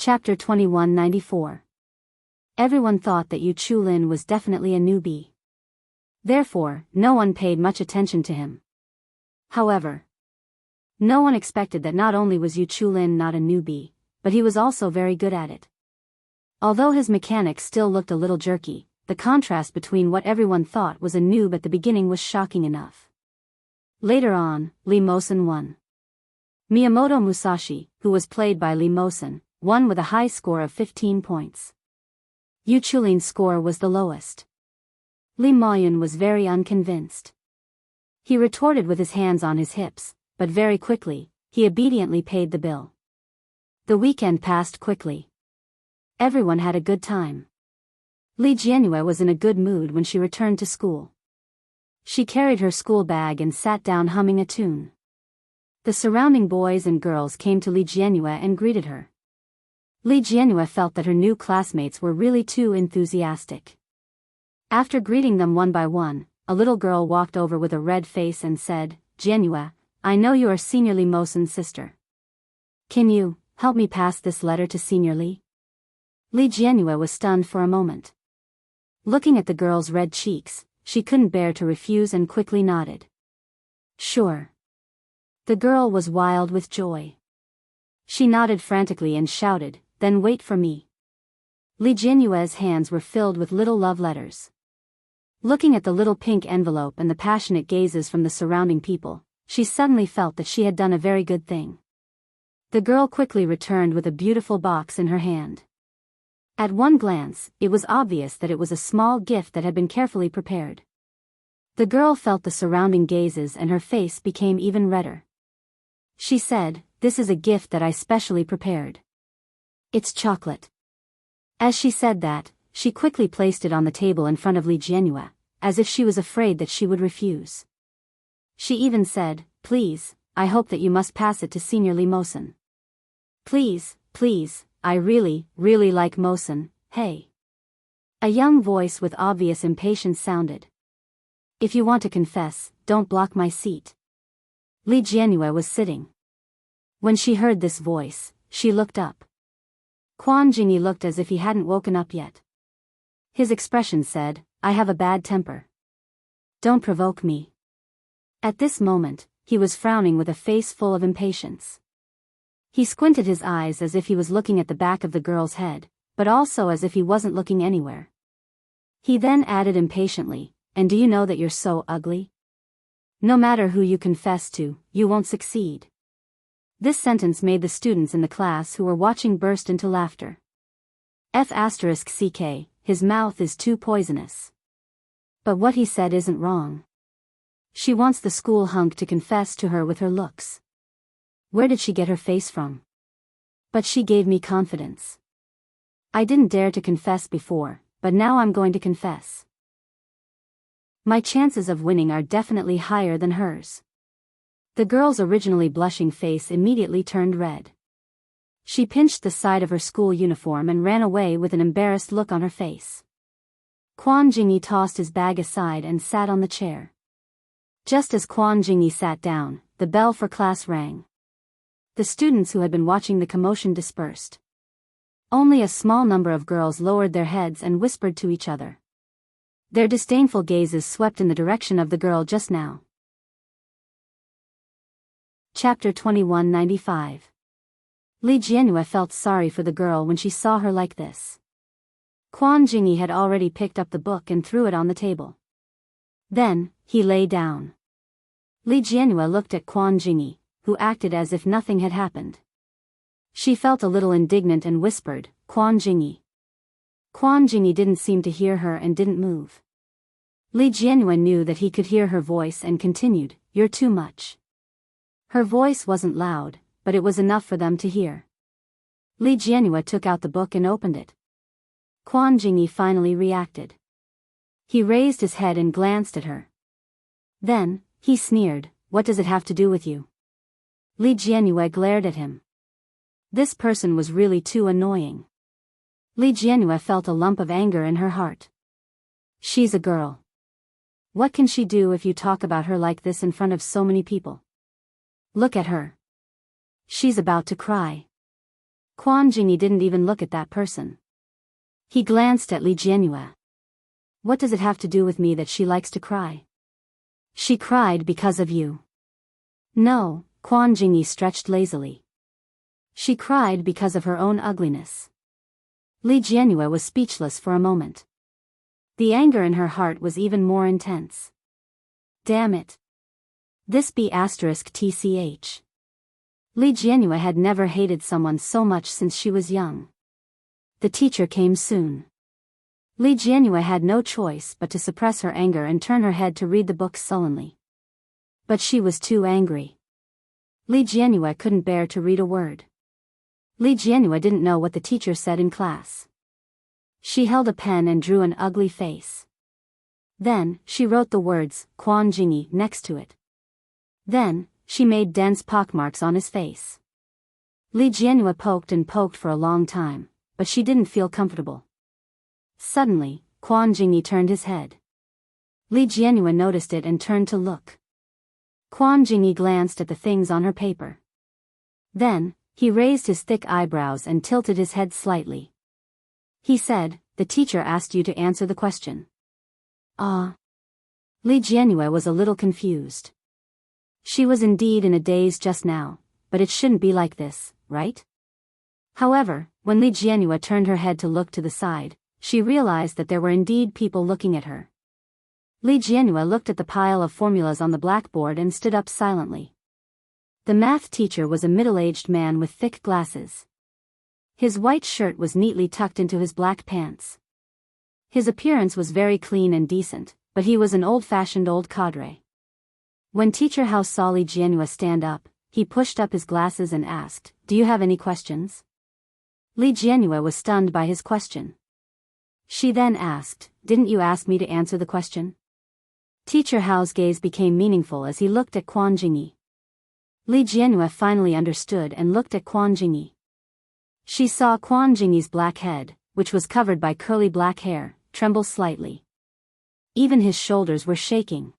Chapter 2194. Everyone thought that Yu Chulin was definitely a newbie. Therefore, no one paid much attention to him. However, no one expected that not only was Yu Chulin not a newbie, but he was also very good at it. Although his mechanics still looked a little jerky, the contrast between what everyone thought was a noob at the beginning was shocking enough. Later on, Lee Mosen won. Miyamoto Musashi, who was played by Lee Mosen, won with a high score of 15 points. Yu Chulin's score was the lowest. Lee Moyun was very unconvinced. He retorted with his hands on his hips, but very quickly, he obediently paid the bill. The weekend passed quickly. Everyone had a good time. Li Jianhua was in a good mood when she returned to school. She carried her school bag and sat down humming a tune. The surrounding boys and girls came to Li Jianhua and greeted her. Li Jianhua felt that her new classmates were really too enthusiastic. After greeting them one by one, a little girl walked over with a red face and said, "Jianhua, I know you are Senior Li Mosen's sister. Can you help me pass this letter to Senior Li?" Li Jianhua was stunned for a moment. Looking at the girl's red cheeks, she couldn't bear to refuse and quickly nodded. "Sure." The girl was wild with joy. She nodded frantically and shouted, "Then wait for me." Li Jianhua's hands were filled with little love letters. Looking at the little pink envelope and the passionate gazes from the surrounding people, she suddenly felt that she had done a very good thing. The girl quickly returned with a beautiful box in her hand. At one glance, it was obvious that it was a small gift that had been carefully prepared. The girl felt the surrounding gazes and her face became even redder. She said, "This is a gift that I specially prepared. It's chocolate." As she said that, she quickly placed it on the table in front of Li Jianhua, as if she was afraid that she would refuse. She even said, "Please, I hope that you must pass it to Senior Li Mosen. Please, please, I really, really like Mosen, hey." A young voice with obvious impatience sounded. "If you want to confess, don't block my seat." Li Jianhua was sitting. When she heard this voice, she looked up. Quan Jingyi looked as if he hadn't woken up yet. His expression said, "I have a bad temper. Don't provoke me." At this moment, he was frowning with a face full of impatience. He squinted his eyes as if he was looking at the back of the girl's head, but also as if he wasn't looking anywhere. He then added impatiently, "And do you know that you're so ugly? No matter who you confess to, you won't succeed." This sentence made the students in the class who were watching burst into laughter. F***ck, his mouth is too poisonous. But what he said isn't wrong. She wants the school hunk to confess to her with her looks. Where did she get her face from? But she gave me confidence. I didn't dare to confess before, but now I'm going to confess. My chances of winning are definitely higher than hers. The girl's originally blushing face immediately turned red. She pinched the side of her school uniform and ran away with an embarrassed look on her face. Quan Jingyi tossed his bag aside and sat on the chair. Just as Quan Jingyi sat down, the bell for class rang. The students who had been watching the commotion dispersed. Only a small number of girls lowered their heads and whispered to each other. Their disdainful gazes swept in the direction of the girl just now. Chapter 2195. Li Jianhua felt sorry for the girl when she saw her like this. Quan Jingyi had already picked up the book and threw it on the table. Then, he lay down. Li Jianhua looked at Quan Jingyi, who acted as if nothing had happened. She felt a little indignant and whispered, "Quan Jingyi." Quan Jingyi didn't seem to hear her and didn't move. Li Jianhua knew that he could hear her voice and continued, "You're too much." Her voice wasn't loud, but it was enough for them to hear. Li Jianhua took out the book and opened it. Quan Jingyi finally reacted. He raised his head and glanced at her. Then, he sneered, "What does it have to do with you?" Li Jianhua glared at him. This person was really too annoying. Li Jianhua felt a lump of anger in her heart. She's a girl. What can she do if you talk about her like this in front of so many people? Look at her. She's about to cry. Quan Jingyi didn't even look at that person. He glanced at Li Jianyue. What does it have to do with me that she likes to cry? She cried because of you. No, Quan Jingyi stretched lazily. She cried because of her own ugliness. Li Jianyue was speechless for a moment. The anger in her heart was even more intense. Damn it. This B***TCH. Li Jianyue had never hated someone so much since she was young. The teacher came soon. Li Jianyue had no choice but to suppress her anger and turn her head to read the books sullenly. But she was too angry. Li Jianyue couldn't bear to read a word. Li Jianyue didn't know what the teacher said in class. She held a pen and drew an ugly face. Then, she wrote the words, Quan Jingyi, next to it. Then, she made dense pockmarks on his face. Li Jianyue poked and poked for a long time, but she didn't feel comfortable. Suddenly, Quan Jingyi turned his head. Li Jianyue noticed it and turned to look. Quan Jingyi glanced at the things on her paper. Then, he raised his thick eyebrows and tilted his head slightly. He said, the teacher asked you to answer the question. Li Jianyue was a little confused. She was indeed in a daze just now, but it shouldn't be like this, right? However, when Li Jianyue turned her head to look to the side, she realized that there were indeed people looking at her. Li Jianyue looked at the pile of formulas on the blackboard and stood up silently. The math teacher was a middle-aged man with thick glasses. His white shirt was neatly tucked into his black pants. His appearance was very clean and decent, but he was an old-fashioned old cadre. When Teacher Hao saw Li Jianyue stand up, he pushed up his glasses and asked, "Do you have any questions?" Li Jianyue was stunned by his question. She then asked, "Didn't you ask me to answer the question?" Teacher Hao's gaze became meaningful as he looked at Quan Jingyi. Li Jianyue finally understood and looked at Quan Jingyi. She saw Quan Jingyi's black head, which was covered by curly black hair, tremble slightly. Even his shoulders were shaking.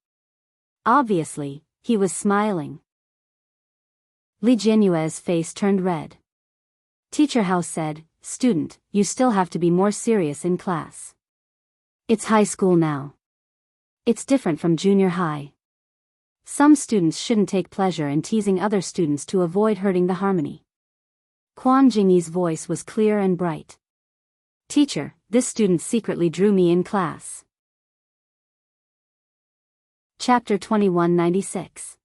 Obviously, he was smiling. Li Jianyue's face turned red. Teacher Hao said, "Student, you still have to be more serious in class. It's high school now. It's different from junior high. Some students shouldn't take pleasure in teasing other students to avoid hurting the harmony." Quan Jingyi's voice was clear and bright. "Teacher, this student secretly drew me in class." Chapter 2196.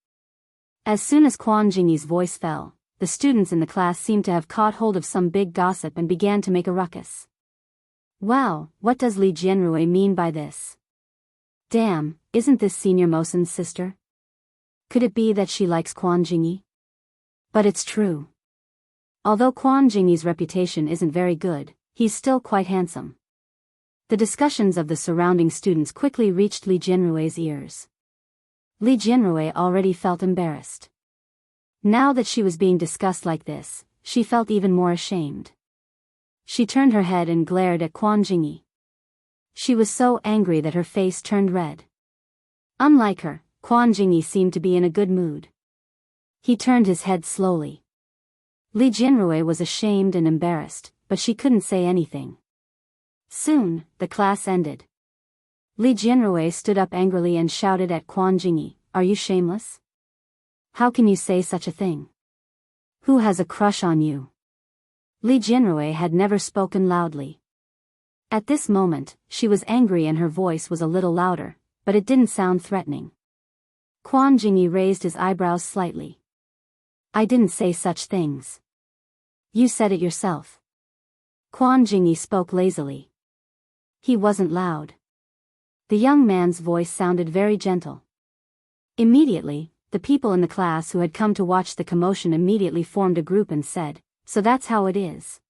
As soon as Quan Jingyi's voice fell, the students in the class seemed to have caught hold of some big gossip and began to make a ruckus. Wow, what does Li Jianyue mean by this? Damn, isn't this Senior Mosen's sister? Could it be that she likes Quan Jingyi? But it's true. Although Quan Jingyi's reputation isn't very good, he's still quite handsome. The discussions of the surrounding students quickly reached Li Jianyue's ears. Li Jianyue already felt embarrassed. Now that she was being discussed like this, she felt even more ashamed. She turned her head and glared at Quan Jingyi. She was so angry that her face turned red. Unlike her, Quan Jingyi seemed to be in a good mood. He turned his head slowly. Li Jianyue was ashamed and embarrassed, but she couldn't say anything. Soon, the class ended. Li Jianyue stood up angrily and shouted at Quan Jingyi, "Are you shameless? How can you say such a thing? Who has a crush on you?" Li Jianyue had never spoken loudly. At this moment, she was angry and her voice was a little louder, but it didn't sound threatening. Quan Jingyi raised his eyebrows slightly. "I didn't say such things. You said it yourself." Quan Jingyi spoke lazily. He wasn't loud. The young man's voice sounded very gentle. Immediately, the people in the class who had come to watch the commotion immediately formed a group and said, "So that's how it is.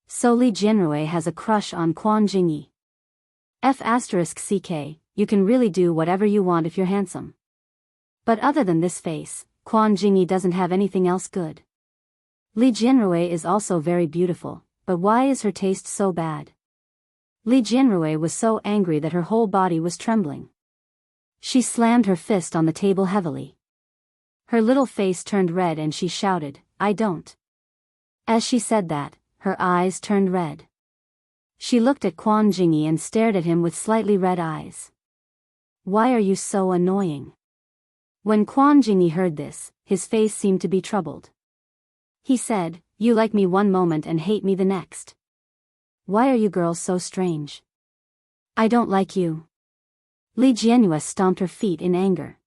So Li Jianyue has a crush on Quan Jingyi. F***ck, you can really do whatever you want if you're handsome. But other than this face, Quan Jingyi doesn't have anything else good. Li Jianyue is also very beautiful, but why is her taste so bad?" Li Jianyue was so angry that her whole body was trembling. She slammed her fist on the table heavily. Her little face turned red and she shouted, "I don't As she said that, her eyes turned red. She looked at Quan Jingyi and stared at him with slightly red eyes. Why are you so annoying? When Quan Jingyi heard this, his face seemed to be troubled. He said, you like me one moment and hate me the next. Why are you girls so strange? I don't like you. Li Jianhua stomped her feet in anger.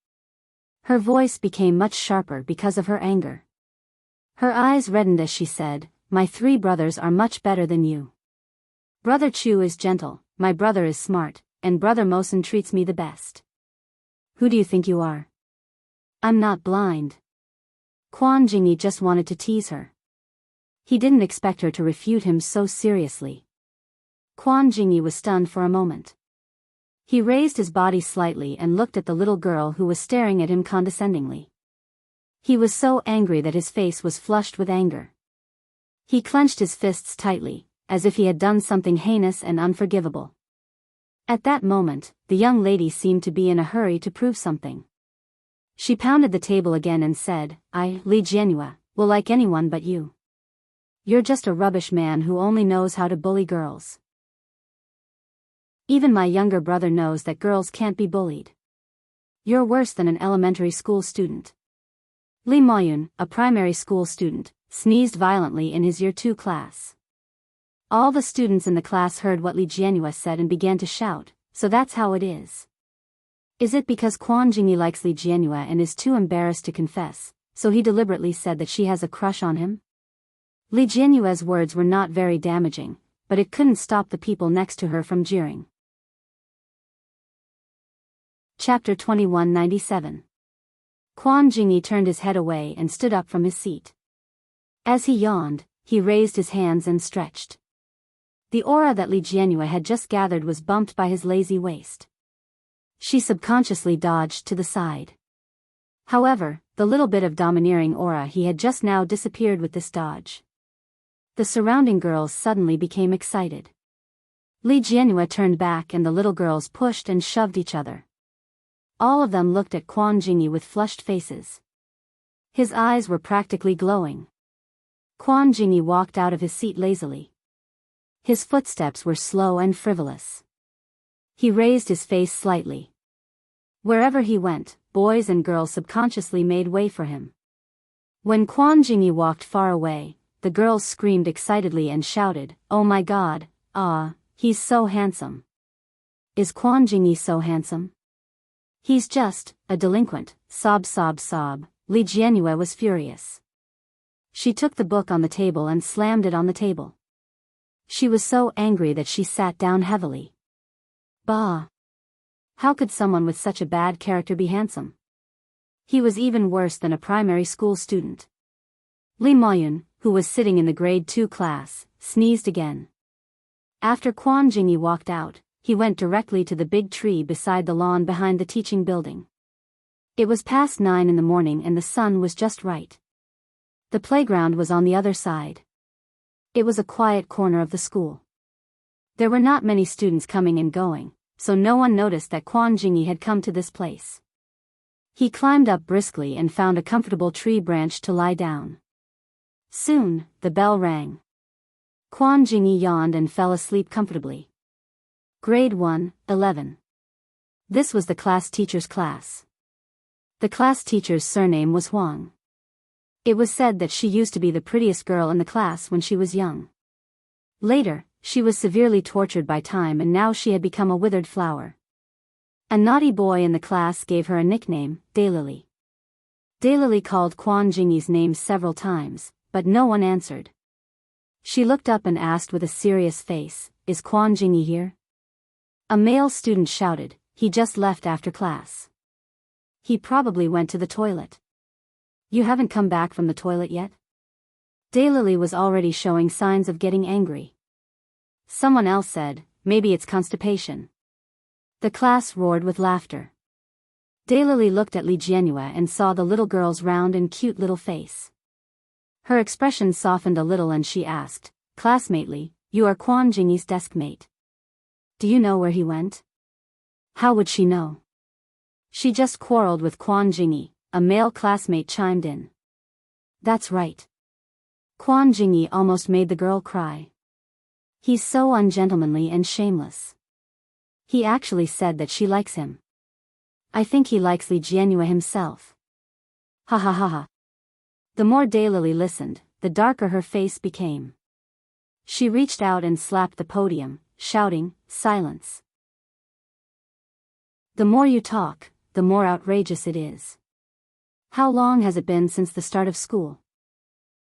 Her voice became much sharper because of her anger. Her eyes reddened as she said, my 3 brothers are much better than you. Brother Chu is gentle, my brother is smart, and brother Mosen treats me the best. Who do you think you are? I'm not blind. Quan Jingyi just wanted to tease her. He didn't expect her to refute him so seriously. Quan Jingyi was stunned for a moment. He raised his body slightly and looked at the little girl who was staring at him condescendingly. He was so angry that his face was flushed with anger. He clenched his fists tightly, as if he had done something heinous and unforgivable. At that moment, the young lady seemed to be in a hurry to prove something. She pounded the table again and said, I, Li Jianhua, will like anyone but you. You're just a rubbish man who only knows how to bully girls. Even my younger brother knows that girls can't be bullied. You're worse than an elementary school student. Li Moyun, a primary school student, sneezed violently in his year 2 class. All the students in the class heard what Li Jianhua said and began to shout, so that's how it is. Is it because Quan Jingyi likes Li Jianhua and is too embarrassed to confess, so he deliberately said that she has a crush on him? Li Jianhua's words were not very damaging, but it couldn't stop the people next to her from jeering. Chapter 2197. Quan Jingyi turned his head away and stood up from his seat. As he yawned, he raised his hands and stretched. The aura that Li Jianhua had just gathered was bumped by his lazy waist. She subconsciously dodged to the side. However, the little bit of domineering aura he had just now disappeared with this dodge. The surrounding girls suddenly became excited. Li Jianhua turned back and the little girls pushed and shoved each other. All of them looked at Quan Jingyi with flushed faces. His eyes were practically glowing. Quan Jingyi walked out of his seat lazily. His footsteps were slow and frivolous. He raised his face slightly. Wherever he went, boys and girls subconsciously made way for him. When Quan Jingyi walked far away, the girls screamed excitedly and shouted, "Oh my God, he's so handsome." Is Quan Jingyi so handsome? He's just a delinquent, sob sob sob. Li Jianhua was furious. She took the book on the table and slammed it on the table. She was so angry that she sat down heavily. Bah! How could someone with such a bad character be handsome? He was even worse than a primary school student. Li Moyun, who was sitting in the grade 2 class, sneezed again. After Quan Jingyi walked out, he went directly to the big tree beside the lawn behind the teaching building. It was past 9 in the morning and the sun was just right. The playground was on the other side. It was a quiet corner of the school. There were not many students coming and going, so no one noticed that Quan Jingyi had come to this place. He climbed up briskly and found a comfortable tree branch to lie down. Soon, the bell rang. Quan Jingyi yawned and fell asleep comfortably. Grade 1, 11. This was the class teacher's class. The class teacher's surname was Huang. It was said that she used to be the prettiest girl in the class when she was young. Later, she was severely tortured by time and now she had become a withered flower. A naughty boy in the class gave her a nickname, Daylily. Daylily called Quan Jingyi's name several times, but no one answered. She looked up and asked with a serious face, "Is Quan Jingyi here?" A male student shouted, "He just left after class. He probably went to the toilet." "You haven't come back from the toilet yet?" Daylily was already showing signs of getting angry. Someone else said, "Maybe it's constipation." The class roared with laughter. Daylily looked at Li Jianhua and saw the little girl's round and cute little face. Her expression softened a little and she asked, "Classmate Li, you are Quan Jingyi's desk mate. Do you know where he went?" How would she know? She just quarreled with Quan Jingyi, a male classmate chimed in. That's right. Quan Jingyi almost made the girl cry. He's so ungentlemanly and shameless. He actually said that she likes him. I think he likes Li Jianyue himself. Ha ha ha ha. The more Daylily listened, the darker her face became. She reached out and slapped the podium, shouting, "Silence! The more you talk, the more outrageous it is. How long has it been since the start of school?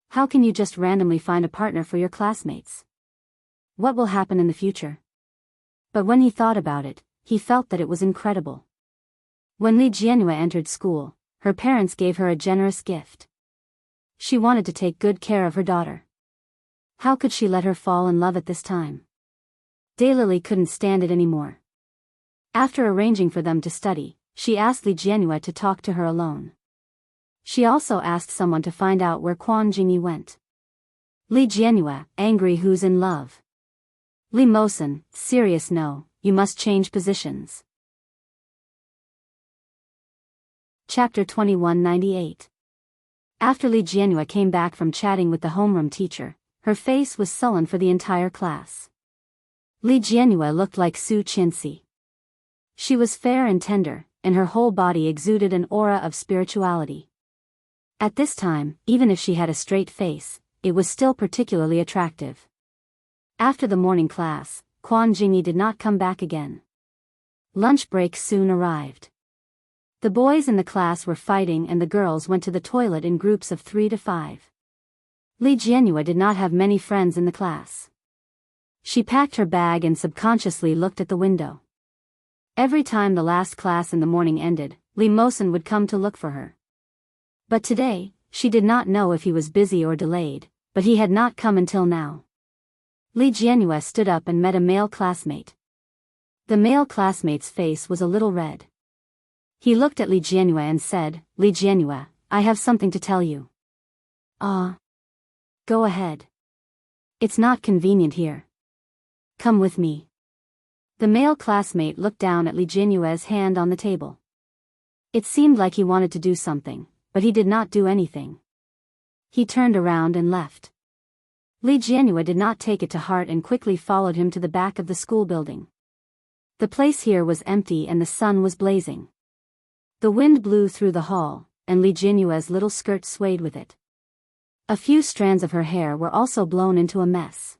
How can you just randomly find a partner for your classmates? What will happen in the future?" But when he thought about it, he felt that it was incredible. When Li Jianyue entered school, her parents gave her a generous gift. She wanted to take good care of her daughter. How could she let her fall in love at this time? Daylily couldn't stand it anymore. After arranging for them to study, she asked Li Jianyue to talk to her alone. She also asked someone to find out where Quan Jingyi went. Li Jianyue, angry, who's in love? Li Mosen, serious, no, you must change positions. Chapter 2198. After Li Jianyue came back from chatting with the homeroom teacher, her face was sullen for the entire class. Li Jianyue looked like Su Qinxi. She was fair and tender, and her whole body exuded an aura of spirituality. At this time, even if she had a straight face, it was still particularly attractive. After the morning class, Quan Jingyi did not come back again. Lunch break soon arrived. The boys in the class were fighting and the girls went to the toilet in groups of 3 to 5. Li Jianyue did not have many friends in the class. She packed her bag and subconsciously looked at the window. Every time the last class in the morning ended, Li Mosen would come to look for her. But today, she did not know if he was busy or delayed, but he had not come until now. Li Jianyue stood up and met a male classmate. The male classmate's face was a little red. He looked at Li Jianyue and said, "Li Jianyue, I have something to tell you." "Ah. Go ahead. It's not convenient here. Come with me." The male classmate looked down at Li Jianyue's hand on the table. It seemed like he wanted to do something, but he did not do anything. He turned around and left. Li Jianyue did not take it to heart and quickly followed him to the back of the school building. The place here was empty and the sun was blazing. The wind blew through the hall, and Li Jianyue's little skirt swayed with it. A few strands of her hair were also blown into a mess.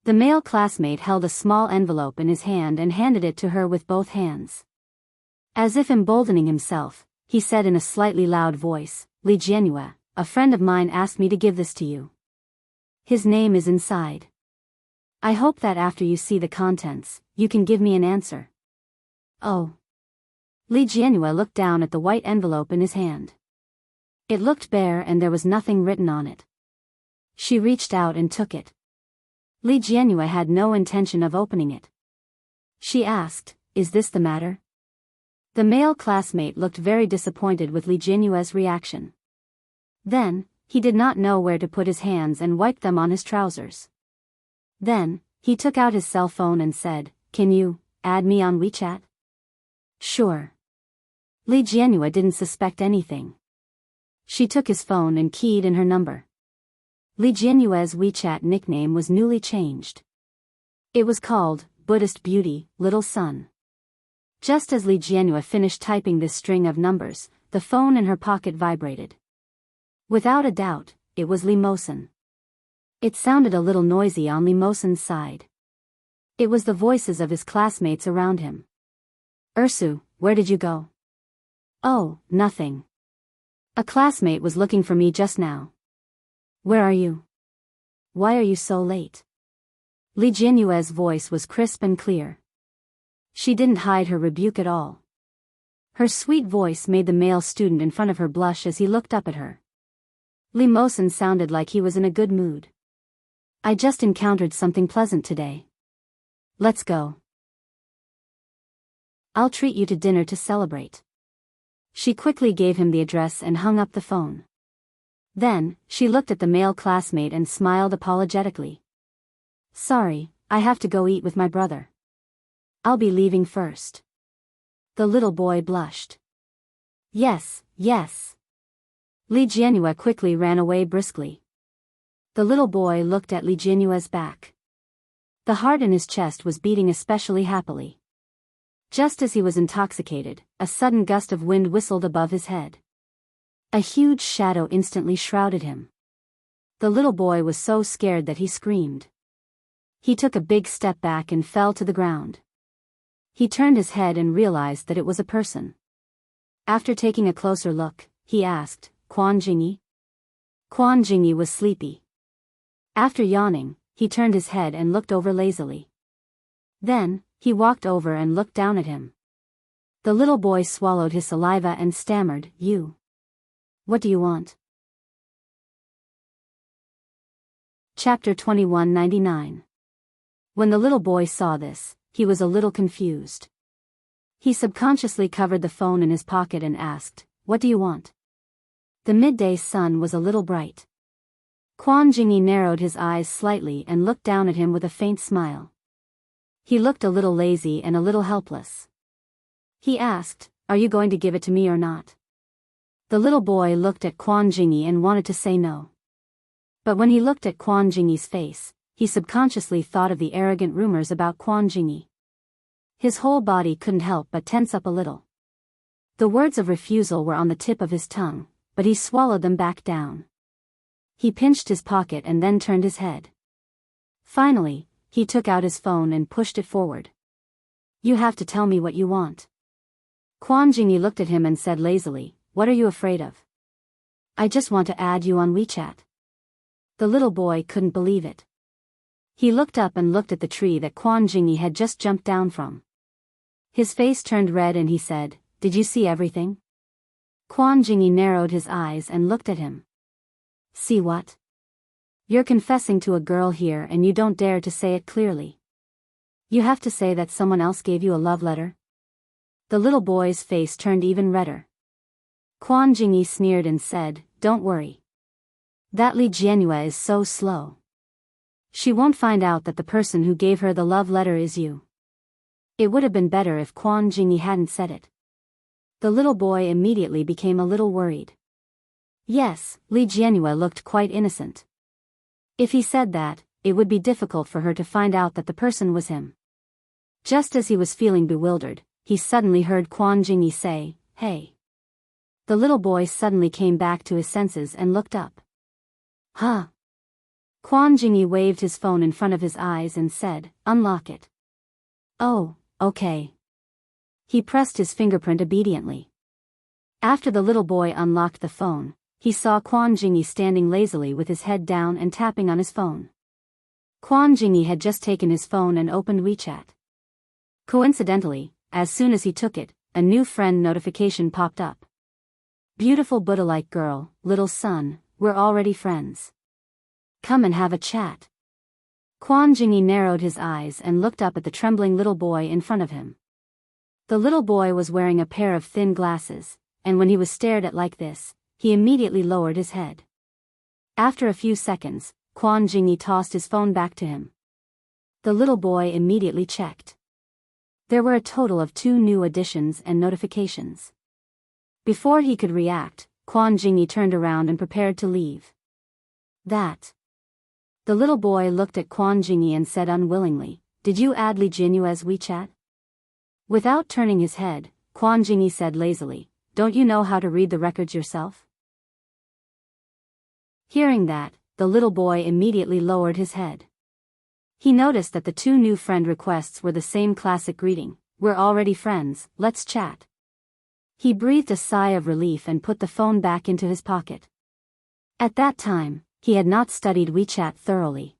The male classmate held a small envelope in his hand and handed it to her with both hands. As if emboldening himself, he said in a slightly loud voice, "Li Jianyue, a friend of mine asked me to give this to you. His name is inside. I hope that after you see the contents, you can give me an answer." "Oh." Li Jianyue looked down at the white envelope in his hand. It looked bare and there was nothing written on it. She reached out and took it. Li Jianyue had no intention of opening it. She asked, "Is this the matter?" The male classmate looked very disappointed with Li Jianyue's reaction. Then, he did not know where to put his hands and wiped them on his trousers. Then, he took out his cell phone and said, "Can you add me on WeChat?" "Sure." Li Jianyue didn't suspect anything. She took his phone and keyed in her number. Li Jianyue's WeChat nickname was newly changed. It was called, Buddhist Beauty, Little Sun. Just as Li Jianyue finished typing this string of numbers, the phone in her pocket vibrated. Without a doubt, it was Li Mosen. It sounded a little noisy on Li Mosen's side. It was the voices of his classmates around him. "Ursu, where did you go?" "Oh, nothing. A classmate was looking for me just now." "Where are you? Why are you so late?" Li Jianyue's voice was crisp and clear. She didn't hide her rebuke at all. Her sweet voice made the male student in front of her blush as he looked up at her. Li Mosen sounded like he was in a good mood. "I just encountered something pleasant today. Let's go. I'll treat you to dinner to celebrate." She quickly gave him the address and hung up the phone. Then, she looked at the male classmate and smiled apologetically. "Sorry, I have to go eat with my brother. I'll be leaving first." The little boy blushed. "Yes, yes." Li Jianyue quickly ran away briskly. The little boy looked at Li Jianyue's back. The heart in his chest was beating especially happily. Just as he was intoxicated, a sudden gust of wind whistled above his head. A huge shadow instantly shrouded him. The little boy was so scared that he screamed. He took a big step back and fell to the ground. He turned his head and realized that it was a person. After taking a closer look, he asked, "Quan Jingyi?" Quan Jingyi was sleepy. After yawning, he turned his head and looked over lazily. Then, he walked over and looked down at him. The little boy swallowed his saliva and stammered, "You. What do you want?" Chapter 2199. When the little boy saw this, he was a little confused. He subconsciously covered the phone in his pocket and asked, "What do you want?" The midday sun was a little bright. Quan Jingyi narrowed his eyes slightly and looked down at him with a faint smile. He looked a little lazy and a little helpless. He asked, "Are you going to give it to me or not?" The little boy looked at Quan Jingyi and wanted to say no. But when he looked at Quan Jingyi's face, he subconsciously thought of the arrogant rumors about Quan Jingyi. His whole body couldn't help but tense up a little. The words of refusal were on the tip of his tongue, but he swallowed them back down. He pinched his pocket and then turned his head. Finally, he took out his phone and pushed it forward. "You have to tell me what you want." Quan Jingyi looked at him and said lazily, "What are you afraid of?" "I just want to add you on WeChat." The little boy couldn't believe it. He looked up and looked at the tree that Quan Jingyi had just jumped down from. His face turned red and he said, "Did you see everything?" Quan Jingyi narrowed his eyes and looked at him. "See what? You're confessing to a girl here and you don't dare to say it clearly. You have to say that someone else gave you a love letter?" The little boy's face turned even redder. Quan Jingyi sneered and said, "Don't worry. That Li Jianyue is so slow. She won't find out that the person who gave her the love letter is you." It would have been better if Quan Jingyi hadn't said it. The little boy immediately became a little worried. Yes, Li Jianyue looked quite innocent. If he said that, it would be difficult for her to find out that the person was him. Just as he was feeling bewildered, he suddenly heard Quan Jingyi say, "Hey." The little boy suddenly came back to his senses and looked up. "Huh?" Quan Jingyi waved his phone in front of his eyes and said, "Unlock it." "Oh, okay." He pressed his fingerprint obediently. After the little boy unlocked the phone, he saw Quan Jingyi standing lazily with his head down and tapping on his phone. Quan Jingyi had just taken his phone and opened WeChat. Coincidentally, as soon as he took it, a new friend notification popped up. "Beautiful Buddha-like girl, little son, we're already friends. Come and have a chat." Quan Jingyi narrowed his eyes and looked up at the trembling little boy in front of him. The little boy was wearing a pair of thin glasses, and when he was stared at like this, he immediately lowered his head. After a few seconds, Quan Jingyi tossed his phone back to him. The little boy immediately checked. There were a total of 2 new additions and notifications. Before he could react, Quan Jingyi turned around and prepared to leave. "That." The little boy looked at Quan Jingyi and said unwillingly, "Did you add Li Jianyue's WeChat?" Without turning his head, Quan Jingyi said lazily, "Don't you know how to read the records yourself?" Hearing that, the little boy immediately lowered his head. He noticed that the 2 new friend requests were the same classic greeting, "We're already friends, let's chat." He breathed a sigh of relief and put the phone back into his pocket. At that time, he had not studied WeChat thoroughly.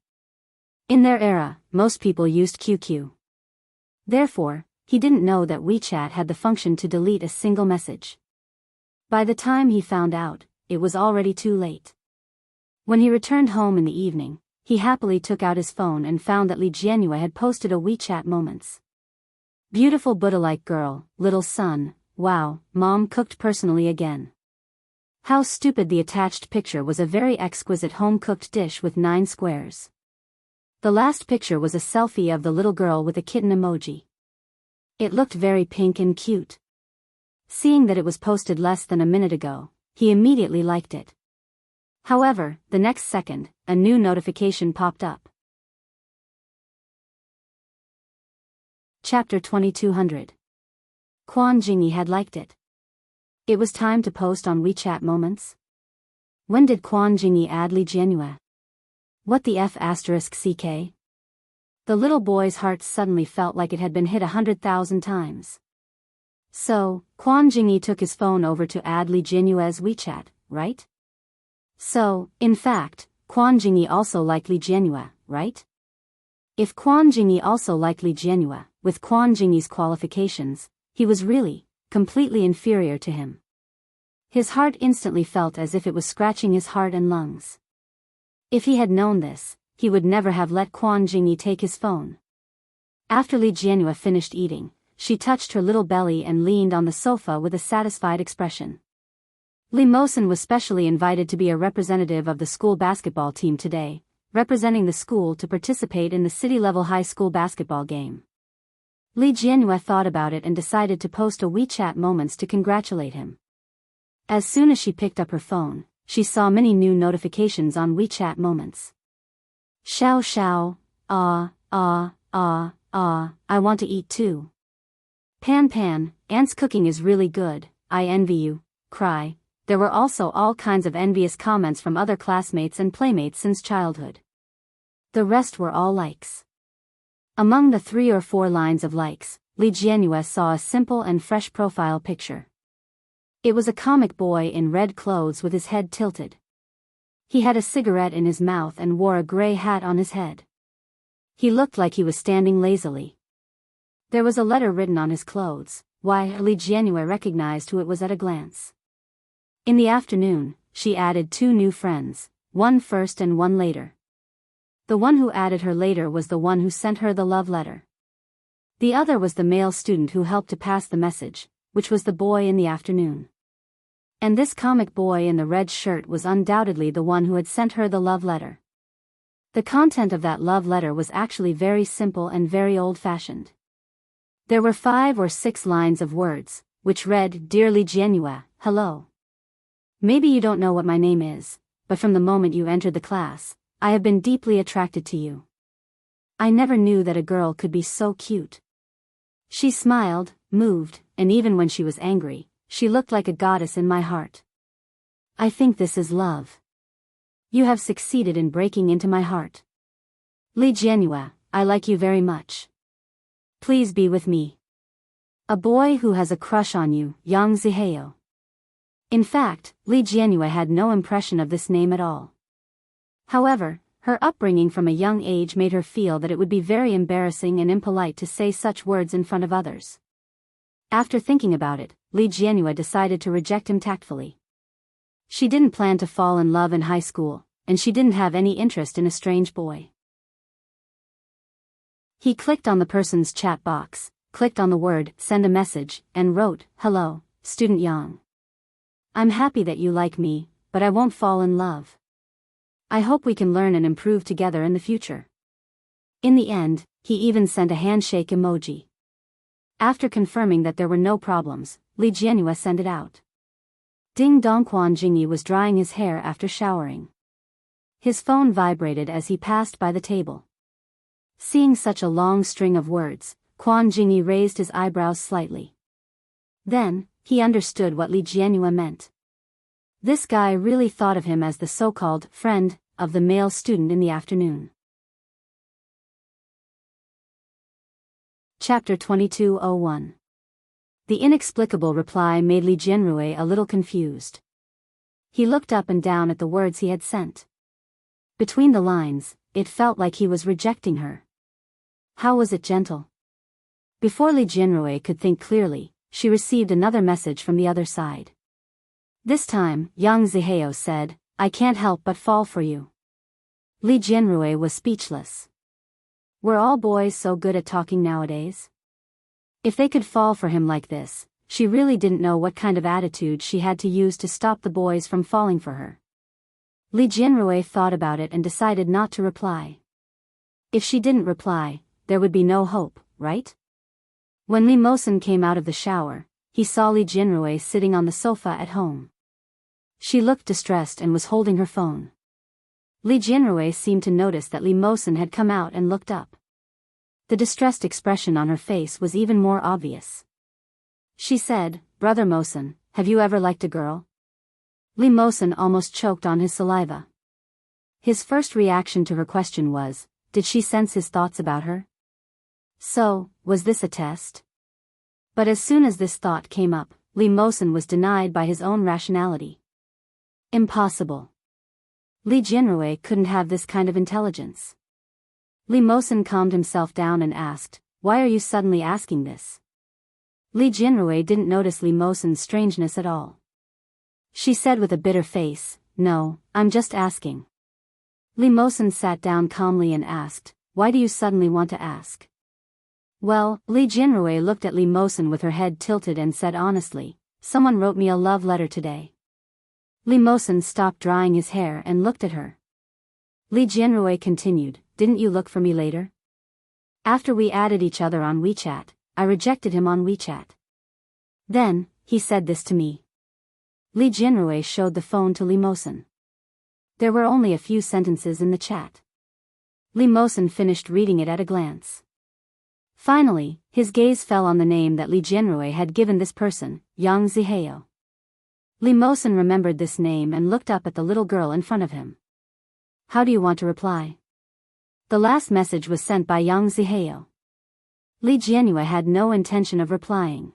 In their era, most people used QQ. Therefore, he didn't know that WeChat had the function to delete a single message. By the time he found out, it was already too late. When he returned home in the evening, he happily took out his phone and found that Li Jianyue had posted a WeChat moments. "Beautiful Buddha-like girl, little son, wow, mom cooked personally again." How stupid. The attached picture was a very exquisite home-cooked dish with 9 squares. The last picture was a selfie of the little girl with a kitten emoji. It looked very pink and cute. Seeing that it was posted less than a minute ago, he immediately liked it. However, the next second, a new notification popped up. Chapter 2200. Quan Jingyi had liked it. It was time to post on WeChat Moments. When did Quan Jingyi add Li Jianhua? What the F***ck? The little boy's heart suddenly felt like it had been hit 100,000 times. So, Quan Jingyi took his phone over to add Li Jianhua's WeChat, right? So, in fact, Quan Jingyi also liked Li Jianhua, right? If Quan Jingyi also liked Li Jianhua, with Quan Jingyi's qualifications, he was really, completely inferior to him. His heart instantly felt as if it was scratching his heart and lungs. If he had known this, he would never have let Quan Jingyi take his phone. After Li Jianhua finished eating, she touched her little belly and leaned on the sofa with a satisfied expression. Li Mosen was specially invited to be a representative of the school basketball team today, representing the school to participate in the city-level high school basketball game. Li Jianhua thought about it and decided to post a WeChat Moments to congratulate him. As soon as she picked up her phone, she saw many new notifications on WeChat Moments. Xiao xiao, I want to eat too. Pan pan, Aunt's cooking is really good, I envy you, cry. There were also all kinds of envious comments from other classmates and playmates since childhood. The rest were all likes. Among the 3 or 4 lines of likes, Li Jianhua saw a simple and fresh profile picture. It was a comic boy in red clothes with his head tilted. He had a cigarette in his mouth and wore a gray hat on his head. He looked like he was standing lazily. There was a letter written on his clothes. Why, Li Jianhua recognized who it was at a glance. In the afternoon, she added 2 new friends, one first and one later. The one who added her later was the one who sent her the love letter. The other was the male student who helped to pass the message, which was the boy in the afternoon. And this comic boy in the red shirt was undoubtedly the one who had sent her the love letter. The content of that love letter was actually very simple and very old-fashioned. There were 5 or 6 lines of words, which read, Dear Li Jianhua, hello. Maybe you don't know what my name is, but from the moment you entered the class, I have been deeply attracted to you. I never knew that a girl could be so cute. She smiled, moved, and even when she was angry, she looked like a goddess in my heart. I think this is love. You have succeeded in breaking into my heart. Li Jianhua, I like you very much. Please be with me. A boy who has a crush on you, Yang Ziheo. In fact, Li Jianhua had no impression of this name at all. However, her upbringing from a young age made her feel that it would be very embarrassing and impolite to say such words in front of others. After thinking about it, Li Jianhua decided to reject him tactfully. She didn't plan to fall in love in high school, and she didn't have any interest in a strange boy. He clicked on the person's chat box, clicked on the word, send a message, and wrote, Hello, Student Yang. I'm happy that you like me, but I won't fall in love. I hope we can learn and improve together in the future. In the end, he even sent a handshake emoji. After confirming that there were no problems, Li Jianhua sent it out. Ding dong. Quan Jingyi was drying his hair after showering. His phone vibrated as he passed by the table. Seeing such a long string of words, Quan Jingyi raised his eyebrows slightly. Then, he understood what Li Jianhua meant. This guy really thought of him as the so-called friend of the male student in the afternoon. Chapter 2201. The inexplicable reply made Li Jianhua a little confused. He looked up and down at the words he had sent. Between the lines, it felt like he was rejecting her. How was it gentle? Before Li Jianhua could think clearly, she received another message from the other side. This time, Yang Ziheo said, I can't help but fall for you. Li Jianhua was speechless. Were all boys so good at talking nowadays? If they could fall for him like this, she really didn't know what kind of attitude she had to use to stop the boys from falling for her. Li Jianhua thought about it and decided not to reply. If she didn't reply, there would be no hope, right? When Li Mosen came out of the shower, he saw Li Jianhua sitting on the sofa at home. She looked distressed and was holding her phone. Li Jianrui seemed to notice that Li Mosen had come out and looked up. The distressed expression on her face was even more obvious. She said, "Brother Mosen, have you ever liked a girl?" Li Mosen almost choked on his saliva. His first reaction to her question was, did she sense his thoughts about her? So, was this a test? But as soon as this thought came up, Li Mosen was denied by his own rationality. Impossible. Li Jianrui couldn't have this kind of intelligence. Li Mosen calmed himself down and asked, "Why are you suddenly asking this?" Li Jianrui didn't notice Li Mosen's strangeness at all. She said with a bitter face, "No, I'm just asking." Li Mosen sat down calmly and asked, "Why do you suddenly want to ask?" Well, Li Jianrui looked at Li Mosen with her head tilted and said honestly, "Someone wrote me a love letter today." Li Mosen stopped drying his hair and looked at her. Li Jianrui continued, "Didn't you look for me later? After we added each other on WeChat, I rejected him on WeChat. Then, he said this to me." Li Jianrui showed the phone to Li Mosen. There were only a few sentences in the chat. Li Mosen finished reading it at a glance. Finally, his gaze fell on the name that Li Jianrui had given this person, Yang Zihao. Li Mosen remembered this name and looked up at the little girl in front of him. "How do you want to reply?" The last message was sent by Yang Zihao. Li Jianrui had no intention of replying.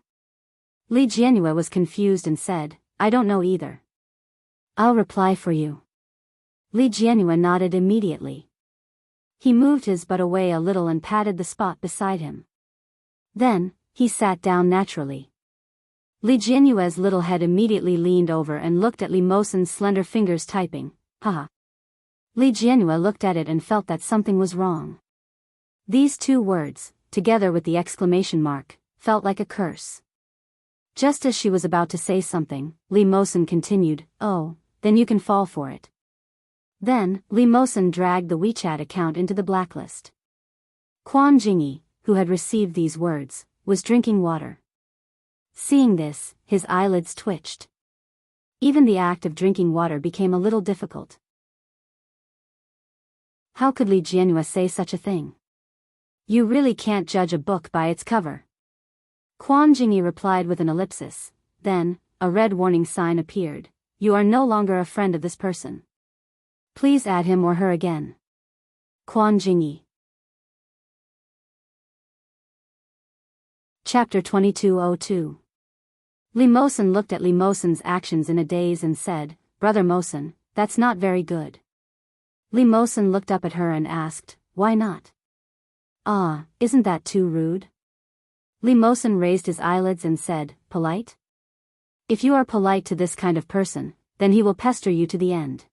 Li Jianrui was confused and said, "I don't know either." "I'll reply for you." Li Jianrui nodded immediately. He moved his butt away a little and patted the spot beside him. Then, he sat down naturally. Li Jianrui's little head immediately leaned over and looked at Li Mosen's slender fingers typing. Haha. Li Jianrui looked at it and felt that something was wrong. These two words, together with the exclamation mark, felt like a curse. Just as she was about to say something, Li Mosen continued, "Oh, then you can fall for it." Then, Li Mosen dragged the WeChat account into the blacklist. Quan Jingyi, who had received these words, was drinking water. Seeing this, his eyelids twitched. Even the act of drinking water became a little difficult. How could Li Jianrui say such a thing? "You really can't judge a book by its cover." Quan Jingyi replied with an ellipsis. Then, a red warning sign appeared. "You are no longer a friend of this person. Please add him or her again." Quan Jingyi. Chapter 2202. Li Mosen looked at Li Mosen's actions in a daze and said, "Brother Mosen, that's not very good." Li Mosen looked up at her and asked, "Why not?" "Ah, isn't that too rude?" Li Mosen raised his eyelids and said, "Polite? If you are polite to this kind of person, then he will pester you to the end.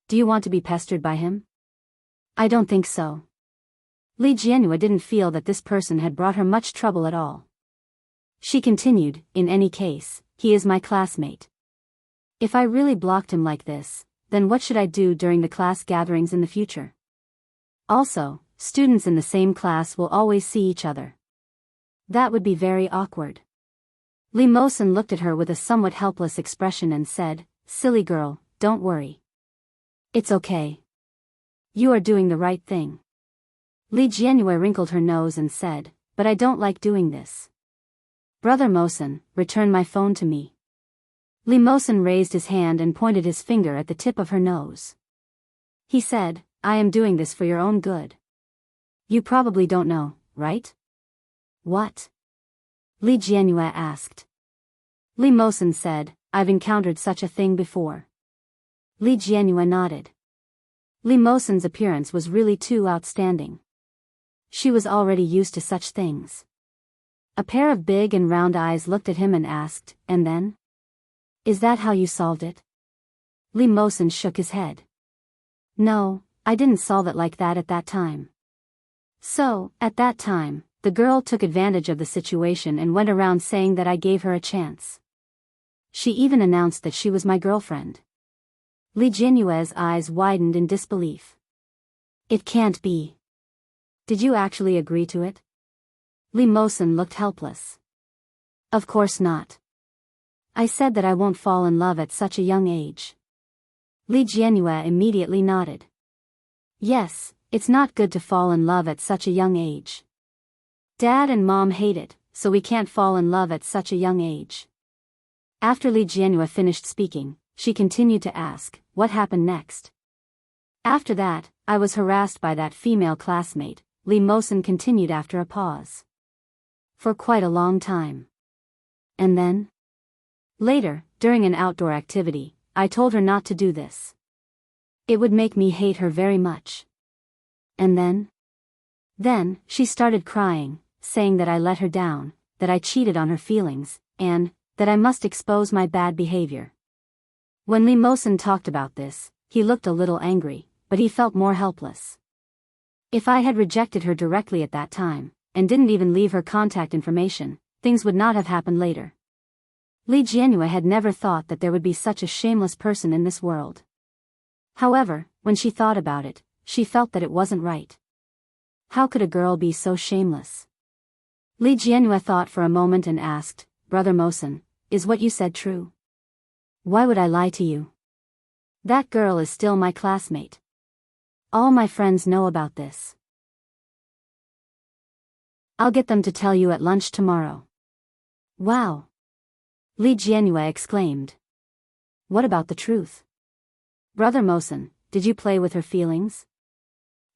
Do you want to be pestered by him?" "I don't think so." Li Jianrui didn't feel that this person had brought her much trouble at all. She continued, "In any case, he is my classmate. If I really blocked him like this, then what should I do during the class gatherings in the future? Also, students in the same class will always see each other. That would be very awkward." Li Mosen looked at her with a somewhat helpless expression and said, "Silly girl, don't worry. It's okay. You are doing the right thing." Li Jianrui wrinkled her nose and said, "But I don't like doing this. Brother Mosen, return my phone to me." Li Mosen raised his hand and pointed his finger at the tip of her nose. He said, "I am doing this for your own good. You probably don't know, right?" "What?" Li Jianrui asked. Li Mosen said, "I've encountered such a thing before." Li Jianrui nodded. Li Mosen's appearance was really too outstanding. She was already used to such things. A pair of big and round eyes looked at him and asked, "And then? Is that how you solved it?" Li Mosen shook his head. "No, I didn't solve it like that at that time." So, at that time, the girl took advantage of the situation and went around saying that I gave her a chance. She even announced that she was my girlfriend. Li Jianrui's eyes widened in disbelief. "It can't be. Did you actually agree to it?" Li Mosen looked helpless. "Of course not. I said that I won't fall in love at such a young age. Li Jianhua immediately nodded. Yes, it's not good to fall in love at such a young age. Dad and Mom hate it, so we can't fall in love at such a young age. After Li Jianhua finished speaking, she continued to ask, what happened next? After that, I was harassed by that female classmate, Li Mosen continued after a pause. For quite a long time. And then? Later, during an outdoor activity, I told her not to do this. It would make me hate her very much. And then? Then, she started crying, saying that I let her down, that I cheated on her feelings, and that I must expose my bad behavior. When Li Mosen talked about this, he looked a little angry, but he felt more helpless. If I had rejected her directly at that time, and didn't even leave her contact information, things would not have happened later. Li Jianhua had never thought that there would be such a shameless person in this world. However, when she thought about it, she felt that it wasn't right. How could a girl be so shameless? Li Jianhua thought for a moment and asked, Brother Mosen, is what you said true? Why would I lie to you? That girl is still my classmate. All my friends know about this. I'll get them to tell you at lunch tomorrow. Wow! Li Jianhua exclaimed. What about the truth? Brother Mosen, did you play with her feelings?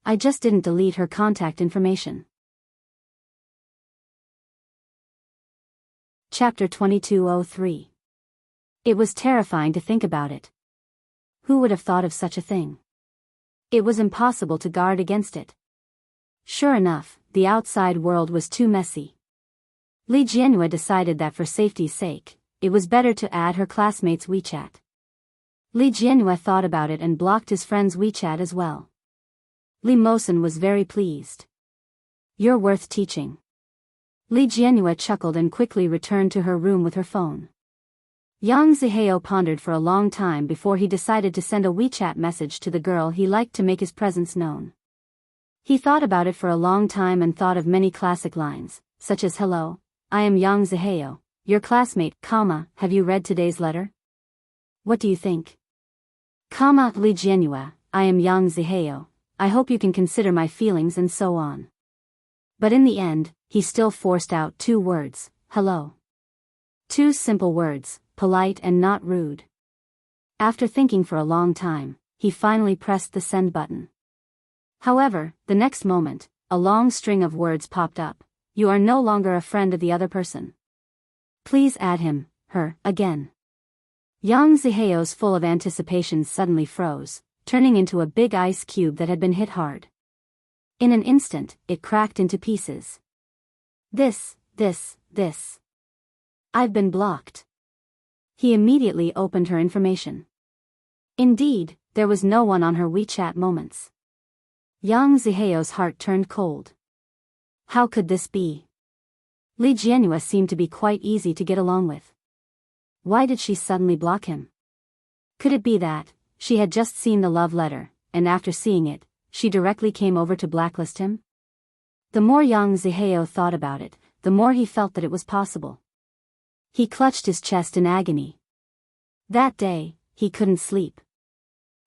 I just didn't delete her contact information. Chapter 2203. It was terrifying to think about it. Who would have thought of such a thing? It was impossible to guard against it. Sure enough, the outside world was too messy. Li Jianhua decided that for safety's sake, it was better to add her classmate's WeChat. Li Jianhua thought about it and blocked his friend's WeChat as well. Li Mosen was very pleased. You're worth teaching. Li Jianhua chuckled and quickly returned to her room with her phone. Yang Zihao pondered for a long time before he decided to send a WeChat message to the girl he liked to make his presence known. He thought about it for a long time and thought of many classic lines, such as Hello, I am Yang Zihao, your classmate, have you read today's letter? What do you think? Li Jianhua, I am Yang Zihao, I hope you can consider my feelings and so on. But in the end, he still forced out 2 words, hello. 2 simple words, polite and not rude. After thinking for a long time, he finally pressed the send button. However, the next moment, a long string of words popped up. You are no longer a friend of the other person. Please add him, her, again. Yang Zihao's full of anticipation suddenly froze, turning into a big ice cube that had been hit hard. In an instant, it cracked into pieces. This. I've been blocked. He immediately opened her information. Indeed, there was no one on her WeChat moments. Yang Zihao's heart turned cold. How could this be? Li Jianhua seemed to be quite easy to get along with. Why did she suddenly block him? Could it be that she had just seen the love letter, and after seeing it, she directly came over to blacklist him? The more Yang Zihao thought about it, the more he felt that it was possible. He clutched his chest in agony. That day, he couldn't sleep.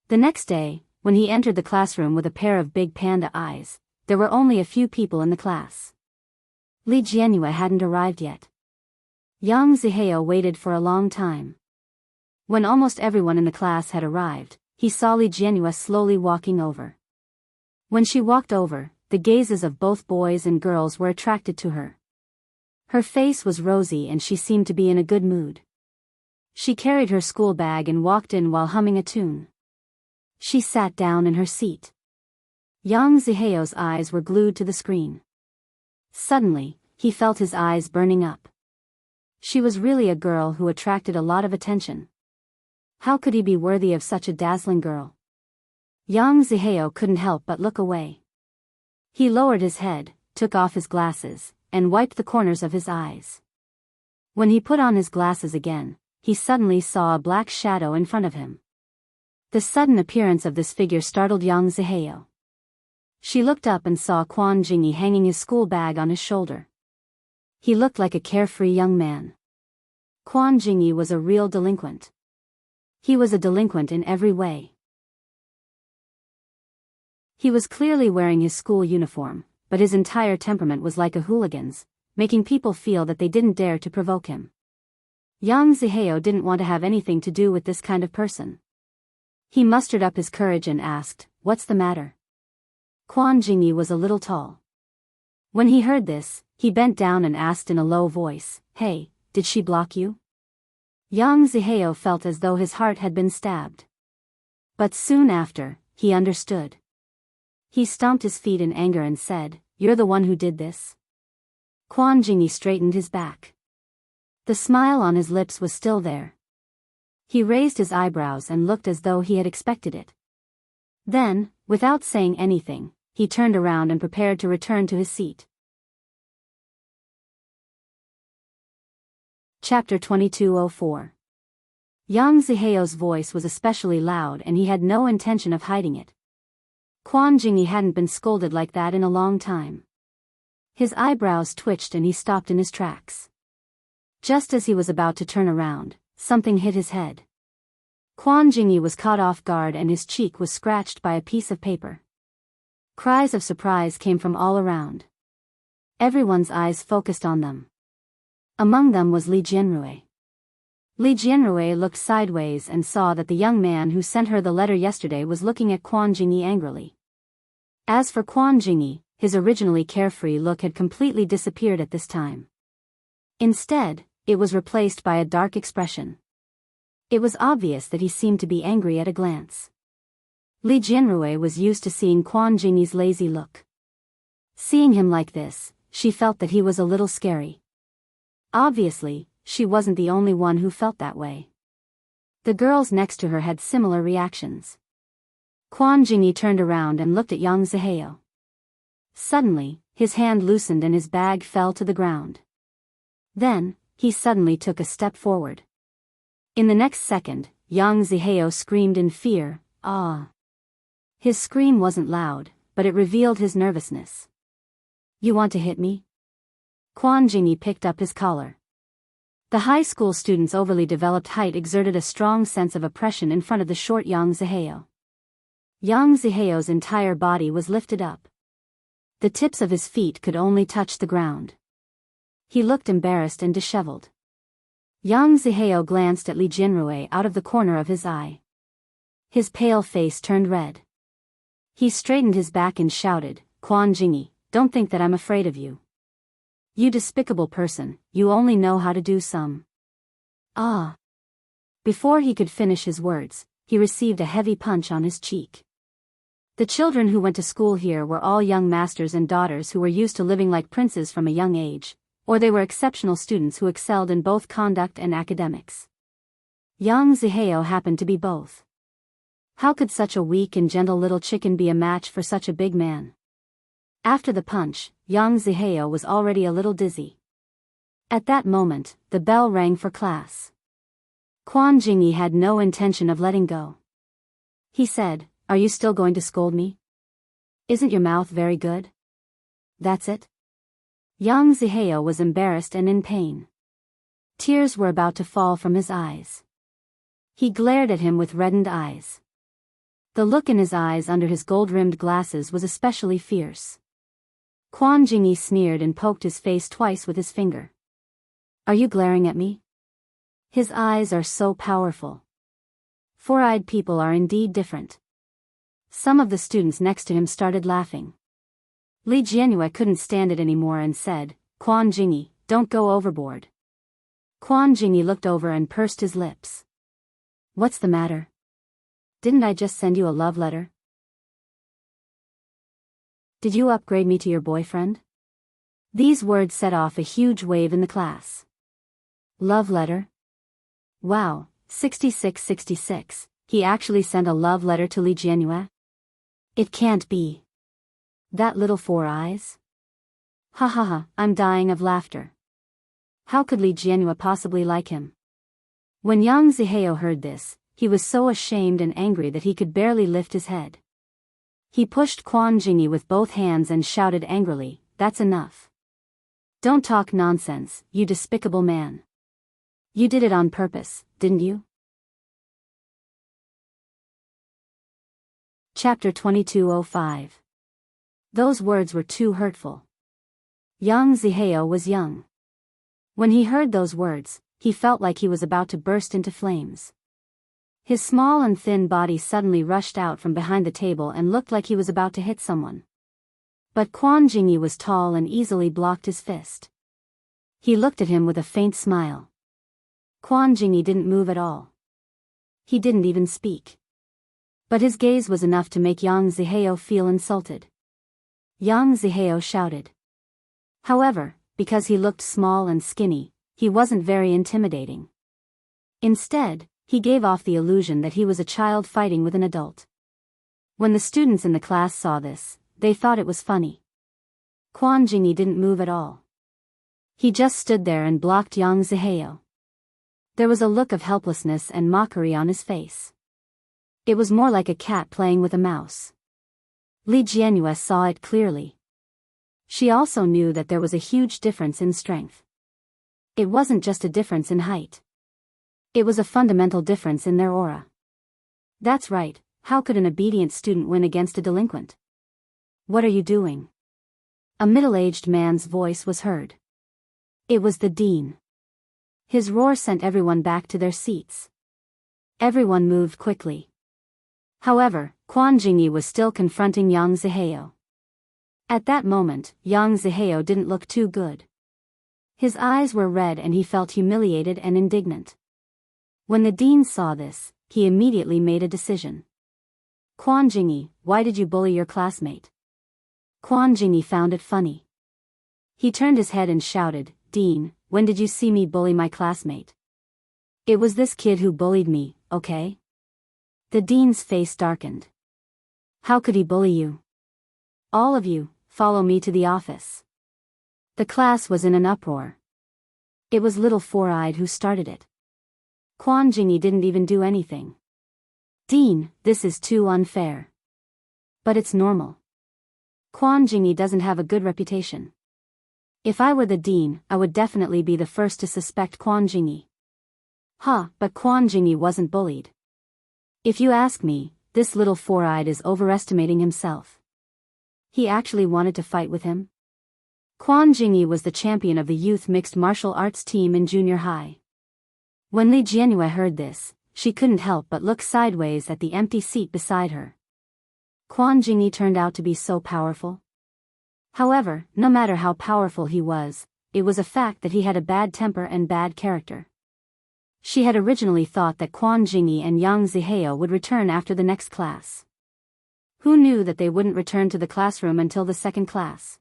The next day, when he entered the classroom with a pair of big panda eyes, there were only a few people in the class. Li Jianhua hadn't arrived yet. Yang Zihao waited for a long time. When almost everyone in the class had arrived, he saw Li Jianhua slowly walking over. When she walked over, the gazes of both boys and girls were attracted to her. Her face was rosy and she seemed to be in a good mood. She carried her school bag and walked in while humming a tune. She sat down in her seat. Yang Zihao's eyes were glued to the screen. Suddenly, he felt his eyes burning up. She was really a girl who attracted a lot of attention. How could he be worthy of such a dazzling girl? Yang Zihao couldn't help but look away. He lowered his head, took off his glasses, and wiped the corners of his eyes. When he put on his glasses again, he suddenly saw a black shadow in front of him. The sudden appearance of this figure startled Yang Zihao. She looked up and saw Quan Jingyi hanging his school bag on his shoulder. He looked like a carefree young man. Quan Jingyi was a real delinquent. He was a delinquent in every way. He was clearly wearing his school uniform, but his entire temperament was like a hooligan's, making people feel that they didn't dare to provoke him. Yang Zihao didn't want to have anything to do with this kind of person. He mustered up his courage and asked, "What's the matter?" Quan Jingyi was a little tall. When he heard this, he bent down and asked in a low voice, "Hey, did she block you?" Yang Zihao felt as though his heart had been stabbed. But soon after, he understood. He stomped his feet in anger and said, "You're the one who did this?" Quan Jingyi straightened his back. The smile on his lips was still there. He raised his eyebrows and looked as though he had expected it. Then, without saying anything, he turned around and prepared to return to his seat. Chapter 2204. Yang Zihao's voice was especially loud and he had no intention of hiding it. Quan Jingyi hadn't been scolded like that in a long time. His eyebrows twitched and he stopped in his tracks. Just as he was about to turn around, something hit his head. Quan Jingyi was caught off guard and his cheek was scratched by a piece of paper. Cries of surprise came from all around. Everyone's eyes focused on them. Among them was Li Jianrui. Li Jianrui looked sideways and saw that the young man who sent her the letter yesterday was looking at Quan Jingyi angrily. As for Quan Jingyi, his originally carefree look had completely disappeared at this time. Instead, it was replaced by a dark expression. It was obvious that he seemed to be angry at a glance. Li Jianrui was used to seeing Quan Jingyi's lazy look. Seeing him like this, she felt that he was a little scary. Obviously, she wasn't the only one who felt that way. The girls next to her had similar reactions. Quan Jingyi turned around and looked at Yang Zihao. Suddenly, his hand loosened and his bag fell to the ground. Then, he suddenly took a step forward. In the next second, Yang Zihao screamed in fear, "Ah!" His scream wasn't loud, but it revealed his nervousness. "You want to hit me?" Quan Jingyi picked up his collar. The high school student's overly developed height exerted a strong sense of oppression in front of the short Yang Zihao. Yang Zihao's entire body was lifted up. The tips of his feet could only touch the ground. He looked embarrassed and disheveled. Yang Zihao glanced at Li Jianrui out of the corner of his eye. His pale face turned red. He straightened his back and shouted, "Quan Jingyi, don't think that I'm afraid of you. You despicable person, you only know how to do some." "Ah!" Before he could finish his words, he received a heavy punch on his cheek. The children who went to school here were all young masters and daughters who were used to living like princes from a young age, or they were exceptional students who excelled in both conduct and academics. Yang Zihao happened to be both. How could such a weak and gentle little chicken be a match for such a big man? After the punch, Yang Zihao was already a little dizzy. At that moment, the bell rang for class. Quan Jingyi had no intention of letting go. He said, "Are you still going to scold me? Isn't your mouth very good? That's it?" Yang Zihao was embarrassed and in pain. Tears were about to fall from his eyes. He glared at him with reddened eyes. The look in his eyes under his gold-rimmed glasses was especially fierce. Quan Jingyi sneered and poked his face twice with his finger. "Are you glaring at me?" His eyes are so powerful. Four-eyed people are indeed different. Some of the students next to him started laughing. Li Jianrui couldn't stand it anymore and said, "Quan Jingyi, don't go overboard." Quan Jingyi looked over and pursed his lips. "What's the matter? Didn't I just send you a love letter? Did you upgrade me to your boyfriend?" These words set off a huge wave in the class. Love letter? Wow, 6666, he actually sent a love letter to Li Jianrui? It can't be. That little four eyes? Ha ha ha, I'm dying of laughter. How could Li Jianrui possibly like him? When Yang Zihao heard this, he was so ashamed and angry that he could barely lift his head. He pushed Quan Jingyi with both hands and shouted angrily, "That's enough. Don't talk nonsense, you despicable man. You did it on purpose, didn't you? Chapter 2205. Those words were too hurtful. Yang Zihao was young. When he heard those words, he felt like he was about to burst into flames. His small and thin body suddenly rushed out from behind the table and looked like he was about to hit someone. But Quan Jingyi was tall and easily blocked his fist. He looked at him with a faint smile. Quan Jingyi didn't move at all. He didn't even speak. But his gaze was enough to make Yang Zihao feel insulted. Yang Zihao shouted. However, because he looked small and skinny, he wasn't very intimidating. Instead, he gave off the illusion that he was a child fighting with an adult. When the students in the class saw this, they thought it was funny. Quan Jingyi didn't move at all. He just stood there and blocked Yang Zihao. There was a look of helplessness and mockery on his face. It was more like a cat playing with a mouse. Li Jianyu saw it clearly. She also knew that there was a huge difference in strength. It wasn't just a difference in height. It was a fundamental difference in their aura. That's right, how could an obedient student win against a delinquent? What are you doing? A middle-aged man's voice was heard. It was the dean. His roar sent everyone back to their seats. Everyone moved quickly. However, Quan Jingyi was still confronting Yang Zihao. At that moment, Yang Zihao didn't look too good. His eyes were red and he felt humiliated and indignant. When the dean saw this, he immediately made a decision. Quan Jingyi, why did you bully your classmate? Quan Jingyi found it funny. He turned his head and shouted, Dean, when did you see me bully my classmate? It was this kid who bullied me, okay? The dean's face darkened. How could he bully you? All of you, follow me to the office. The class was in an uproar. It was little Four-Eyed who started it. Quan Jingyi didn't even do anything. Dean, this is too unfair. But it's normal. Quan Jingyi doesn't have a good reputation. If I were the dean, I would definitely be the first to suspect Quan Jingyi. But Quan Jingyi wasn't bullied. If you ask me, this little Four-Eyed is overestimating himself. He actually wanted to fight with him? Quan Jingyi was the champion of the youth mixed martial arts team in junior high. When Li Jianyu heard this, she couldn't help but look sideways at the empty seat beside her. Quan Jingyi turned out to be so powerful. However, no matter how powerful he was, it was a fact that he had a bad temper and bad character. She had originally thought that Quan Jingyi and Yang Zihao would return after the next class. Who knew that they wouldn't return to the classroom until the second class?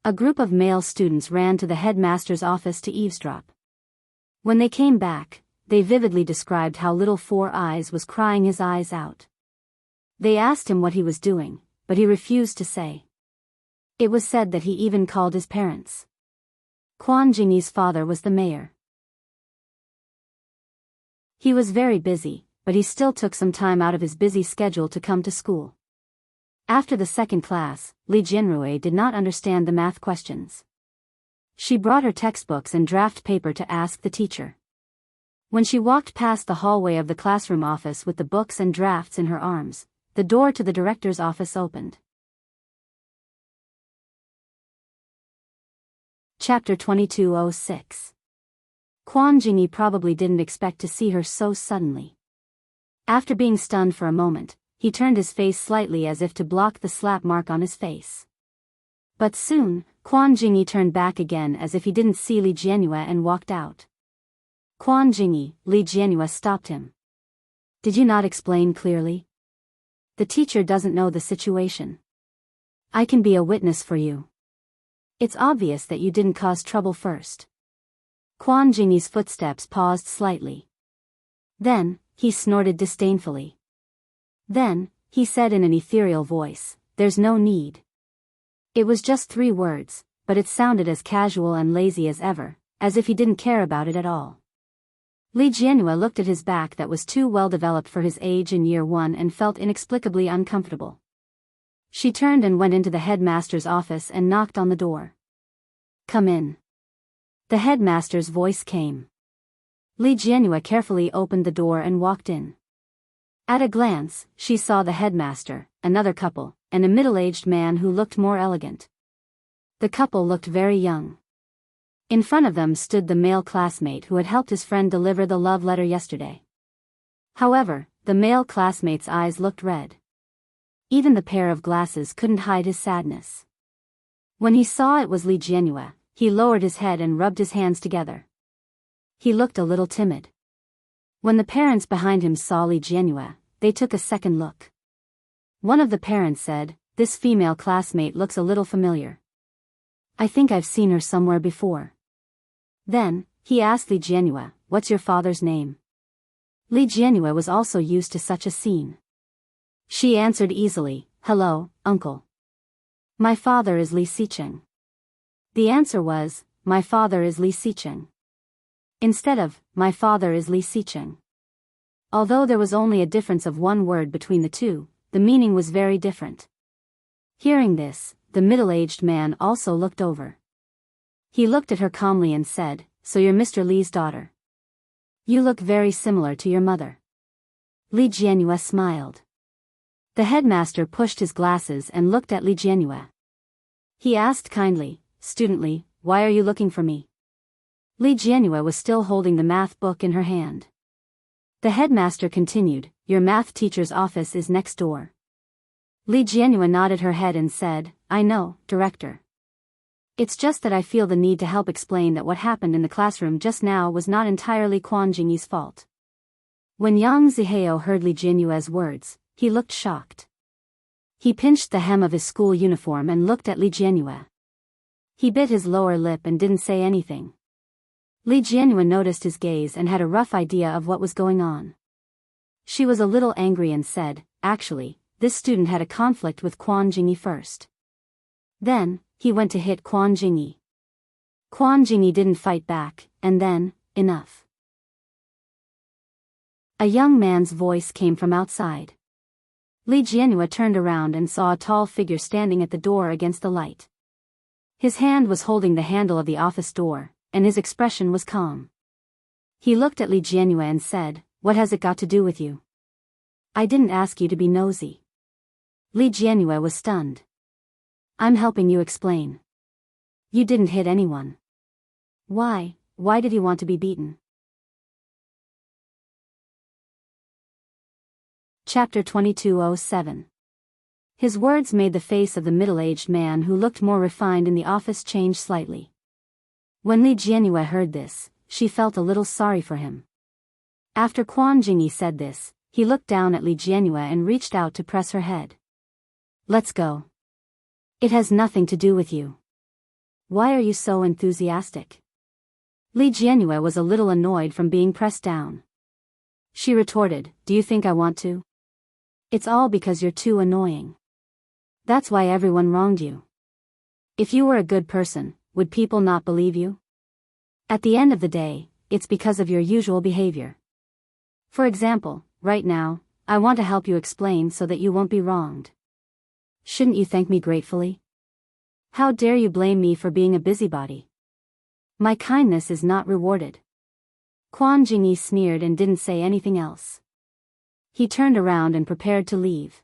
A group of male students ran to the headmaster's office to eavesdrop. When they came back, they vividly described how little Four-Eyes was crying his eyes out. They asked him what he was doing, but he refused to say. It was said that he even called his parents. Quan Jingyi's father was the mayor. He was very busy, but he still took some time out of his busy schedule to come to school. After the second class, Li Jianyu did not understand the math questions. She brought her textbooks and draft paper to ask the teacher. When she walked past the hallway of the classroom office with the books and drafts in her arms, the door to the director's office opened. Chapter 2206. Quan Jingyi probably didn't expect to see her so suddenly. After being stunned for a moment, he turned his face slightly as if to block the slap mark on his face. But soon, Quan Jingyi turned back again as if he didn't see Li Jianyu and walked out. Quan Jingyi, Li Jianyu stopped him. Did you not explain clearly? The teacher doesn't know the situation. I can be a witness for you. It's obvious that you didn't cause trouble first. Quan Jingyi's footsteps paused slightly. Then, he snorted disdainfully. Then, he said in an ethereal voice, there's no need. It was just 3 words, but it sounded as casual and lazy as ever, as if he didn't care about it at all. Li Jianyu looked at his back that was too well developed for his age in year 1 and felt inexplicably uncomfortable. She turned and went into the headmaster's office and knocked on the door. Come in. The headmaster's voice came. Li Jianhua carefully opened the door and walked in. At a glance, she saw the headmaster, another couple, and a middle-aged man who looked more elegant. The couple looked very young. In front of them stood the male classmate who had helped his friend deliver the love letter yesterday. However, the male classmate's eyes looked red. Even the pair of glasses couldn't hide his sadness. When he saw it was Li Jianhua, he lowered his head and rubbed his hands together. He looked a little timid. When the parents behind him saw Li Jianhua, they took a second look. One of the parents said, "This female classmate looks a little familiar. I think I've seen her somewhere before." Then, he asked Li Jianhua, "What's your father's name?" Li Jianhua was also used to such a scene. She answered easily, "Hello, uncle. My father is Li Xicheng." The answer was, "My father is Li Xicheng," instead of, "My father is Li Xicheng." Although there was only a difference of one word between the two, the meaning was very different. Hearing this, the middle-aged man also looked over. He looked at her calmly and said, "So you're Mr. Li's daughter. You look very similar to your mother." Li Jianhua smiled. The headmaster pushed his glasses and looked at Li Jianhua. He asked kindly, "Student Li, why are you looking for me?" Li Jianhua was still holding the math book in her hand. The headmaster continued, "Your math teacher's office is next door." Li Jianhua nodded her head and said, "I know, director. It's just that I feel the need to help explain that what happened in the classroom just now was not entirely Quan Jingyi's fault." When Yang Zihao heard Li Jianhua's words, he looked shocked. He pinched the hem of his school uniform and looked at Li Jianhua. He bit his lower lip and didn't say anything. Li Jianhua noticed his gaze and had a rough idea of what was going on. She was a little angry and said, "Actually, this student had a conflict with Quan Jingyi first. Then, he went to hit Quan Jingyi. Quan Jingyi didn't fight back, and then, enough." A young man's voice came from outside. Li Jianhua turned around and saw a tall figure standing at the door against the light. His hand was holding the handle of the office door, and his expression was calm. He looked at Li Jianhua and said, "What has it got to do with you? I didn't ask you to be nosy." Li Jianhua was stunned. "I'm helping you explain. You didn't hit anyone. Why did he want to be beaten?" Chapter 2207. His words made the face of the middle-aged man who looked more refined in the office change slightly. When Li Jianhua heard this, she felt a little sorry for him. After Quan Jingyi said this, he looked down at Li Jianhua and reached out to press her head. "Let's go. It has nothing to do with you. Why are you so enthusiastic?" Li Jianhua was a little annoyed from being pressed down. She retorted, "Do you think I want to? It's all because you're too annoying. That's why everyone wronged you. If you were a good person, would people not believe you? At the end of the day, it's because of your usual behavior. For example, right now, I want to help you explain so that you won't be wronged. Shouldn't you thank me gratefully? How dare you blame me for being a busybody? My kindness is not rewarded." Quan Jingyi sneered and didn't say anything else. He turned around and prepared to leave.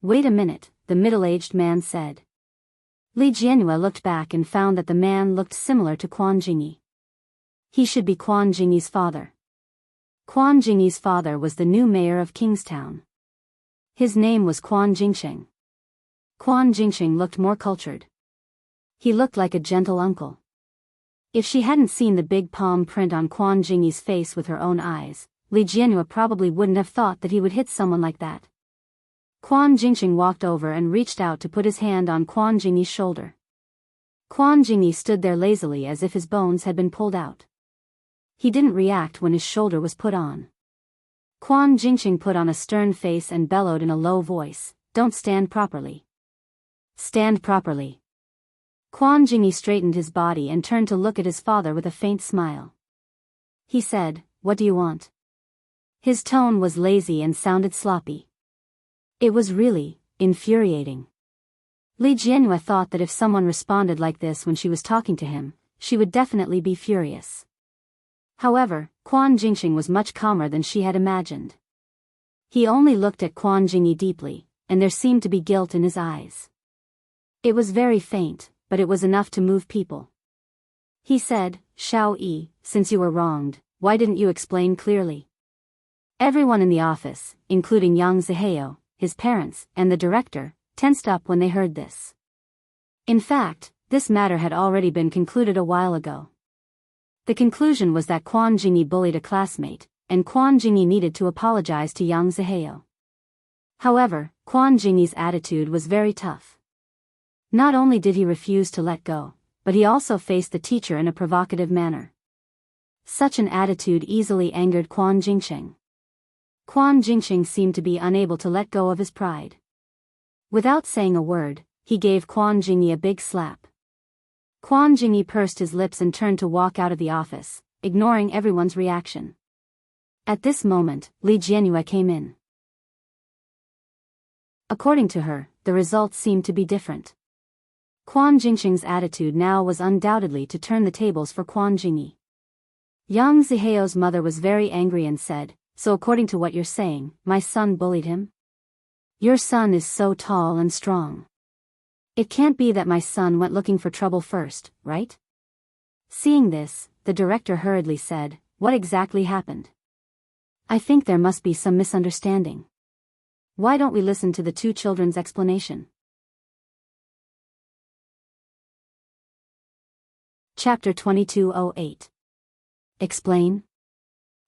"Wait a minute," the middle-aged man said. Li Jianhua looked back and found that the man looked similar to Quan Jingyi. He should be Quan Jingyi's father. Quan Jingyi's father was the new mayor of Kingstown. His name was Quan Jingsheng. Quan Jingsheng looked more cultured. He looked like a gentle uncle. If she hadn't seen the big palm print on Quan Jingyi's face with her own eyes, Li Jianhua probably wouldn't have thought that he would hit someone like that. Quan Jingsheng walked over and reached out to put his hand on Quan Jingyi's shoulder. Quan Jingyi stood there lazily as if his bones had been pulled out. He didn't react when his shoulder was put on. Quan Jingsheng put on a stern face and bellowed in a low voice, "Don't stand properly. Stand properly." Quan Jingyi straightened his body and turned to look at his father with a faint smile. He said, "What do you want?" His tone was lazy and sounded sloppy. It was really infuriating. Li Jianhua thought that if someone responded like this when she was talking to him, she would definitely be furious. However, Quan Jingxing was much calmer than she had imagined. He only looked at Quan Jingyi deeply, and there seemed to be guilt in his eyes. It was very faint, but it was enough to move people. He said, "Shao Yi, since you were wronged, why didn't you explain clearly?" Everyone in the office, including Yang Zihao, his parents, and the director, tensed up when they heard this. In fact, this matter had already been concluded a while ago. The conclusion was that Quan Jingyi bullied a classmate, and Quan Jingyi needed to apologize to Yang Zihao. However, Quan Jingyi's attitude was very tough. Not only did he refuse to let go, but he also faced the teacher in a provocative manner. Such an attitude easily angered Quan Jingxing. Quan Jingxing seemed to be unable to let go of his pride. Without saying a word, he gave Quan Jingyi a big slap. Quan Jingyi pursed his lips and turned to walk out of the office, ignoring everyone's reaction. At this moment, Li Jianyue came in. According to her, the results seemed to be different. Quan Jingxing's attitude now was undoubtedly to turn the tables for Quan Jingyi. Yang Zihao's mother was very angry and said, "So according to what you're saying, my son bullied him? Your son is so tall and strong. It can't be that my son went looking for trouble first, right?" Seeing this, the director hurriedly said, "What exactly happened? I think there must be some misunderstanding. Why don't we listen to the two children's explanation?" Chapter 2208. Explain?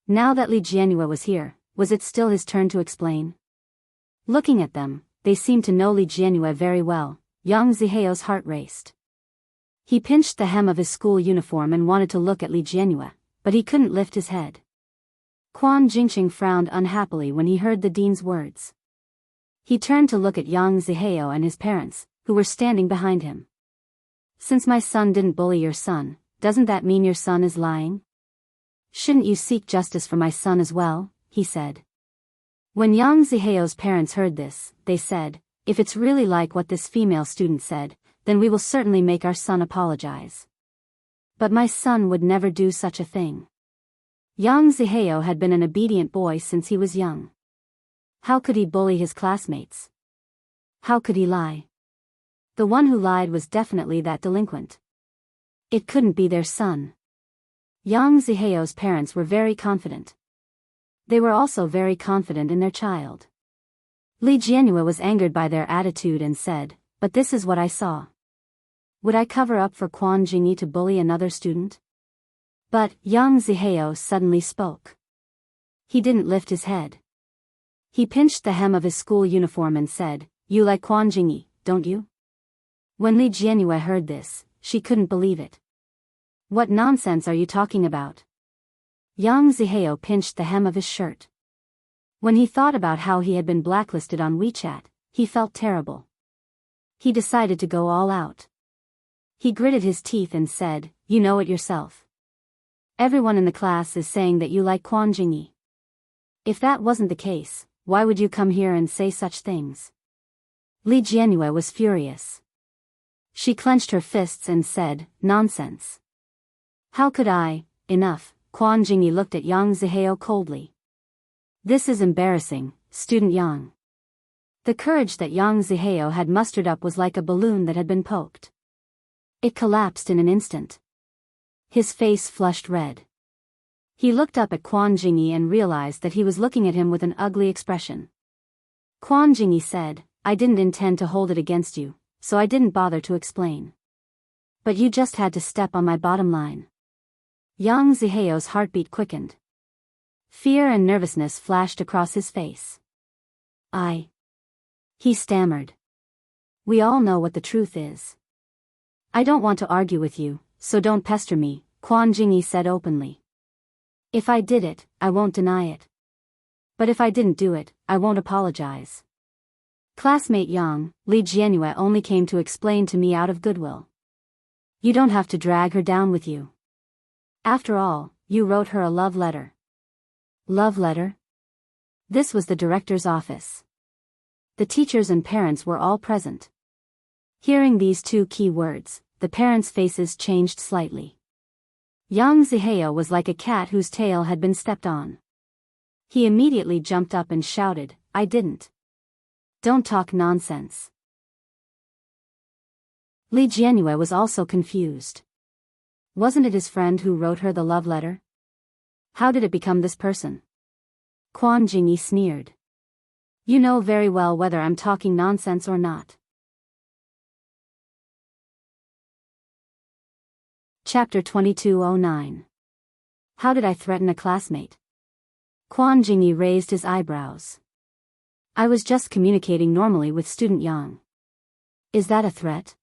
Now that Li Jianyue was here, was it still his turn to explain? Looking at them, they seemed to know Li Jianyue very well. Yang Zihao's heart raced. He pinched the hem of his school uniform and wanted to look at Li Jianyue, but he couldn't lift his head. Quan Jingxing frowned unhappily when he heard the dean's words. He turned to look at Yang Zihao and his parents, who were standing behind him. "Since my son didn't bully your son, doesn't that mean your son is lying? Shouldn't you seek justice for my son as well?" he said. When Yang Zihao's parents heard this, they said, "If it's really like what this female student said, then we will certainly make our son apologize. But my son would never do such a thing." Yang Zihao had been an obedient boy since he was young. How could he bully his classmates? How could he lie? The one who lied was definitely that delinquent. It couldn't be their son. Yang Zihao's parents were very confident. They were also very confident in their child. Li Jianyue was angered by their attitude and said, "But this is what I saw. Would I cover up for Quan Jingyi to bully another student?" But Yang Zihao suddenly spoke. He didn't lift his head. He pinched the hem of his school uniform and said, "You like Quan Jingyi, don't you?" When Li Jianyue heard this, she couldn't believe it. "What nonsense are you talking about?" Yang Zihao pinched the hem of his shirt. When he thought about how he had been blacklisted on WeChat, he felt terrible. He decided to go all out. He gritted his teeth and said, "You know it yourself. Everyone in the class is saying that you like Quan Jingyi. If that wasn't the case, why would you come here and say such things?" Li Jianyue was furious. She clenched her fists and said, "Nonsense. How could I?" "Enough." Quan Jingyi looked at Yang Zihao coldly. "This is embarrassing, student Yang." The courage that Yang Zihao had mustered up was like a balloon that had been poked. It collapsed in an instant. His face flushed red. He looked up at Quan Jingyi and realized that he was looking at him with an ugly expression. Quan Jingyi said, "I didn't intend to hold it against you, so I didn't bother to explain. But you just had to step on my bottom line." Yang Zihao's heartbeat quickened. Fear and nervousness flashed across his face. He stammered. "We all know what the truth is. I don't want to argue with you, so don't pester me," Quan Jingyi said openly. "If I did it, I won't deny it. But if I didn't do it, I won't apologize. Classmate Yang, Li Jianyue only came to explain to me out of goodwill. You don't have to drag her down with you. After all, you wrote her a love letter." Love letter? This was the director's office. The teachers and parents were all present. Hearing these two key words, the parents' faces changed slightly. Yang Zihao was like a cat whose tail had been stepped on. He immediately jumped up and shouted, "I didn't. Don't talk nonsense." Li Jianyue was also confused. Wasn't it his friend who wrote her the love letter? How did it become this person? Quan Jingyi sneered. "You know very well whether I'm talking nonsense or not." Chapter 2209. How did I threaten a classmate? Quan Jingyi raised his eyebrows. "I was just communicating normally with student Yang. Is that a threat?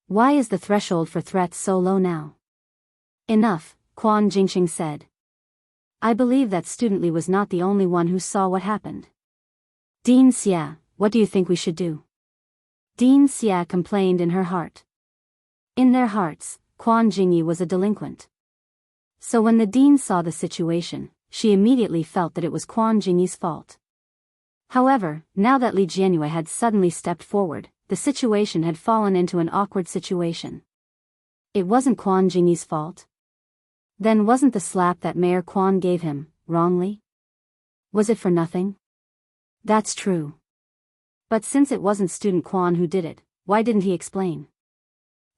Why is the threshold for threats so low now?" "Enough," Quan Jingxing said. "I believe that student Li was not the only one who saw what happened." "Dean Xia, what do you think we should do?" Dean Xia complained in her heart. In their hearts, Quan Jingyi was a delinquent. So when the dean saw the situation, she immediately felt that it was Quan Jingyi's fault. However, now that Li Jianyue had suddenly stepped forward, the situation had fallen into an awkward situation. It wasn't Quan Jingyi's fault. Then wasn't the slap that Mayor Quan gave him, wrongly? Was it for nothing? That's true. But since it wasn't student Quan who did it, why didn't he explain?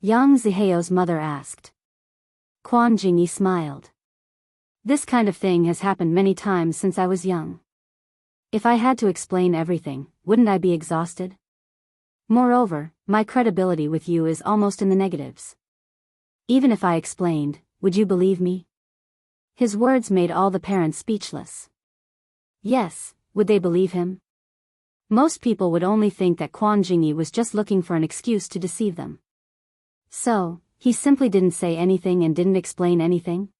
Yang Zihao's mother asked. Quan Jingyi smiled. "This kind of thing has happened many times since I was young. If I had to explain everything, wouldn't I be exhausted? Moreover, my credibility with you is almost in the negatives. Even if I explained, would you believe me?" His words made all the parents speechless. Yes, would they believe him? Most people would only think that Quan Jingyi was just looking for an excuse to deceive them. So, he simply didn't say anything and didn't explain anything?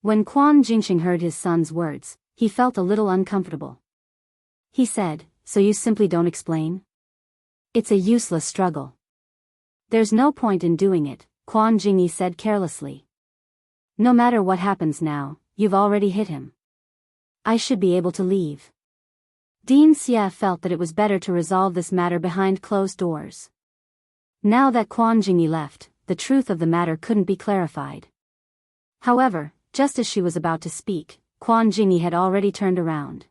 When Quan Jingxing heard his son's words, he felt a little uncomfortable. He said, "So you simply don't explain? It's a useless struggle." "There's no point in doing it," Quan Jingyi said carelessly. "No matter what happens now, you've already hit him. I should be able to leave." Dean Xia felt that it was better to resolve this matter behind closed doors. Now that Quan Jingyi left, the truth of the matter couldn't be clarified. However, just as she was about to speak, Quan Jingyi had already turned around.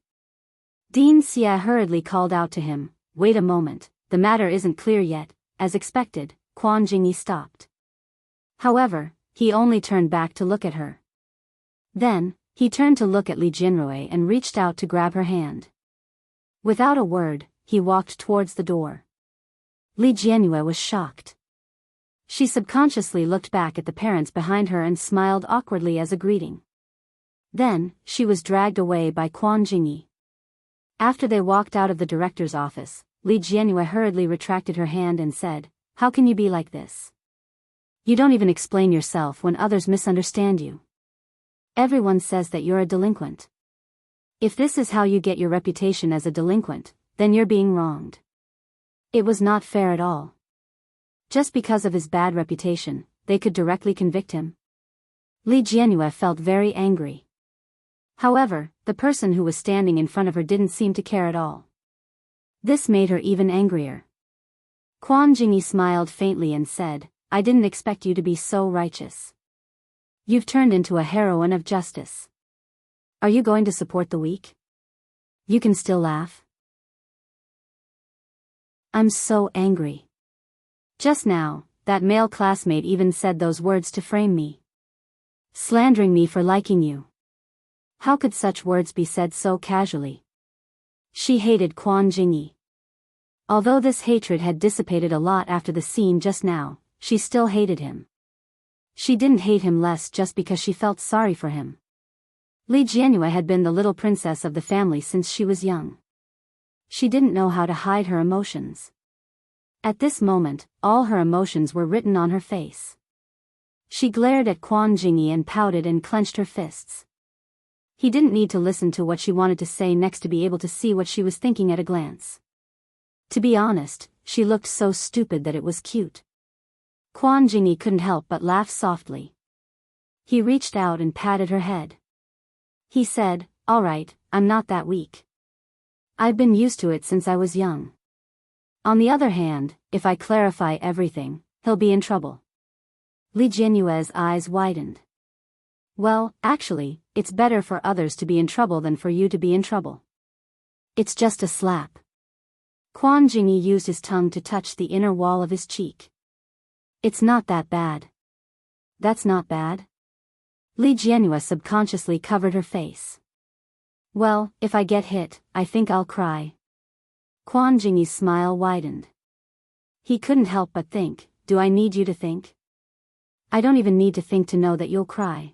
Dean Xia hurriedly called out to him, "Wait a moment, the matter isn't clear yet." As expected, Quan Jingyi stopped. However, he only turned back to look at her. Then, he turned to look at Li Jianyue and reached out to grab her hand. Without a word, he walked towards the door. Li Jianyue was shocked. She subconsciously looked back at the parents behind her and smiled awkwardly as a greeting. Then, she was dragged away by Quan Jingyi. After they walked out of the director's office, Li Jianyue hurriedly retracted her hand and said, "How can you be like this? You don't even explain yourself when others misunderstand you. Everyone says that you're a delinquent. If this is how you get your reputation as a delinquent, then you're being wronged. It was not fair at all. Just because of his bad reputation, they could directly convict him." Li Jianyue felt very angry. However, the person who was standing in front of her didn't seem to care at all. This made her even angrier. Quan Jingyi smiled faintly and said, "I didn't expect you to be so righteous. You've turned into a heroine of justice. Are you going to support the weak? You can still laugh." "I'm so angry. Just now, that male classmate even said those words to frame me. Slandering me for liking you. How could such words be said so casually?" She hated Quan Jingyi. Although this hatred had dissipated a lot after the scene just now, she still hated him. She didn't hate him less just because she felt sorry for him. Li Jianyue had been the little princess of the family since she was young. She didn't know how to hide her emotions. At this moment, all her emotions were written on her face. She glared at Quan Jingyi and pouted and clenched her fists. He didn't need to listen to what she wanted to say next to be able to see what she was thinking at a glance. To be honest, she looked so stupid that it was cute. Quan Jingyi couldn't help but laugh softly. He reached out and patted her head. He said, "All right, I'm not that weak. I've been used to it since I was young. On the other hand, if I clarify everything, he'll be in trouble." Li Jianyue's eyes widened. Well, actually, it's better for others to be in trouble than for you to be in trouble. It's just a slap. Quan Jingyi used his tongue to touch the inner wall of his cheek. It's not that bad. That's not bad? Li Jianhua subconsciously covered her face. Well, if I get hit, I think I'll cry. Quan Jingyi's smile widened. He couldn't help but think, do I need you to think? I don't even need to think to know that you'll cry.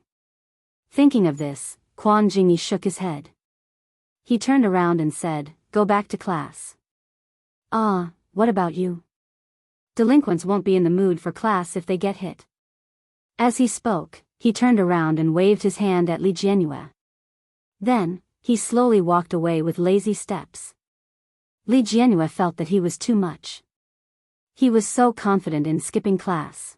Thinking of this, Quan Jingyi shook his head. He turned around and said, go back to class. Ah, what about you? Delinquents won't be in the mood for class if they get hit. As he spoke, he turned around and waved his hand at Li Jianhua. Then, he slowly walked away with lazy steps. Li Jianhua felt that he was too much. He was so confident in skipping class.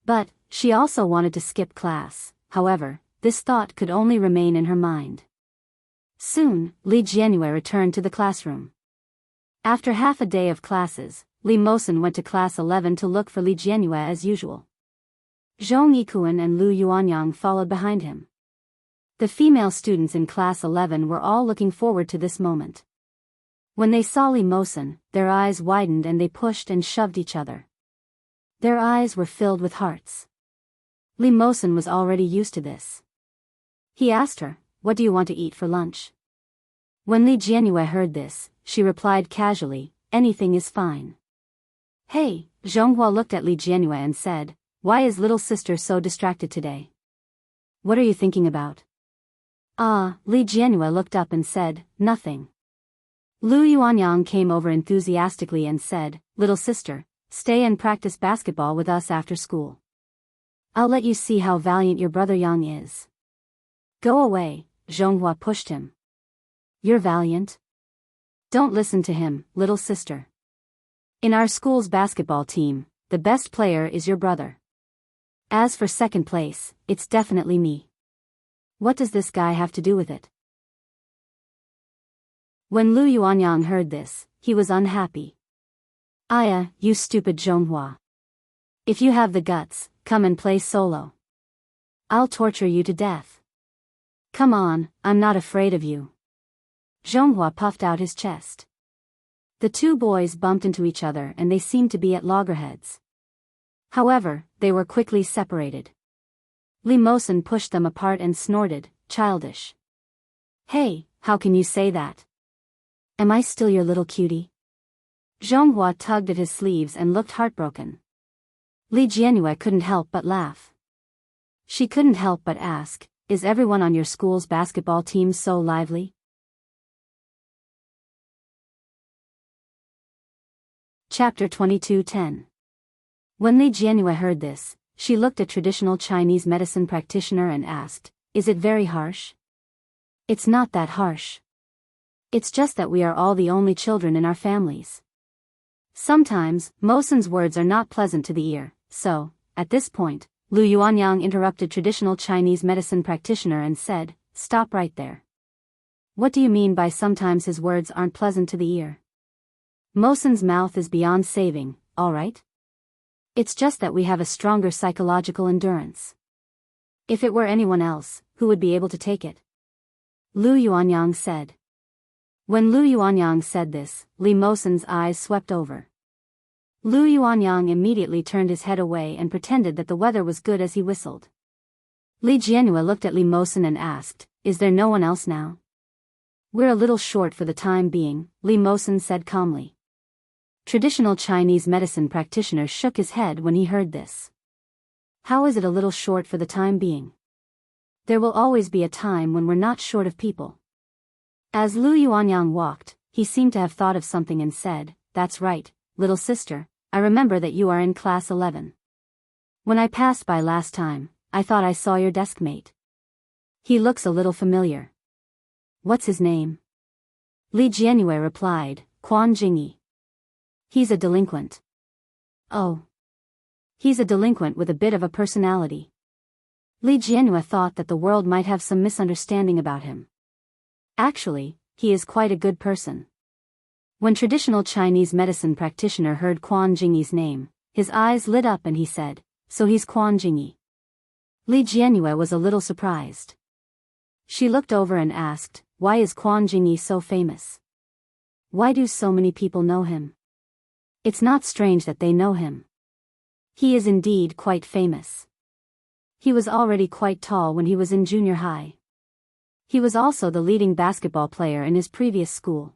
But, she also wanted to skip class, however, this thought could only remain in her mind. Soon, Li Jianhua returned to the classroom. After half a day of classes, Li Mosen went to class 11 to look for Li Jianhua as usual. Zhong Yikuan and Lu Yuanyang followed behind him. The female students in class 11 were all looking forward to this moment. When they saw Li Mosen, their eyes widened and they pushed and shoved each other. Their eyes were filled with hearts. Li Mosen was already used to this. He asked her, what do you want to eat for lunch? When Li Jianhua heard this, she replied casually, anything is fine. Hey, Zhonghua looked at Li Jianhua and said, why is little sister so distracted today? What are you thinking about? Li Jianhua looked up and said, nothing. Lu Yuanyang came over enthusiastically and said, little sister, stay and practice basketball with us after school. I'll let you see how valiant your brother Yang is. Go away, Zhonghua pushed him. You're valiant? Don't listen to him, little sister. In our school's basketball team, the best player is your brother. As for second place, it's definitely me. What does this guy have to do with it? When Lu Yuanyang heard this, he was unhappy. Aya, you stupid Zhonghua. If you have the guts, come and play solo. I'll torture you to death. Come on, I'm not afraid of you. Zhonghua puffed out his chest. The two boys bumped into each other and they seemed to be at loggerheads. However, they were quickly separated. Li Mosen pushed them apart and snorted, childish. Hey, how can you say that? Am I still your little cutie? Zhonghua tugged at his sleeves and looked heartbroken. Li Jianhua couldn't help but laugh. She couldn't help but ask, is everyone on your school's basketball team so lively? Chapter 22:10. When Li Jianhua heard this, she looked at traditional Chinese medicine practitioner and asked, is it very harsh? It's not that harsh. It's just that we are all the only children in our families. Sometimes, Mosen's words are not pleasant to the ear, so, at this point, Lu Yuanyang interrupted traditional Chinese medicine practitioner and said, stop right there. What do you mean by sometimes his words aren't pleasant to the ear? Mosen's mouth is beyond saving, alright? It's just that we have a stronger psychological endurance. If it were anyone else, who would be able to take it? Lu Yuanyang said. When Lu Yuanyang said this, Li Mosen's eyes swept over. Lu Yuanyang immediately turned his head away and pretended that the weather was good as he whistled. Li Jianhua looked at Li Mosen and asked, is there no one else now? We're a little short for the time being, Li Mosen said calmly. Traditional Chinese medicine practitioner shook his head when he heard this. How is it a little short for the time being? There will always be a time when we're not short of people. As Lu Yuanyang walked, he seemed to have thought of something and said, that's right, little sister, I remember that you are in class 11. When I passed by last time, I thought I saw your desk mate. He looks a little familiar. What's his name? Li Jianhua replied, Quan Jingyi. He's a delinquent. Oh. He's a delinquent with a bit of a personality. Li Jianhua thought that the world might have some misunderstanding about him. Actually, he is quite a good person. When traditional Chinese medicine practitioner heard Quan Jingyi's name, his eyes lit up and he said, so he's Quan Jingyi. Li Jianyue was a little surprised. She looked over and asked, "Why is Quan Jingyi so famous? Why do so many people know him?" "It's not strange that they know him. He is indeed quite famous. He was already quite tall when he was in junior high. He was also the leading basketball player in his previous school.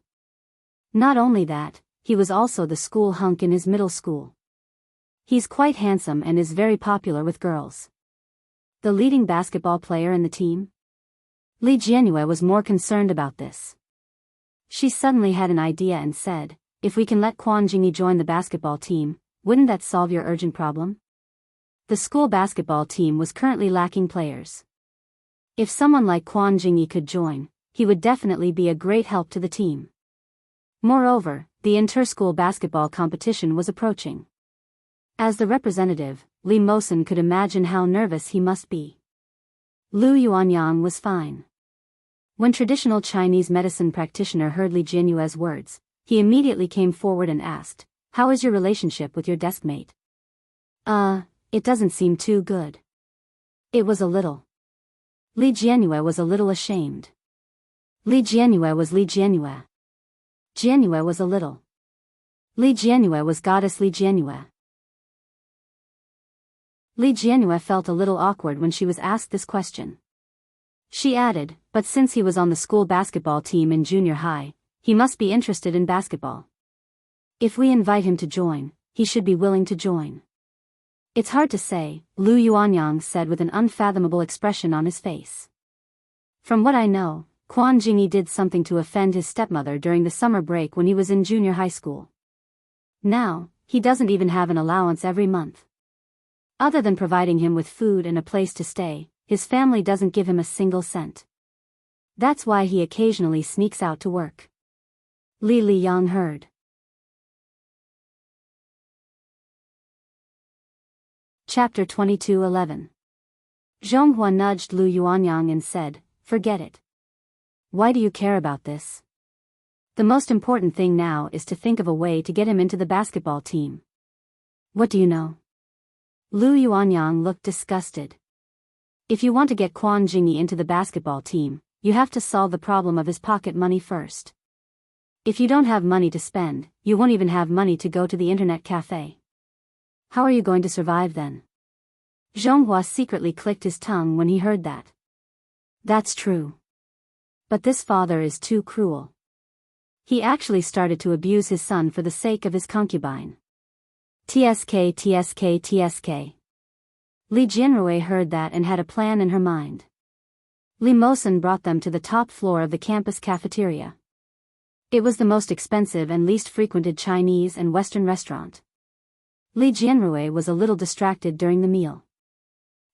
Not only that, he was also the school hunk in his middle school. He's quite handsome and is very popular with girls." "The leading basketball player in the team?" Li Jianyue was more concerned about this. She suddenly had an idea and said, "If we can let Quan Jingyi join the basketball team, wouldn't that solve your urgent problem?" The school basketball team was currently lacking players. If someone like Quan Jingyi could join, he would definitely be a great help to the team. Moreover, the inter-school basketball competition was approaching. As the representative, Li Mosen could imagine how nervous he must be. Lu Yuanyang was fine. When traditional Chinese medicine practitioner heard Li Jianyue's words, he immediately came forward and asked, "How is your relationship with your deskmate?" It doesn't seem too good." It was a little. Li Jianyue was a little ashamed. Li Jianyue was Li Jianyue. Jianyue was a little. Li Jianyue was goddess Li Jianyue. Li Jianyue felt a little awkward when she was asked this question. She added, "But since he was on the school basketball team in junior high, he must be interested in basketball. If we invite him to join, he should be willing to join." "It's hard to say," Lu Yuanyang said with an unfathomable expression on his face. "From what I know, Quan Jingyi did something to offend his stepmother during the summer break when he was in junior high school. Now, he doesn't even have an allowance every month. Other than providing him with food and a place to stay, his family doesn't give him a single cent. That's why he occasionally sneaks out to work." Li Liyang heard. Chapter 22:11. Zhonghua nudged Lu Yuanyang and said, "Forget it. Why do you care about this? The most important thing now is to think of a way to get him into the basketball team." "What do you know?" Lu Yuanyang looked disgusted. "If you want to get Quan Jingyi into the basketball team, you have to solve the problem of his pocket money first. If you don't have money to spend, you won't even have money to go to the internet cafe. How are you going to survive then?" Zhonghua secretly clicked his tongue when he heard that. That's true. But this father is too cruel. He actually started to abuse his son for the sake of his concubine. TSK. Li Jianrui heard that and had a plan in her mind. Li Mosen brought them to the top floor of the campus cafeteria. It was the most expensive and least frequented Chinese and Western restaurant. Li Jianrui was a little distracted during the meal.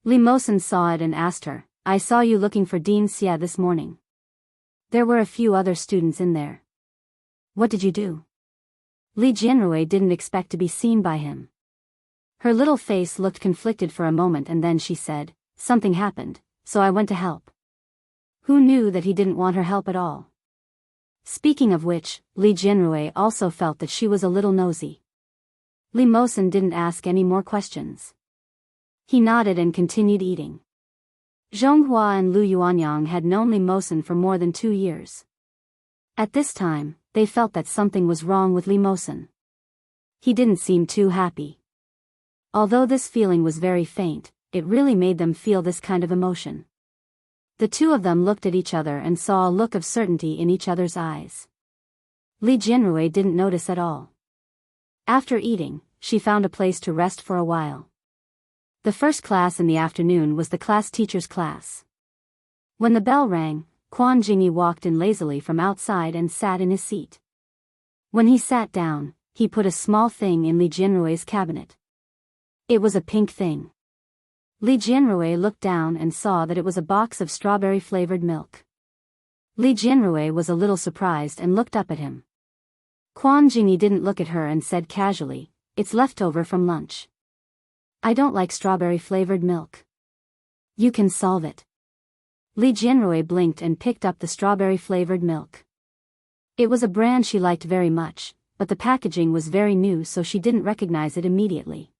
Li Mosen saw it and asked her, "I saw you looking for Dean Xia this morning. There were a few other students in there. What did you do?" Li Jianrui didn't expect to be seen by him. Her little face looked conflicted for a moment and then she said, "Something happened, so I went to help." Who knew that he didn't want her help at all? Speaking of which, Li Jianrui also felt that she was a little nosy. Li Mosen didn't ask any more questions. He nodded and continued eating. Zhonghua and Lu Yuanyang had known Li Mosen for more than 2 years. At this time, they felt that something was wrong with Li Mosen. He didn't seem too happy. Although this feeling was very faint, it really made them feel this kind of emotion. The two of them looked at each other and saw a look of certainty in each other's eyes. Li Jianrui didn't notice at all. After eating, she found a place to rest for a while. The first class in the afternoon was the class teacher's class. When the bell rang, Quan Jingyi walked in lazily from outside and sat in his seat. When he sat down, he put a small thing in Li Jianrui's cabinet. It was a pink thing. Li Jianrui looked down and saw that it was a box of strawberry-flavored milk. Li Jianrui was a little surprised and looked up at him. Quan Jingyi didn't look at her and said casually, "It's leftover from lunch. I don't like strawberry-flavored milk. You can solve it." Li Jianrui blinked and picked up the strawberry-flavored milk. It was a brand she liked very much, but the packaging was very new so she didn't recognize it immediately.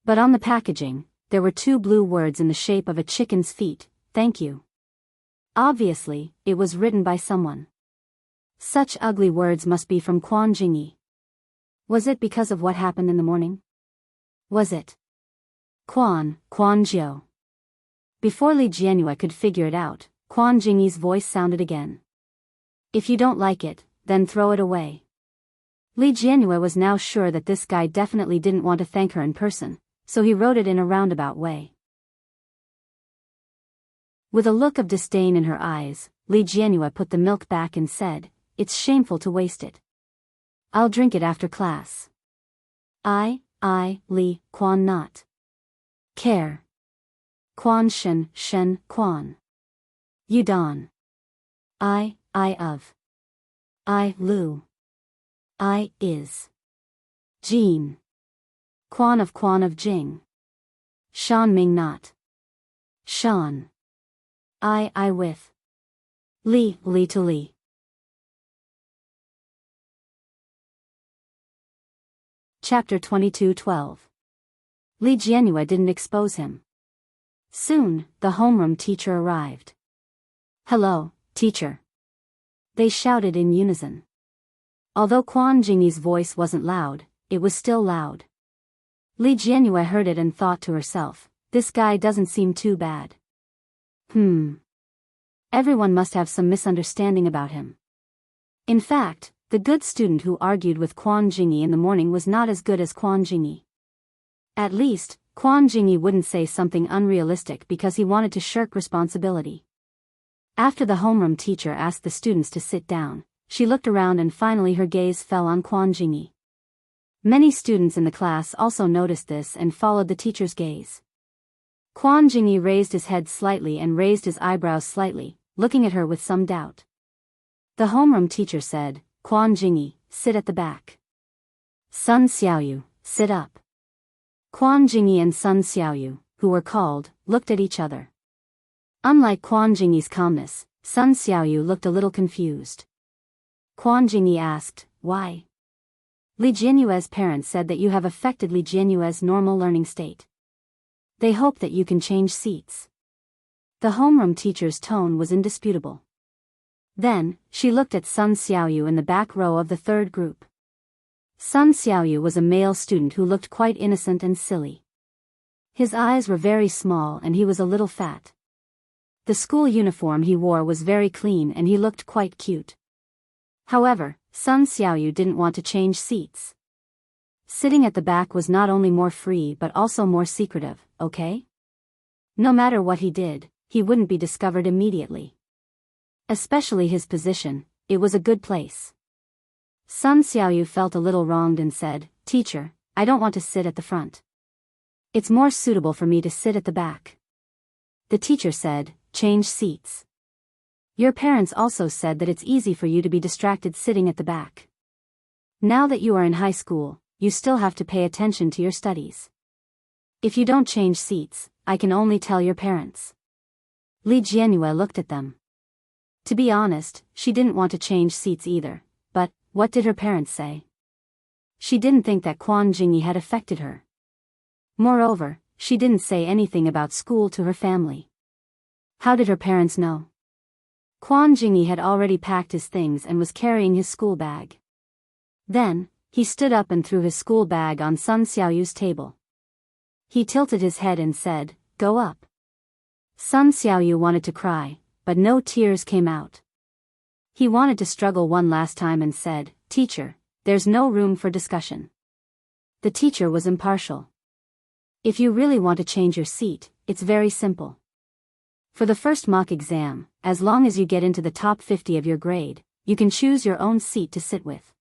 But on the packaging, there were 2 blue words in the shape of a chicken's feet, "Thank you." Obviously, it was written by someone. Such ugly words must be from Quan Jingyi. Was it because of what happened in the morning? Was it? Quan Jiao. Before Li Jianyue could figure it out, Quan Jingyi's voice sounded again. "If you don't like it, then throw it away." Li Jianyue was now sure that this guy definitely didn't want to thank her in person, so he wrote it in a roundabout way. With a look of disdain in her eyes, Li Jianyue put the milk back and said, "It's shameful to waste it. I'll drink it after class." Li, Quan not care. Quan Shen, Quan. You don. I of. Lu. Is. Jean. Quan of Jing. Shan Ming not. Shan. I with. Li to Li. Chapter 22:12. Li Jianyue didn't expose him. Soon, the homeroom teacher arrived. "Hello, teacher." They shouted in unison. Although Quan Jingyi's voice wasn't loud, it was still loud. Li Jianyue heard it and thought to herself, this guy doesn't seem too bad. Everyone must have some misunderstanding about him. In fact, the good student who argued with Quan Jingyi in the morning was not as good as Quan Jingyi. At least, Quan Jingyi wouldn't say something unrealistic because he wanted to shirk responsibility. After the homeroom teacher asked the students to sit down, she looked around and finally her gaze fell on Quan Jingyi. Many students in the class also noticed this and followed the teacher's gaze. Quan Jingyi raised his head slightly and raised his eyebrows slightly, looking at her with some doubt. The homeroom teacher said, "Quan Jingyi, sit at the back. Sun Xiaoyu, sit up." Quan Jingyi and Sun Xiaoyu, who were called, looked at each other. Unlike Quan Jingyi's calmness, Sun Xiaoyu looked a little confused. Quan Jingyi asked, "Why?" Li Jianyue's parents said that you have affected Li Jianyue's normal learning state. They hope that you can change seats. The homeroom teacher's tone was indisputable. Then, she looked at Sun Xiaoyu in the back row of the 3rd group. Sun Xiaoyu was a male student who looked quite innocent and silly. His eyes were very small and he was a little fat. The school uniform he wore was very clean and he looked quite cute. However, Sun Xiaoyu didn't want to change seats. Sitting at the back was not only more free but also more secretive, okay? No matter what he did, he wouldn't be discovered immediately. Especially his position, it was a good place. Sun Xiaoyu felt a little wronged and said, "Teacher, I don't want to sit at the front. It's more suitable for me to sit at the back." The teacher said, "Change seats. Your parents also said that it's easy for you to be distracted sitting at the back. Now that you are in high school, you still have to pay attention to your studies. If you don't change seats, I can only tell your parents." Li Jianyue looked at them. To be honest, she didn't want to change seats either, but what did her parents say? She didn't think that Quan Jingyi had affected her. Moreover, she didn't say anything about school to her family. How did her parents know? Quan Jingyi had already packed his things and was carrying his school bag. Then, he stood up and threw his school bag on Sun Xiaoyu's table. He tilted his head and said, "Go up." Sun Xiaoyu wanted to cry, but no tears came out. He wanted to struggle one last time and said, "Teacher, there's no room for discussion." The teacher was impartial. If you really want to change your seat, it's very simple. For the first mock exam, as long as you get into the top 50 of your grade, you can choose your own seat to sit with.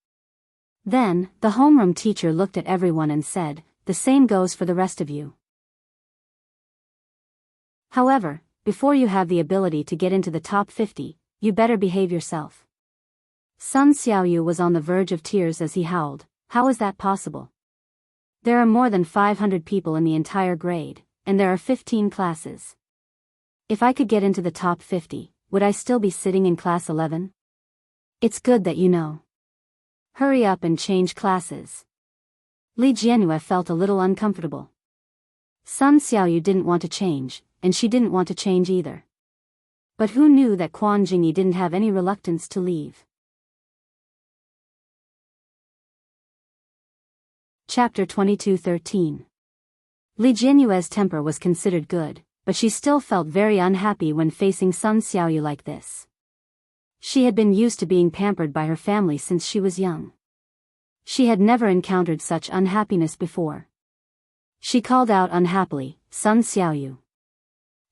Then, the homeroom teacher looked at everyone and said, "The same goes for the rest of you. However, before you have the ability to get into the top 50, you better behave yourself." Sun Xiaoyu was on the verge of tears as he howled, "How is that possible? There are more than 500 people in the entire grade, and there are 15 classes. If I could get into the top 50, would I still be sitting in class 11? It's good that you know. Hurry up and change classes." Li Jianyue felt a little uncomfortable. Sun Xiaoyu didn't want to change, and she didn't want to change either. But who knew that Quan Jingyi didn't have any reluctance to leave? Chapter 22:13. Li Jianyue's temper was considered good, but she still felt very unhappy when facing Sun Xiaoyu like this. She had been used to being pampered by her family since she was young. She had never encountered such unhappiness before. She called out unhappily, "Sun Xiaoyu."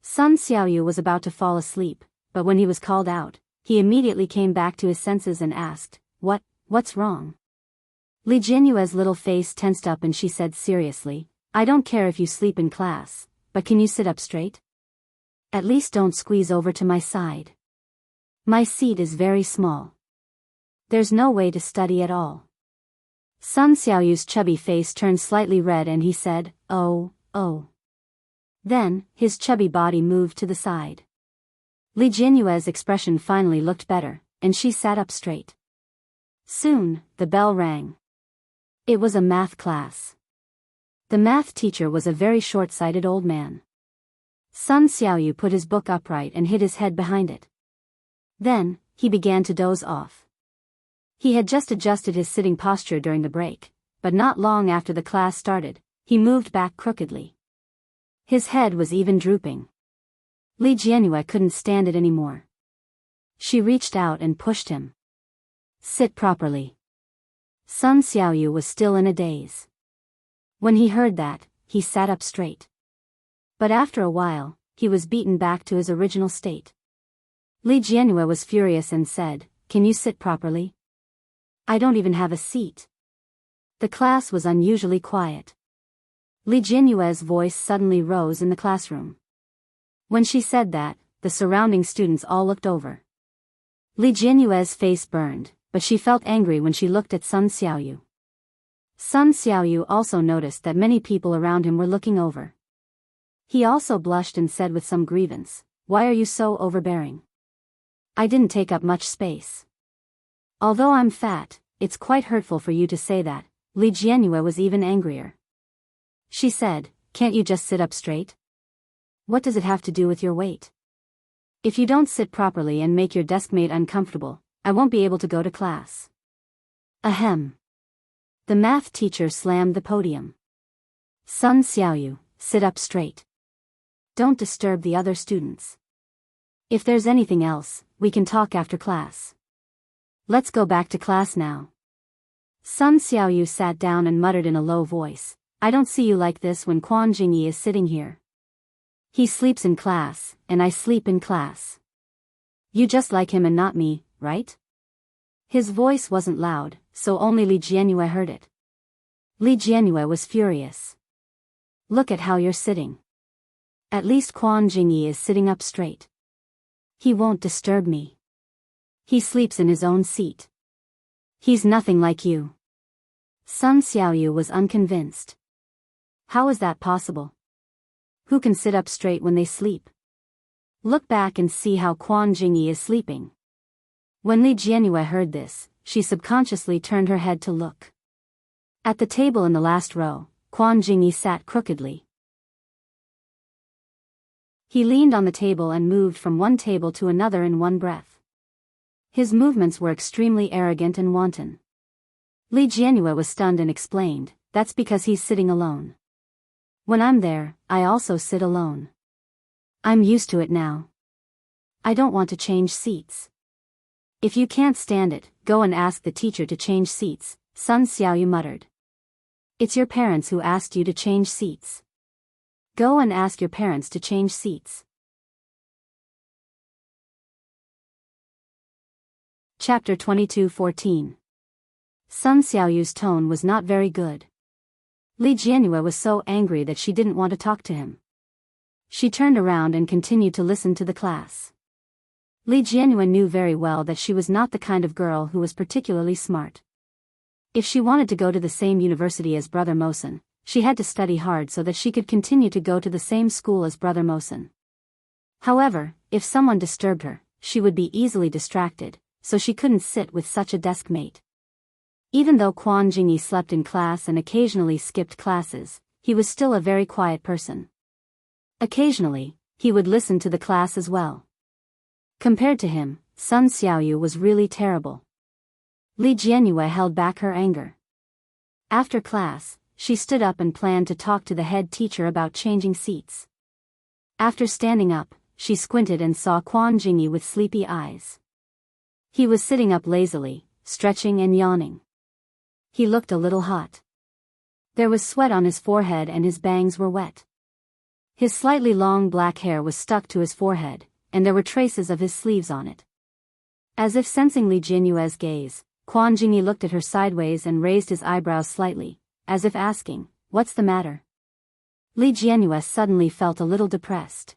Sun Xiaoyu was about to fall asleep, but when he was called out, he immediately came back to his senses and asked, What's wrong?" Li Jianyue's little face tensed up and she said seriously, "I don't care if you sleep in class, but can you sit up straight? At least don't squeeze over to my side. My seat is very small. There's no way to study at all." Sun Xiaoyu's chubby face turned slightly red and he said, Oh. Then, his chubby body moved to the side. Li Jianyue's expression finally looked better, and she sat up straight. Soon, the bell rang. It was a math class. The math teacher was a very short-sighted old man. Sun Xiaoyu put his book upright and hid his head behind it. Then, he began to doze off. He had just adjusted his sitting posture during the break, but not long after the class started, he moved back crookedly. His head was even drooping. Li Jianyue couldn't stand it anymore. She reached out and pushed him. "Sit properly." Sun Xiaoyu was still in a daze. When he heard that, he sat up straight. But after a while, he was beaten back to his original state. Li Jianyue was furious and said, "Can you sit properly? I don't even have a seat." The class was unusually quiet. Li Jianyue's voice suddenly rose in the classroom. When she said that, the surrounding students all looked over. Li Jianyue's face burned, but she felt angry when she looked at Sun Xiaoyu. Sun Xiaoyu also noticed that many people around him were looking over. He also blushed and said with some grievance, "Why are you so overbearing? I didn't take up much space. Although I'm fat, it's quite hurtful for you to say that." Li Jianyue was even angrier. She said, "Can't you just sit up straight? What does it have to do with your weight? If you don't sit properly and make your deskmate uncomfortable, I won't be able to go to class." Ahem. The math teacher slammed the podium. "Sun Xiaoyu, sit up straight. Don't disturb the other students. If there's anything else, we can talk after class. Let's go back to class now." Sun Xiaoyu sat down and muttered in a low voice, "I don't see you like this when Quan Jingyi is sitting here. He sleeps in class, and I sleep in class. You just like him and not me, right?" His voice wasn't loud, so only Li Jianyue heard it. Li Jianyue was furious. "Look at how you're sitting. At least Quan Jingyi is sitting up straight. He won't disturb me. He sleeps in his own seat. He's nothing like you." Sun Xiaoyu was unconvinced. How is that possible? Who can sit up straight when they sleep? Look back and see how Quan Jingyi is sleeping. When Li Jianyue heard this, she subconsciously turned her head to look. At the table in the last row, Quan Jingyi sat crookedly. He leaned on the table and moved from one table to another in one breath. His movements were extremely arrogant and wanton. Li Jianyue was stunned and explained, "That's because he's sitting alone. When I'm there, I also sit alone. I'm used to it now. I don't want to change seats." "If you can't stand it, go and ask the teacher to change seats," Sun Xiaoyu muttered. "It's your parents who asked you to change seats. Go and ask your parents to change seats." Chapter 22:14. Sun Xiaoyu's tone was not very good. Li Jianyue was so angry that she didn't want to talk to him. She turned around and continued to listen to the class. Li Jianyue knew very well that she was not the kind of girl who was particularly smart. If she wanted to go to the same university as Brother Mosen, she had to study hard so that she could continue to go to the same school as Brother Mosen. However, if someone disturbed her, she would be easily distracted, so she couldn't sit with such a deskmate. Even though Quan Jingyi slept in class and occasionally skipped classes, he was still a very quiet person. Occasionally, he would listen to the class as well. Compared to him, Sun Xiaoyu was really terrible. Li Jianyue held back her anger. After class, she stood up and planned to talk to the head teacher about changing seats. After standing up, she squinted and saw Quan Jingyi with sleepy eyes. He was sitting up lazily, stretching and yawning. He looked a little hot. There was sweat on his forehead and his bangs were wet. His slightly long black hair was stuck to his forehead, and there were traces of his sleeves on it. As if sensing Li Jianyue's gaze, Quan Jingyi looked at her sideways and raised his eyebrows slightly, as if asking, "What's the matter?" Li Jianyue suddenly felt a little depressed.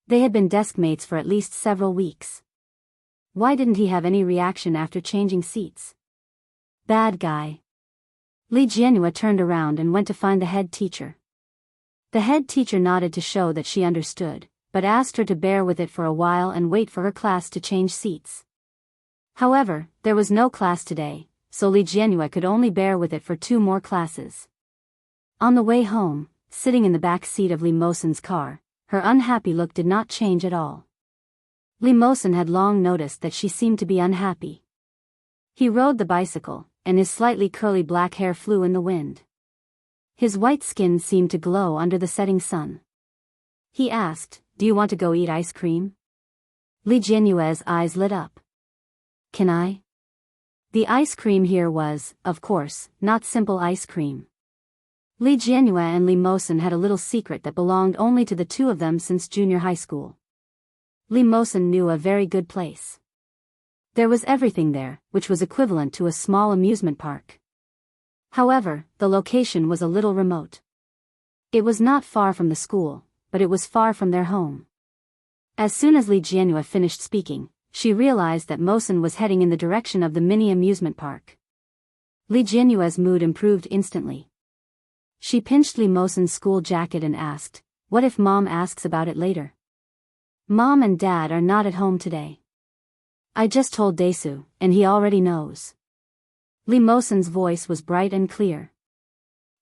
They had been desk mates for at least several weeks. Why didn't he have any reaction after changing seats? Bad guy. Li Jianyue turned around and went to find the head teacher. The head teacher nodded to show that she understood, but asked her to bear with it for a while and wait for her class to change seats. However, there was no class today, so Li Jianyue could only bear with it for 2 more classes. On the way home, sitting in the back seat of Li Mosen's car, her unhappy look did not change at all. Li Mosen had long noticed that she seemed to be unhappy. He rode the bicycle, and his slightly curly black hair flew in the wind. His white skin seemed to glow under the setting sun. He asked, "Do you want to go eat ice cream?" Li Jianyue's eyes lit up. "Can I?" The ice cream here was, of course, not simple ice cream. Li Jianyue and Li Mosen had a little secret that belonged only to the 2 of them since junior high school. Li Mosen knew a very good place. There was everything there, which was equivalent to a small amusement park. However, the location was a little remote. It was not far from the school, but it was far from their home. As soon as Li Jianyue finished speaking, she realized that Mosen was heading in the direction of the mini amusement park. Li Jianyue's mood improved instantly. She pinched Li Mosen's school jacket and asked, "What if Mom asks about it later?" "Mom and Dad are not at home today. I just told Daesu, and he already knows." Li Mosen's voice was bright and clear.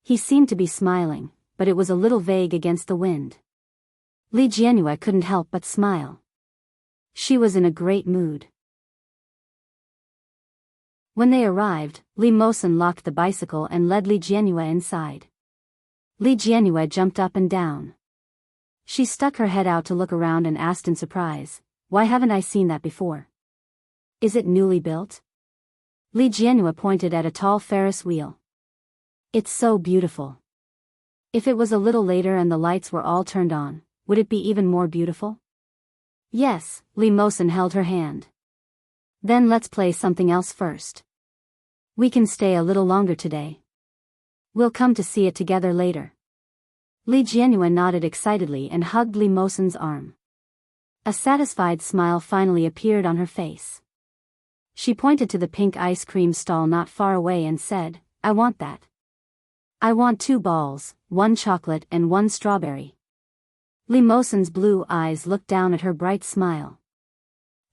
He seemed to be smiling, but it was a little vague against the wind. Li Jianyue couldn't help but smile. She was in a great mood. When they arrived, Li Mosen locked the bicycle and led Li Jianyue inside. Li Jianyue jumped up and down. She stuck her head out to look around and asked in surprise, "Why haven't I seen that before? Is it newly built?" Li Jianyue pointed at a tall Ferris wheel. "It's so beautiful. If it was a little later and the lights were all turned on, would it be even more beautiful?" "Yes," Li Mosen held her hand. "Then let's play something else first. We can stay a little longer today. We'll come to see it together later." Li Jianyue nodded excitedly and hugged Li Mosen's arm. A satisfied smile finally appeared on her face. She pointed to the pink ice cream stall not far away and said, "I want that. I want 2 balls, 1 chocolate and 1 strawberry." Li Mosen's blue eyes looked down at her bright smile.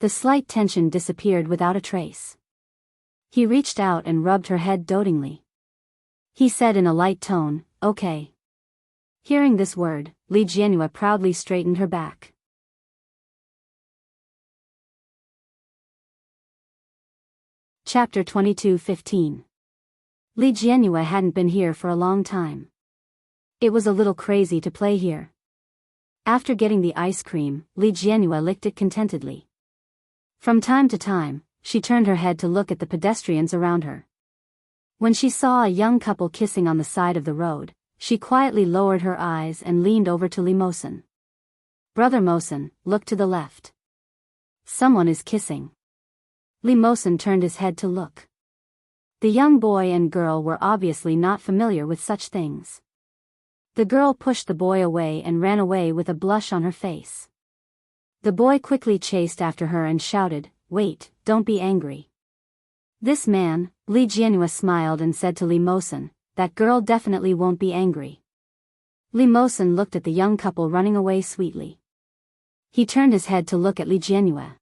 The slight tension disappeared without a trace. He reached out and rubbed her head dotingly. He said in a light tone, "Okay." Hearing this word, Li Jianyue proudly straightened her back. Chapter 22:15. Li Jianyue hadn't been here for a long time. It was a little crazy to play here. After getting the ice cream, Li Jianyue licked it contentedly. From time to time, she turned her head to look at the pedestrians around her. When she saw a young couple kissing on the side of the road, she quietly lowered her eyes and leaned over to Li Mosen. "Brother Mosen, look to the left. Someone is kissing." Li Mosen turned his head to look. The young boy and girl were obviously not familiar with such things. The girl pushed the boy away and ran away with a blush on her face. The boy quickly chased after her and shouted, "Wait, don't be angry." "This man," Li Jianyue smiled and said to Li Mosen, "that girl definitely won't be angry." Li Mosen looked at the young couple running away sweetly. He turned his head to look at Li Jianyue.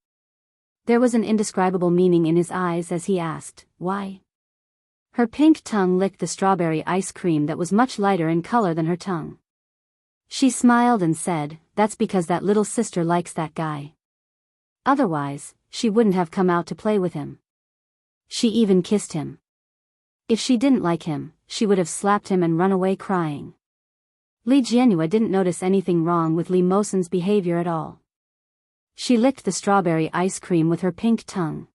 There was an indescribable meaning in his eyes as he asked, "Why?" Her pink tongue licked the strawberry ice cream that was much lighter in color than her tongue. She smiled and said, "That's because that little sister likes that guy. Otherwise, she wouldn't have come out to play with him. She even kissed him. If she didn't like him, she would have slapped him and run away crying." Li Jianhua didn't notice anything wrong with Li Mosen's behavior at all. She licked the strawberry ice cream with her pink tongue.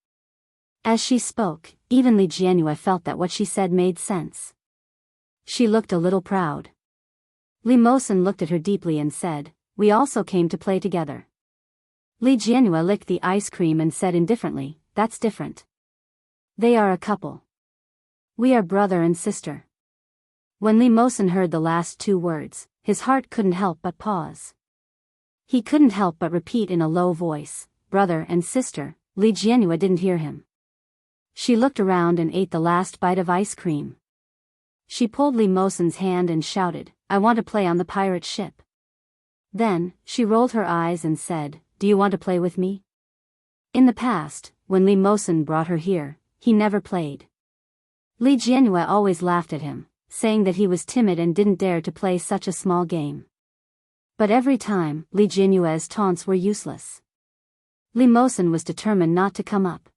As she spoke, even Li Jianhua felt that what she said made sense. She looked a little proud. Li Mosen looked at her deeply and said, "We also came to play together." Li Jianhua licked the ice cream and said indifferently, "That's different. They are a couple. We are brother and sister." When Li Mosen heard the last two words, his heart couldn't help but pause. He couldn't help but repeat in a low voice, "Brother and sister." Li Jianhua didn't hear him. She looked around and ate the last bite of ice cream. She pulled Li Mosen's hand and shouted, "I want to play on the pirate ship." Then, she rolled her eyes and said, "Do you want to play with me?" In the past, when Li Mosen brought her here, he never played. Li Jianhua always laughed at him, saying that he was timid and didn't dare to play such a small game. But every time, Li Jianhua's taunts were useless. Li Mosen was determined not to come up.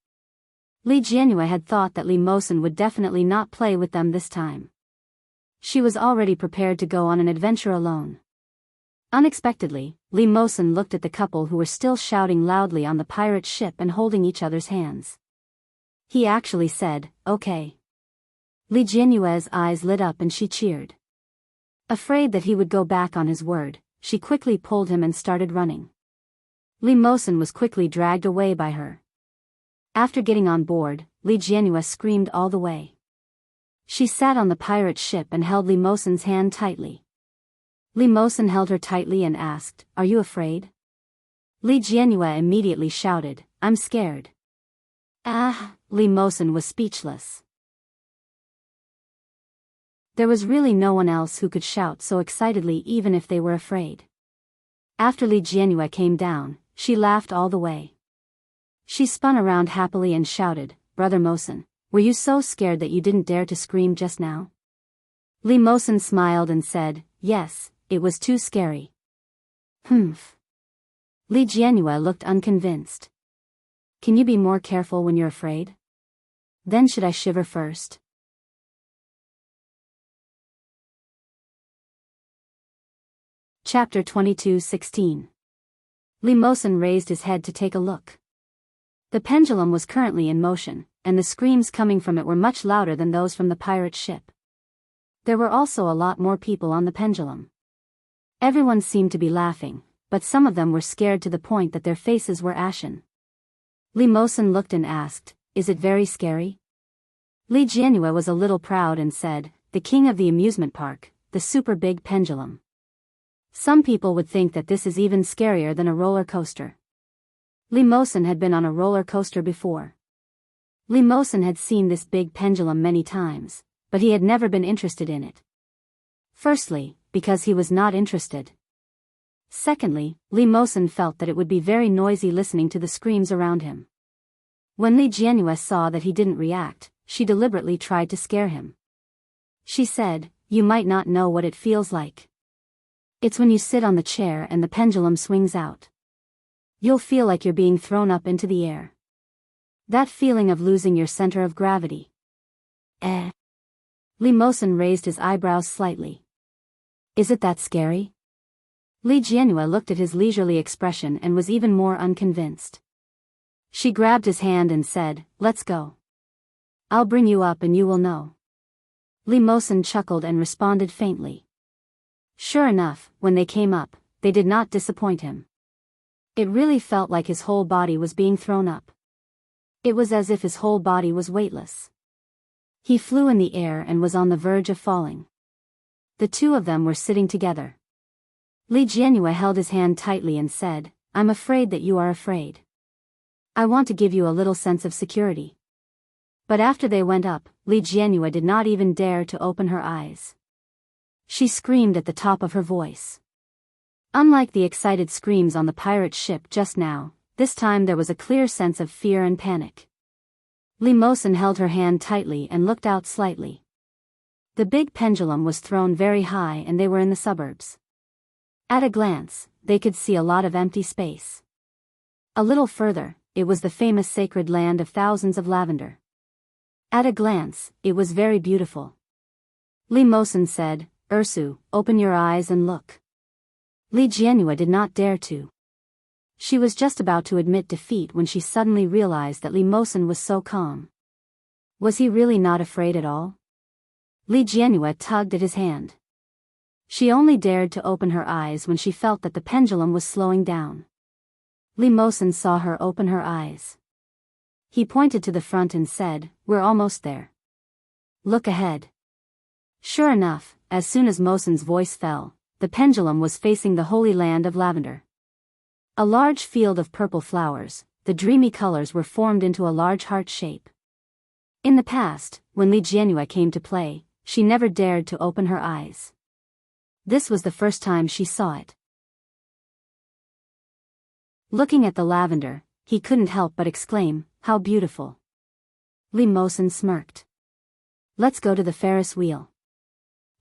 Li Jianhua had thought that Li Mosen would definitely not play with them this time. She was already prepared to go on an adventure alone. Unexpectedly, Li Mosen looked at the couple who were still shouting loudly on the pirate ship and holding each other's hands. He actually said, "Okay." Li Jianhua's eyes lit up and she cheered. Afraid that he would go back on his word, she quickly pulled him and started running. Li Mosen was quickly dragged away by her. After getting on board, Li Jianhua screamed all the way. She sat on the pirate ship and held Li Mosen's hand tightly. Li Mosen held her tightly and asked, "Are you afraid?" Li Jianhua immediately shouted, "I'm scared." Li Mosen was speechless. There was really no one else who could shout so excitedly even if they were afraid. After Li Jianhua came down, she laughed all the way. She spun around happily and shouted, "Brother Mosen, were you so scared that you didn't dare to scream just now?" Li Mosen smiled and said, "Yes, it was too scary." Humph. Li Jianhua looked unconvinced. "Can you be more careful when you're afraid? Then should I shiver first?" Chapter 22:16. Li Mosen raised his head to take a look. The pendulum was currently in motion, and the screams coming from it were much louder than those from the pirate ship. There were also a lot more people on the pendulum. Everyone seemed to be laughing, but some of them were scared to the point that their faces were ashen. Li Mosen looked and asked, "Is it very scary?" Li Jianhua was a little proud and said, "The king of the amusement park, the super big pendulum. Some people would think that this is even scarier than a roller coaster." Li Mosen had been on a roller coaster before. Li Mosen had seen this big pendulum many times, but he had never been interested in it. Firstly, because he was not interested. Secondly, Li Mosen felt that it would be very noisy listening to the screams around him. When Li Jianhua saw that he didn't react, she deliberately tried to scare him. She said, "You might not know what it feels like. It's when you sit on the chair and the pendulum swings out. You'll feel like you're being thrown up into the air. That feeling of losing your center of gravity." Li Mosen raised his eyebrows slightly. "Is it that scary?" Li Jianhua looked at his leisurely expression and was even more unconvinced. She grabbed his hand and said, "Let's go. I'll bring you up and you will know." Li Mosen chuckled and responded faintly. Sure enough, when they came up, they did not disappoint him. It really felt like his whole body was being thrown up. It was as if his whole body was weightless. He flew in the air and was on the verge of falling. The two of them were sitting together. Li Jianhua held his hand tightly and said, "I'm afraid that you are afraid. I want to give you a little sense of security." But after they went up, Li Jianhua did not even dare to open her eyes. She screamed at the top of her voice. Unlike the excited screams on the pirate ship just now, this time there was a clear sense of fear and panic. Li Mosen held her hand tightly and looked out slightly. The big pendulum was thrown very high and they were in the suburbs. At a glance, they could see a lot of empty space. A little further, it was the famous sacred land of thousands of lavender. At a glance, it was very beautiful. Li Mosen said, "Ursu, open your eyes and look." Li Jianhua did not dare to. She was just about to admit defeat when she suddenly realized that Li Mosen was so calm. Was he really not afraid at all? Li Jianhua tugged at his hand. She only dared to open her eyes when she felt that the pendulum was slowing down. Li Mosen saw her open her eyes. He pointed to the front and said, "We're almost there. Look ahead." Sure enough, as soon as Mosen's voice fell, the pendulum was facing the holy land of lavender. A large field of purple flowers, the dreamy colors were formed into a large heart shape. In the past, when Li Jianhua came to play, she never dared to open her eyes. This was the first time she saw it. Looking at the lavender, he couldn't help but exclaim, "How beautiful." Li Mosen smirked. "Let's go to the Ferris wheel."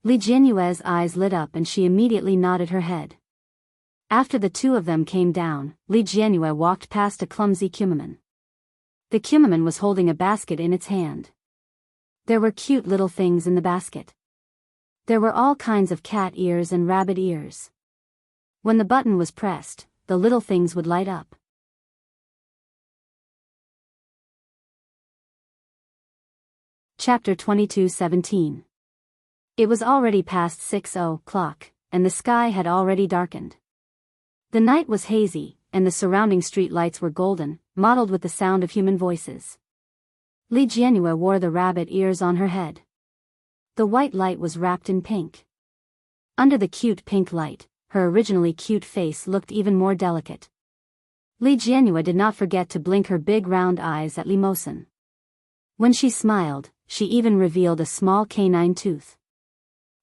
Li Jianhua's eyes lit up and she immediately nodded her head. After the two of them came down, Li Jianhua walked past a clumsy kumaman. The kumaman was holding a basket in its hand. There were cute little things in the basket. There were all kinds of cat ears and rabbit ears. When the button was pressed, the little things would light up. Chapter 22:17. It was already past 6 o'clock, and the sky had already darkened. The night was hazy, and the surrounding street lights were golden, mottled with the sound of human voices. Li Jianhua wore the rabbit ears on her head. The white light was wrapped in pink. Under the cute pink light, her originally cute face looked even more delicate. Li Jianhua did not forget to blink her big round eyes at Li Mosen. When she smiled, she even revealed a small canine tooth.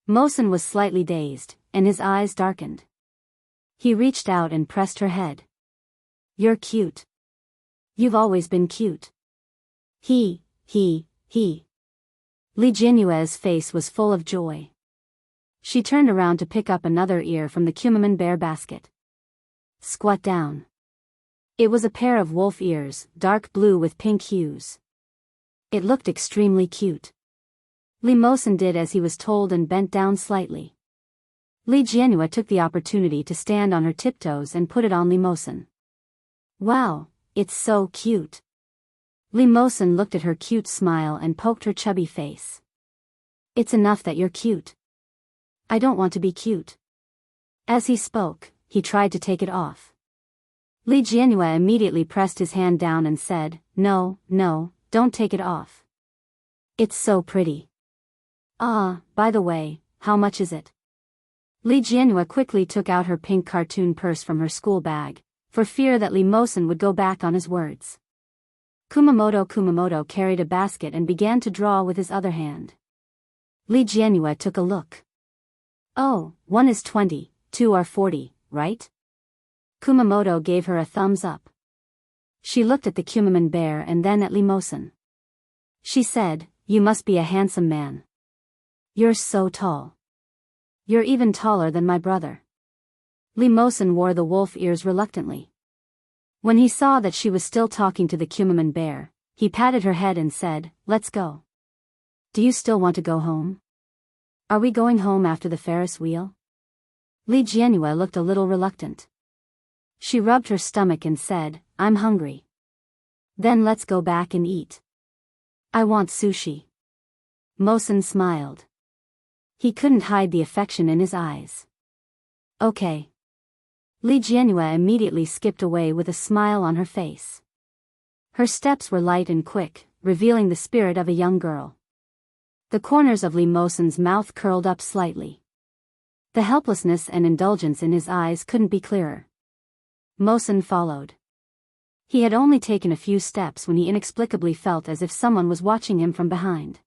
Mosen was slightly dazed, and his eyes darkened. He reached out and pressed her head. "You're cute. You've always been cute." He. Li Jianhua's face was full of joy. She turned around to pick up another ear from the kumaman bear basket. "Squat down." It was a pair of wolf ears, dark blue with pink hues. It looked extremely cute. Li Mosen did as he was told and bent down slightly. Li Jianhua took the opportunity to stand on her tiptoes and put it on Li Mosen. "Wow, it's so cute." Li Mosen looked at her cute smile and poked her chubby face. "It's enough that you're cute. I don't want to be cute." As he spoke, he tried to take it off. Li Jianhua immediately pressed his hand down and said, No, don't take it off. It's so pretty." "Ah, by the way, how much is it?" Li Jianhua quickly took out her pink cartoon purse from her school bag, for fear that Li Mosen would go back on his words. Kumamoto carried a basket and began to draw with his other hand. Li Jianhua took a look. "Oh, one is 20, two are 40, right?" Kumamoto gave her a thumbs up. She looked at the kumaman bear and then at Li Mosen. She said, "You must be a handsome man. You're so tall. You're even taller than my brother." Li Mosen wore the wolf ears reluctantly. When he saw that she was still talking to the kumaman bear, he patted her head and said, "Let's go. Do you still want to go home? Are we going home after the Ferris wheel?" Li Jianhua looked a little reluctant. She rubbed her stomach and said, "I'm hungry." "Then let's go back and eat. I want sushi." Mosen smiled. He couldn't hide the affection in his eyes. "Okay." Li Jianhua immediately skipped away with a smile on her face. Her steps were light and quick, revealing the spirit of a young girl. The corners of Li Mosen's mouth curled up slightly. The helplessness and indulgence in his eyes couldn't be clearer. Mosen followed. He had only taken a few steps when he inexplicably felt as if someone was watching him from behind.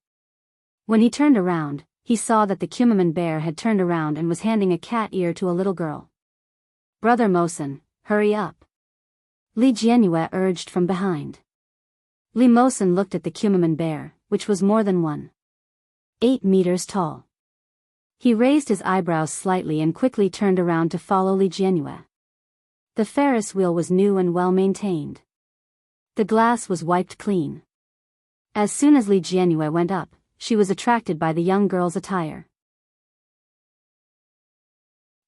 When he turned around, he saw that the kumaman bear had turned around and was handing a cat ear to a little girl. "Brother Mosen, hurry up," Li Jianhua urged from behind. Li Mosen looked at the Kumamon bear, which was more than 1.8 meters tall. He raised his eyebrows slightly and quickly turned around to follow Li Jianyu. The Ferris wheel was new and well maintained. The glass was wiped clean. As soon as Li Jianyu went up, she was attracted by the young girl's attire.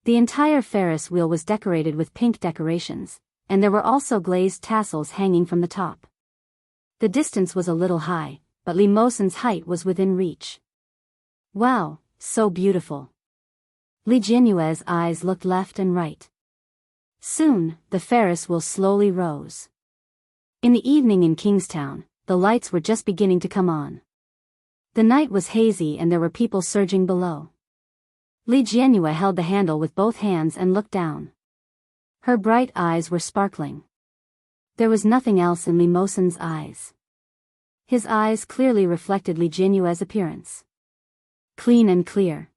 The entire Ferris wheel was decorated with pink decorations, and there were also glazed tassels hanging from the top. The distance was a little high, but Li Mosen's height was within reach. Wow, so beautiful. Li Jianyue's eyes looked left and right. Soon, the Ferris wheel slowly rose. In the evening in Kingstown, the lights were just beginning to come on. The night was hazy and there were people surging below. Li Jianyu held the handle with both hands and looked down. Her bright eyes were sparkling. There was nothing else in Li Mosen's eyes. His eyes clearly reflected Li Jianyue's appearance. Clean and clear.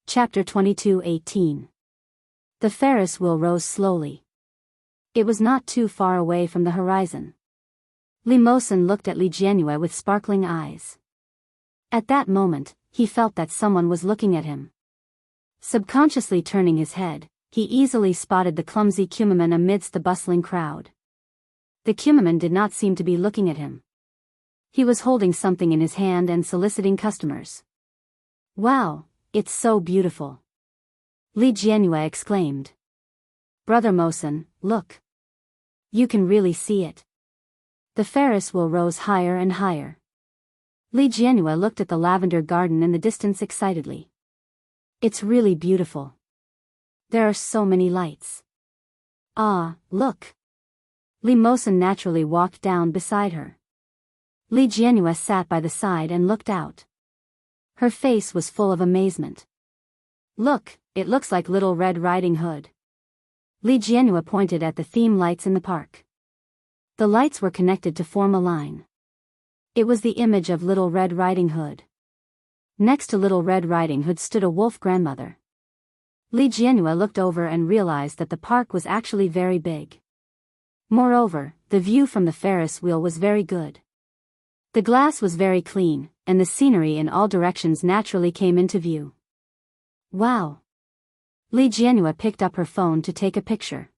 Chapter 22:18. The Ferris wheel rose slowly. It was not too far away from the horizon. Li Mosen looked at Li Jianyu with sparkling eyes. At that moment, he felt that someone was looking at him. Subconsciously turning his head, he easily spotted the clumsy Kumamon amidst the bustling crowd. The Kumamon did not seem to be looking at him. He was holding something in his hand and soliciting customers. Wow, it's so beautiful! Li Jianyu exclaimed. Brother Mosen, look. You can really see it. The Ferris wheel rose higher and higher. Li Jianyu looked at the lavender garden in the distance excitedly. It's really beautiful. There are so many lights. Ah, look. Li Mosen naturally walked down beside her. Li Jianyu sat by the side and looked out. Her face was full of amazement. Look, it looks like Little Red Riding Hood. Li Jianyu pointed at the theme lights in the park. The lights were connected to form a line. It was the image of Little Red Riding Hood. Next to Little Red Riding Hood stood a wolf grandmother. Li Jianyu looked over and realized that the park was actually very big. Moreover, the view from the Ferris wheel was very good. The glass was very clean, and the scenery in all directions naturally came into view. Wow! Li Jianyu picked up her phone to take a picture.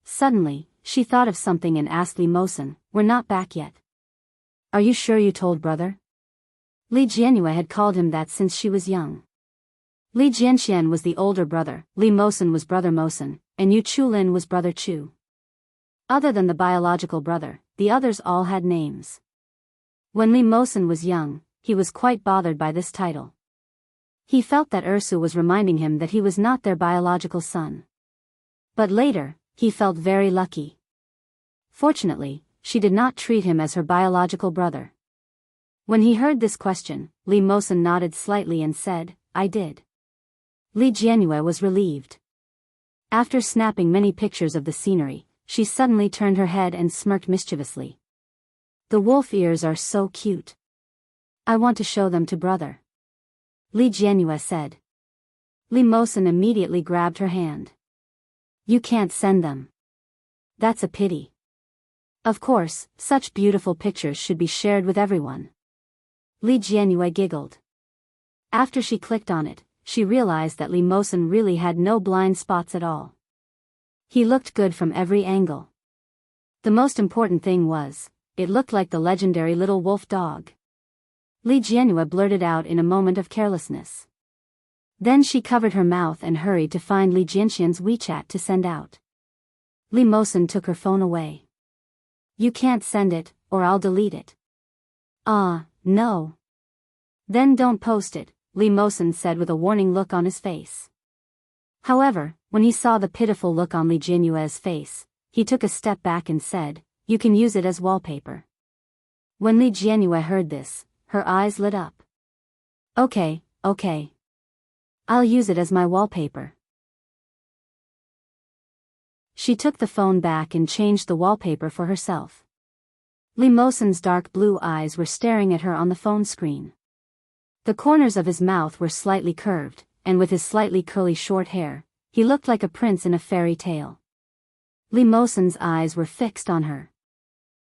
Suddenly, she thought of something and asked Li Mosen, "We're not back yet. Are you sure you told brother?" Li Jianyu had called him that since she was young. Li Jianxian was the older brother, Li Mosen was brother Mosen, and Yu Chulin was brother Chu. Other than the biological brother, the others all had names. When Li Mosen was young, he was quite bothered by this title. He felt that Ursu was reminding him that he was not their biological son. But later, he felt very lucky. Fortunately, she did not treat him as her biological brother. When he heard this question, Li Mosen nodded slightly and said, "I did." Li Jianyu was relieved. After snapping many pictures of the scenery, she suddenly turned her head and smirked mischievously. "The wolf ears are so cute. I want to show them to brother," Li Jianyu said. Li Mosen immediately grabbed her hand. "You can't send them. That's a pity. Of course, such beautiful pictures should be shared with everyone." Li Jianyu giggled. After she clicked on it, she realized that Li Mosen really had no blind spots at all. He looked good from every angle. The most important thing was, it looked like the legendary little wolf dog. Li Jianyu blurted out in a moment of carelessness. Then she covered her mouth and hurried to find Li Jianxian's WeChat to send out. Li Mosen took her phone away. "You can't send it, or I'll delete it." "Ah, no. Then don't post it," Li Mosen said with a warning look on his face. However, when he saw the pitiful look on Li Jianyu's face, he took a step back and said, "You can use it as wallpaper." When Li Jianyu heard this, her eyes lit up. Okay. I'll use it as my wallpaper." She took the phone back and changed the wallpaper for herself. Li Mosen's dark blue eyes were staring at her on the phone screen. The corners of his mouth were slightly curved, and with his slightly curly short hair, He looked like a prince in a fairy tale. Li Mosen's eyes were fixed on her.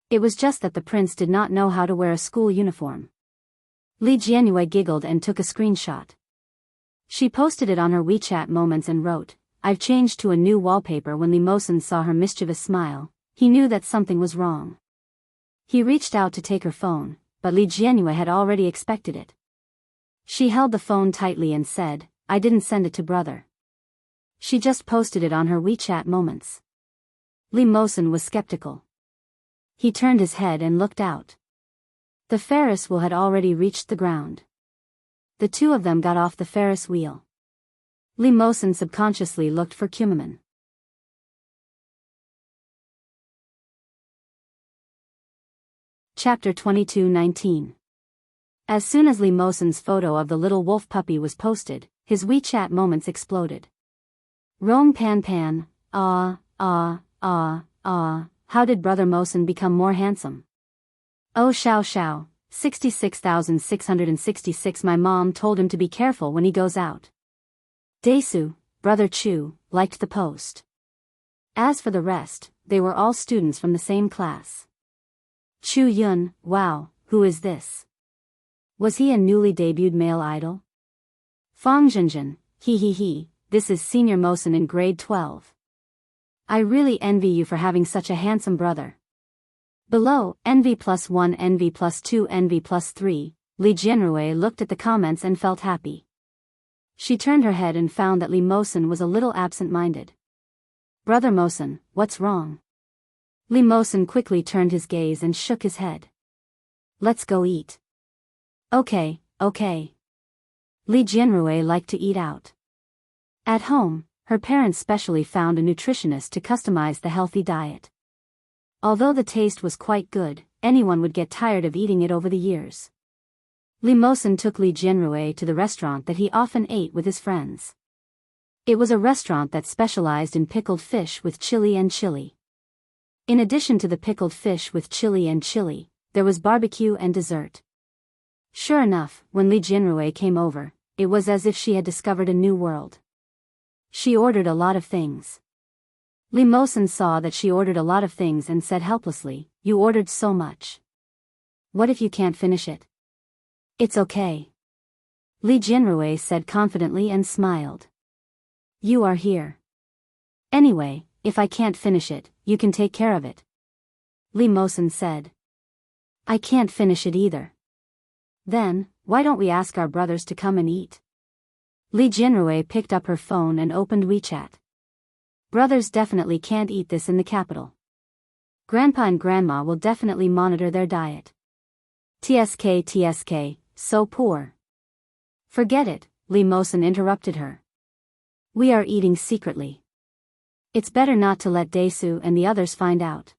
It was just that the prince did not know how to wear a school uniform. Li Jianhui giggled and took a screenshot. She posted it on her WeChat Moments and wrote, "I've changed to a new wallpaper." When Li Mosen saw her mischievous smile, he knew that something was wrong. He reached out to take her phone, but Li Jianhui had already expected it. She held the phone tightly and said, "I didn't send it to brother. She just posted it on her WeChat Moments." Li Mosen was skeptical. He turned his head and looked out. The Ferris wheel had already reached the ground. The two of them got off the Ferris wheel. Li Mosen subconsciously looked for Kumaman. Chapter 22:19. As soon as Li Mosen's photo of the little wolf puppy was posted, his WeChat Moments exploded. Rong Pan Pan, how did Brother Mosen become more handsome? Oh Xiao Xiao, 66,666. My mom told him to be careful when he goes out. Daesu, Brother Chu, liked the post. As for the rest, they were all students from the same class. Chu Yun, wow, who is this? Was he a newly debuted male idol? Fang Zhenzhen, he, this is Senior Mosen in grade 12. I really envy you for having such a handsome brother. Below, envy +1, envy +2, envy +3, Li Jianhui looked at the comments and felt happy. She turned her head and found that Li Mosen was a little absent-minded. Brother Mosen, what's wrong? Li Mosen quickly turned his gaze and shook his head. Let's go eat. Okay. Li Jianhui liked to eat out. At home, her parents specially found a nutritionist to customize the healthy diet. Although the taste was quite good, anyone would get tired of eating it over the years. Li Mosen took Li Jianhui to the restaurant that he often ate with his friends. It was a restaurant that specialized in pickled fish with chili and chili. In addition to the pickled fish with chili and chili, there was barbecue and dessert. Sure enough, when Li Jianhui came over, it was as if she had discovered a new world. She ordered a lot of things. Li Mosen saw that she ordered a lot of things and said helplessly, "You ordered so much. What if you can't finish it?" "It's okay." Li Jianhui said confidently and smiled. "You are here. Anyway, if I can't finish it, you can take care of it." Li Mosen said. "I can't finish it either." "Then, why don't we ask our brothers to come and eat?" Li Jianhui picked up her phone and opened WeChat. Brothers definitely can't eat this in the capital. Grandpa and Grandma will definitely monitor their diet. TSK, so poor. Forget it, Li Mosen interrupted her. We are eating secretly. It's better not to let Daesu and the others find out.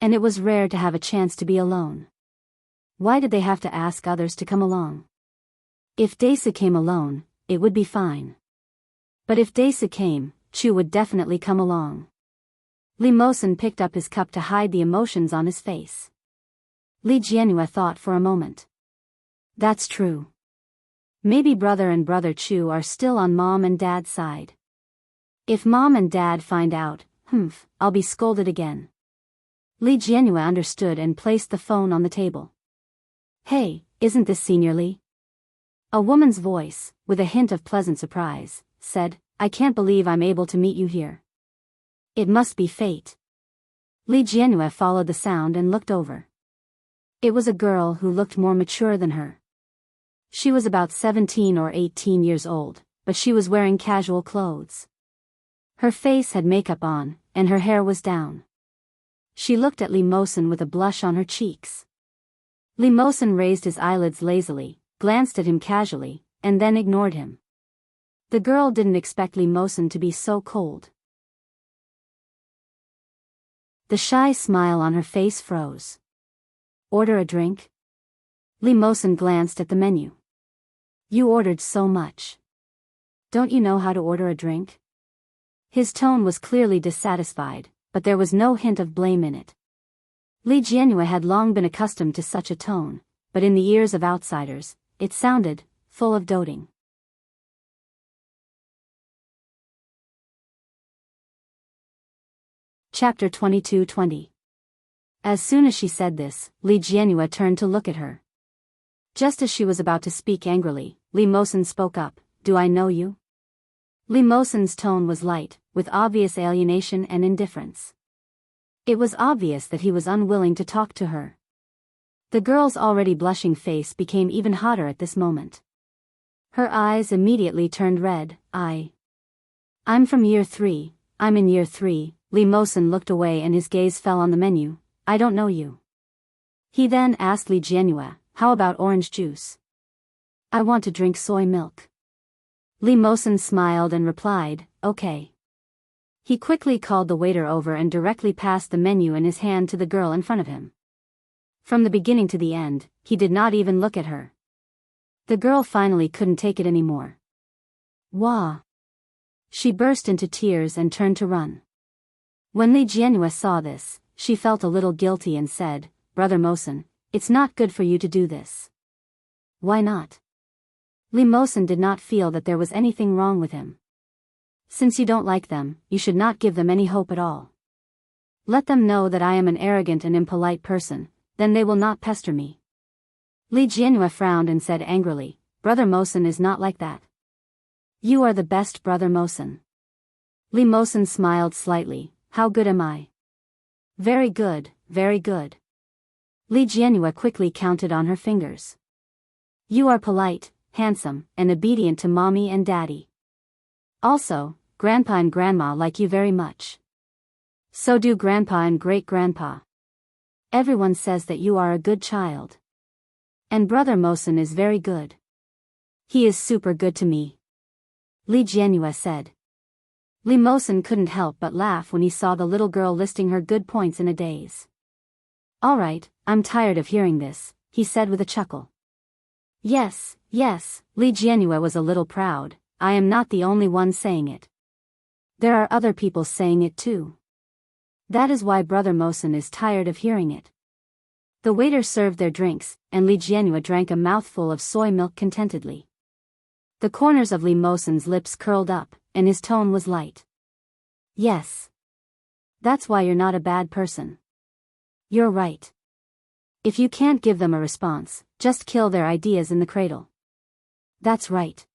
And it was rare to have a chance to be alone. Why did they have to ask others to come along? If Daesu came alone, it would be fine. But if Daesu came, Chu would definitely come along. Li Mosen picked up his cup to hide the emotions on his face. Li Jianhui thought for a moment. That's true. Maybe brother and brother Chu are still on mom and dad's side. If mom and dad find out, I'll be scolded again. Li Jianhui understood and placed the phone on the table. Hey, isn't this Senior Li? A woman's voice, with a hint of pleasant surprise, said, I can't believe I'm able to meet you here. It must be fate. Li Jianhui followed the sound and looked over. It was a girl who looked more mature than her. She was about 17 or 18 years old, but she was wearing casual clothes. Her face had makeup on, and her hair was down. She looked at Li Mosen with a blush on her cheeks. Li Mosen raised his eyelids lazily, glanced at him casually, and then ignored him. The girl didn't expect Li Mosen to be so cold. The shy smile on her face froze. Order a drink? Li Mosen glanced at the menu. You ordered so much. Don't you know how to order a drink? His tone was clearly dissatisfied, but there was no hint of blame in it. Li Jianhui had long been accustomed to such a tone, but in the ears of outsiders, it sounded full of doting. Chapter 22:20. As soon as she said this, Li Jianhua turned to look at her. Just as she was about to speak angrily, Li Mosen spoke up, "Do I know you?" Li Mosen's tone was light, with obvious alienation and indifference. It was obvious that he was unwilling to talk to her. The girl's already blushing face became even hotter at this moment. Her eyes immediately turned red. I'm from year 3, I'm in year 3, Li Mosen looked away and his gaze fell on the menu. "I don't know you." He then asked Li Jianhua, "How about orange juice?" "I want to drink soy milk." Li Mosen smiled and replied, "Okay." He quickly called the waiter over and directly passed the menu in his hand to the girl in front of him. From the beginning to the end, he did not even look at her. The girl finally couldn't take it anymore. Wah! She burst into tears and turned to run. When Li Jianhua saw this, she felt a little guilty and said, "Brother Mosen, it's not good for you to do this." "Why not?" Li Mosen did not feel that there was anything wrong with him. "Since you don't like them, you should not give them any hope at all. Let them know that I am an arrogant and impolite person, then they will not pester me." Li Jianhua frowned and said angrily, "Brother Mosen is not like that. You are the best Brother Mosen." Li Mosen smiled slightly. "How good am I?" "Very good, very good." Li Jianhua quickly counted on her fingers. "You are polite, handsome, and obedient to mommy and daddy. Also, grandpa and grandma like you very much. So do grandpa and great-grandpa. Everyone says that you are a good child. And Brother Mosen is very good. He is super good to me," Li Jianhua said. Li Mosen couldn't help but laugh when he saw the little girl listing her good points in a daze. "All right, I'm tired of hearing this," he said with a chuckle. Yes, Li Jianhua was a little proud. "I am not the only one saying it. There are other people saying it too. That is why Brother Mosen is tired of hearing it." The waiter served their drinks, and Li Jianhua drank a mouthful of soy milk contentedly. The corners of Li Mosen's lips curled up, and his tone was light. "Yes. That's why you're not a bad person. You're right. If you can't give them a response, just kill their ideas in the cradle." "That's right.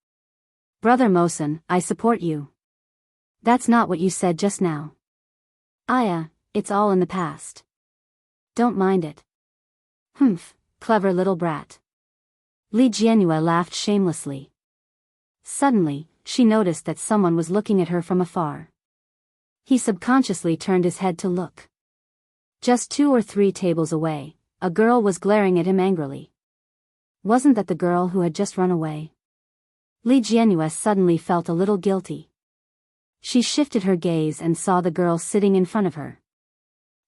Brother Mosen, I support you." "That's not what you said just now." It's all in the past. Don't mind it." "Humph, clever little brat." Li Jianhua laughed shamelessly. Suddenly, she noticed that someone was looking at her from afar. He subconsciously turned his head to look. Just 2 or 3 tables away, a girl was glaring at him angrily. Wasn't that the girl who had just run away? Li Jianhua suddenly felt a little guilty. She shifted her gaze and saw the girl sitting in front of her.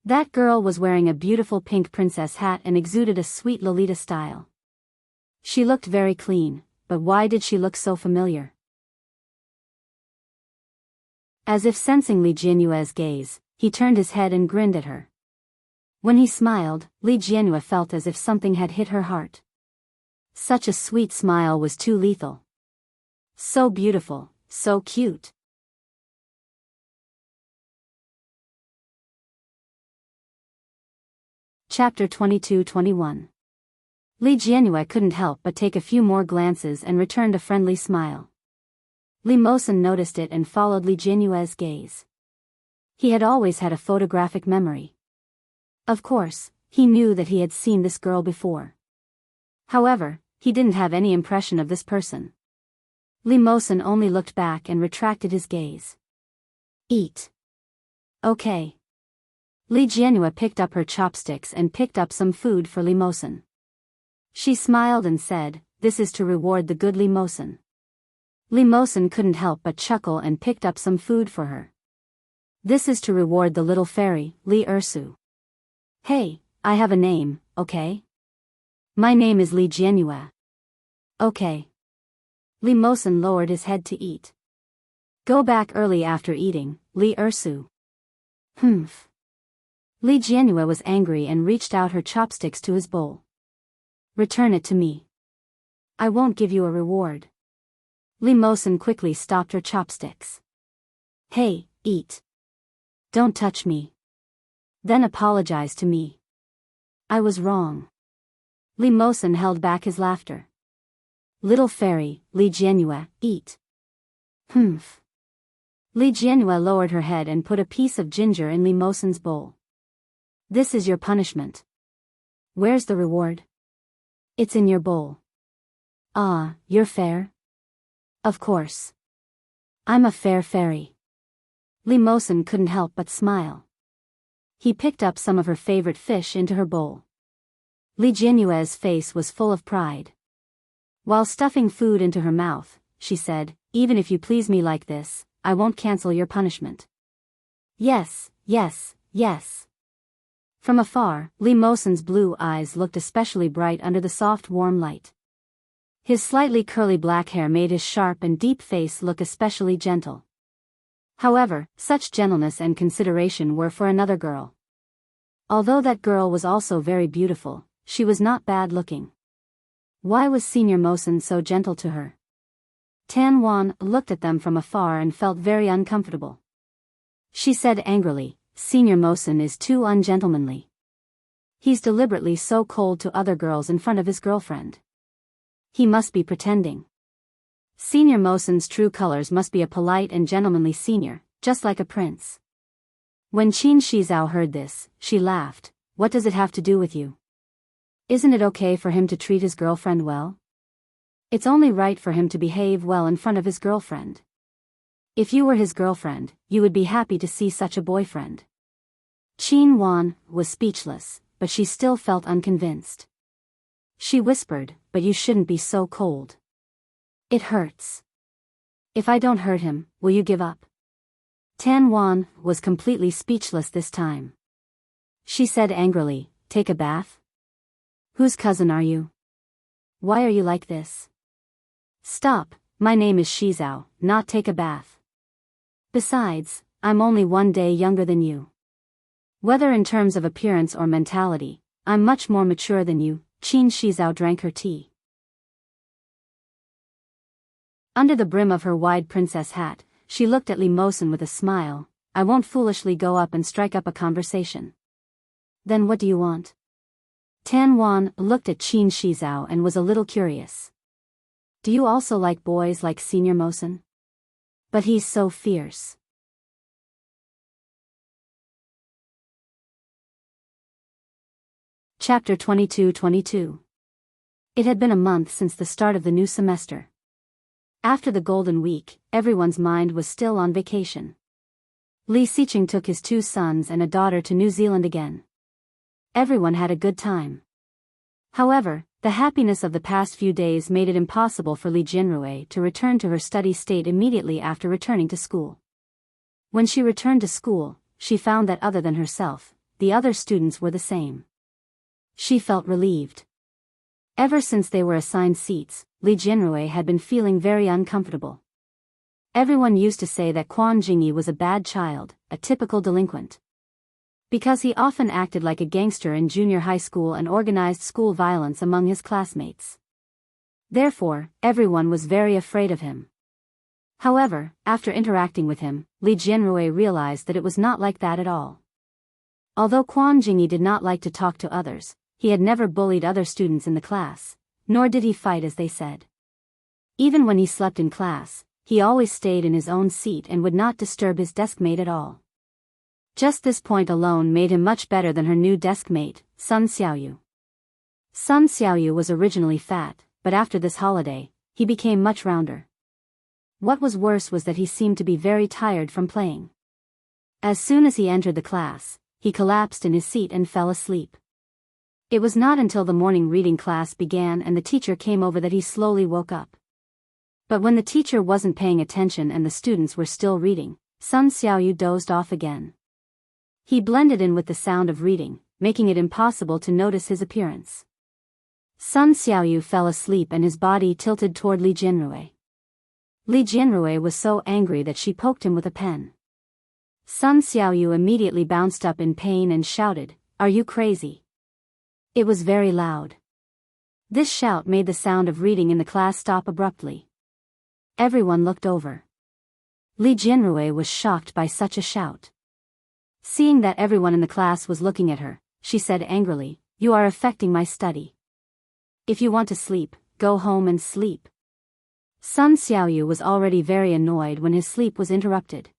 That girl was wearing a beautiful pink princess hat and exuded a sweet Lolita style. She looked very clean, but why did she look so familiar? As if sensing Li Jianhua's gaze, he turned his head and grinned at her. When he smiled, Li Jianhua felt as if something had hit her heart. Such a sweet smile was too lethal. So beautiful, so cute. Chapter 22:21. Li Jianhua couldn't help but take a few more glances and returned a friendly smile. Li Mosen noticed it and followed Li Jianhua's gaze. He had always had a photographic memory. Of course, he knew that he had seen this girl before. However, he didn't have any impression of this person. Li Mosen only looked back and retracted his gaze. "Eat." "Okay." Li Jianhua picked up her chopsticks and picked up some food for Li Mosen. She smiled and said, "This is to reward the good Li Mosen." Li Mosen couldn't help but chuckle and picked up some food for her. "This is to reward the little fairy, Li Ursu." "Hey, I have a name, okay? My name is Li Jianhua." "Okay." Li Mosen lowered his head to eat. "Go back early after eating, Li Ursu." "Humph." Li Jianhua was angry and reached out her chopsticks to his bowl. "Return it to me. I won't give you a reward." Li Mosen quickly stopped her chopsticks. "Hey, eat. Don't touch me." Then apologize to me. I was wrong. Li Mosen held back his laughter. Little fairy, Li Jianhua, eat. Humph. Li Jianhua lowered her head and put a piece of ginger in Li Mosen's bowl. This is your punishment. Where's the reward? It's in your bowl. Ah, you're fair? Of course. I'm a fair fairy. Li Mosen couldn't help but smile. He picked up some of her favorite fish into her bowl. Li Jianhua's face was full of pride. While stuffing food into her mouth, she said, even if you please me like this, I won't cancel your punishment. Yes, yes, yes. From afar, Li Mosen's blue eyes looked especially bright under the soft warm light. His slightly curly black hair made his sharp and deep face look especially gentle. However, such gentleness and consideration were for another girl. Although that girl was also very beautiful, she was not bad looking. Why was Senior Mosen so gentle to her? Tan Wan looked at them from afar and felt very uncomfortable. She said angrily, Senior Mosen is too ungentlemanly. He's deliberately so cold to other girls in front of his girlfriend. He must be pretending. Senior Mosen's true colors must be a polite and gentlemanly senior, just like a prince. When Qin Shizao heard this, she laughed. What does it have to do with you? Isn't it okay for him to treat his girlfriend well? It's only right for him to behave well in front of his girlfriend. If you were his girlfriend, you would be happy to see such a boyfriend. Qin Wan was speechless, but she still felt unconvinced. She whispered, but you shouldn't be so cold. It hurts. If I don't hurt him, will you give up? Tan Wan was completely speechless this time. She said angrily, take a bath? Whose cousin are you? Why are you like this? Stop, my name is Shizao, not take a bath. Besides, I'm only 1 day younger than you. Whether in terms of appearance or mentality, I'm much more mature than you. Qin Shizao drank her tea. Under the brim of her wide princess hat, she looked at Li Mosen with a smile. I won't foolishly go up and strike up a conversation. Then what do you want? Tan Wan looked at Qin Shizao and was a little curious. Do you also like boys like Senior Mosen? But he's so fierce. Chapter 22-22. It had been a month since the start of the new semester. After the Golden Week, everyone's mind was still on vacation. Li Xiqing took his 2 sons and a daughter to New Zealand again. Everyone had a good time. However, the happiness of the past few days made it impossible for Li Jianrui to return to her study state immediately after returning to school. When she returned to school, she found that other than herself, the other students were the same. She felt relieved. Ever since they were assigned seats, Li Jianrui had been feeling very uncomfortable. Everyone used to say that Quan Jingyi was a bad child, a typical delinquent. Because he often acted like a gangster in junior high school and organized school violence among his classmates. Therefore, everyone was very afraid of him. However, after interacting with him, Li Jianrui realized that it was not like that at all. Although Quan Jingyi did not like to talk to others, he had never bullied other students in the class, nor did he fight as they said. Even when he slept in class, he always stayed in his own seat and would not disturb his deskmate at all. Just this point alone made him much better than her new deskmate, Sun Xiaoyu. Sun Xiaoyu was originally fat, but after this holiday, he became much rounder. What was worse was that he seemed to be very tired from playing. As soon as he entered the class, he collapsed in his seat and fell asleep. It was not until the morning reading class began and the teacher came over that he slowly woke up. But when the teacher wasn't paying attention and the students were still reading, Sun Xiaoyu dozed off again. He blended in with the sound of reading, making it impossible to notice his appearance. Sun Xiaoyu fell asleep and his body tilted toward Li Jianrui. Li Jianrui was so angry that she poked him with a pen. Sun Xiaoyu immediately bounced up in pain and shouted, "Are you crazy?" It was very loud. This shout made the sound of reading in the class stop abruptly. Everyone looked over. Li Jianrui was shocked by such a shout. Seeing that everyone in the class was looking at her, she said angrily, "You are affecting my study. If you want to sleep, go home and sleep." Sun Xiaoyu was already very annoyed when his sleep was interrupted.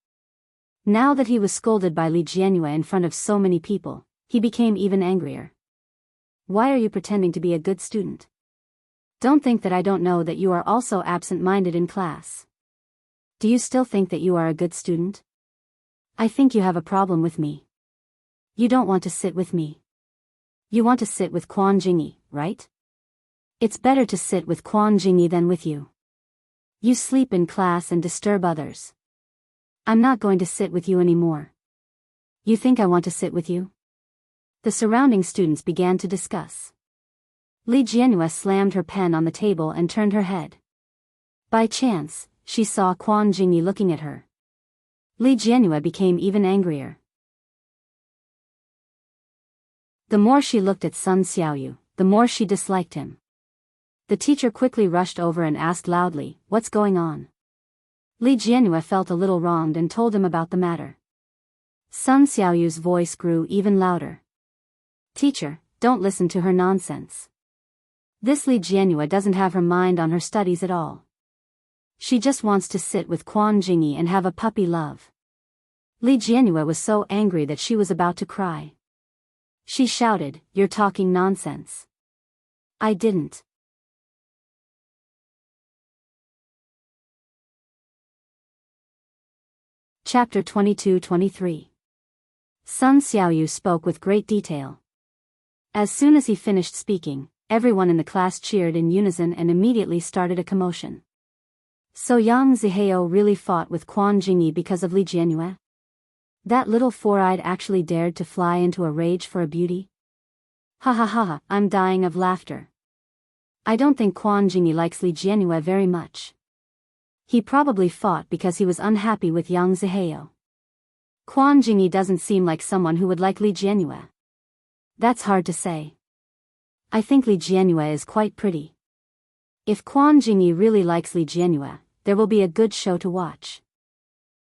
Now that he was scolded by Li Jianyue in front of so many people, he became even angrier. "Why are you pretending to be a good student? Don't think that I don't know that you are also absent-minded in class. Do you still think that you are a good student? I think you have a problem with me. You don't want to sit with me. You want to sit with Quan Jingyi, right? It's better to sit with Quan Jingyi than with you. You sleep in class and disturb others. I'm not going to sit with you anymore. You think I want to sit with you?" The surrounding students began to discuss. Li Jianyue slammed her pen on the table and turned her head. By chance, she saw Quan Jingyi looking at her. Li Jianyue became even angrier. The more she looked at Sun Xiaoyu, the more she disliked him. The teacher quickly rushed over and asked loudly, "What's going on?" Li Jianyue felt a little wronged and told him about the matter. Sun Xiaoyu's voice grew even louder. "Teacher, don't listen to her nonsense. This Li Jianyue doesn't have her mind on her studies at all. She just wants to sit with Quan Jingyi and have a puppy love." Li Jianyue was so angry that she was about to cry. She shouted, "You're talking nonsense. I didn't." Chapter 22-23. Sun Xiaoyu spoke with great detail. As soon as he finished speaking, everyone in the class cheered in unison and immediately started a commotion. So Yang Zihao really fought with Quan Jingyi because of Li Jianyue? That little four-eyed actually dared to fly into a rage for a beauty? Ha ha ha ha, I'm dying of laughter. I don't think Quan Jingyi likes Li Jianyue very much. He probably fought because he was unhappy with Yang Zihao. Quan Jingyi doesn't seem like someone who would like Li Jianyue. That's hard to say. I think Li Jianyue is quite pretty. If Quan Jingyi really likes Li Jianyue, there will be a good show to watch.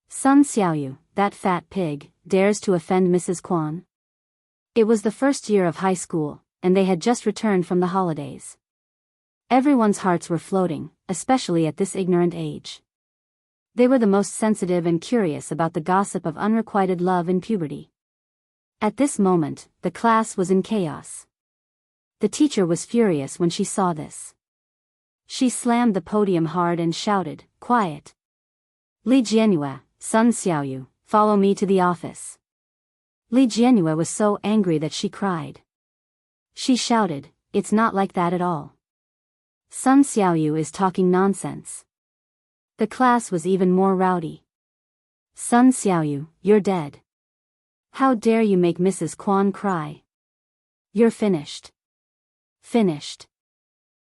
Sun Xiaoyu, that fat pig, dares to offend Mrs. Quan. It was the first year of high school, and they had just returned from the holidays. Everyone's hearts were floating, especially at this ignorant age. They were the most sensitive and curious about the gossip of unrequited love in puberty. At this moment, the class was in chaos. The teacher was furious when she saw this. She slammed the podium hard and shouted, "Quiet! Li Jianyue, Sun Xiaoyu, follow me to the office." Li Jianyue was so angry that she cried. She shouted, "It's not like that at all. Sun Xiaoyu is talking nonsense." The class was even more rowdy. "Sun Xiaoyu, you're dead. How dare you make Mrs. Quan cry? You're finished. Finished."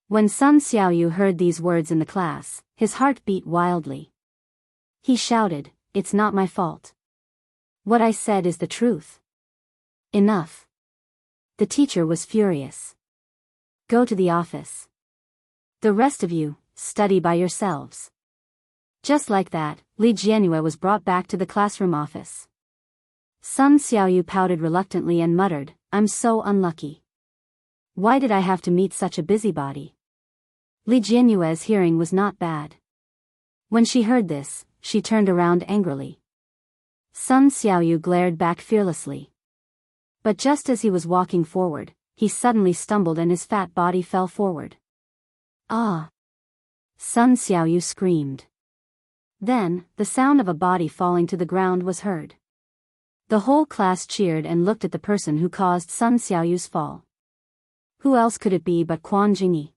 When Sun Xiaoyu heard these words in the class, his heart beat wildly. He shouted, "It's not my fault. What I said is the truth. Enough." The teacher was furious. "Go to the office. The rest of you, study by yourselves." Just like that, Li Jianyue was brought back to the classroom office. Sun Xiaoyu pouted reluctantly and muttered, "I'm so unlucky. Why did I have to meet such a busybody?" Li Jianyue's hearing was not bad. When she heard this, she turned around angrily. Sun Xiaoyu glared back fearlessly. But just as he was walking forward, he suddenly stumbled and his fat body fell forward. "Ah!" Sun Xiaoyu screamed. Then, the sound of a body falling to the ground was heard. The whole class cheered and looked at the person who caused Sun Xiaoyu's fall. Who else could it be but Quan Jingyi?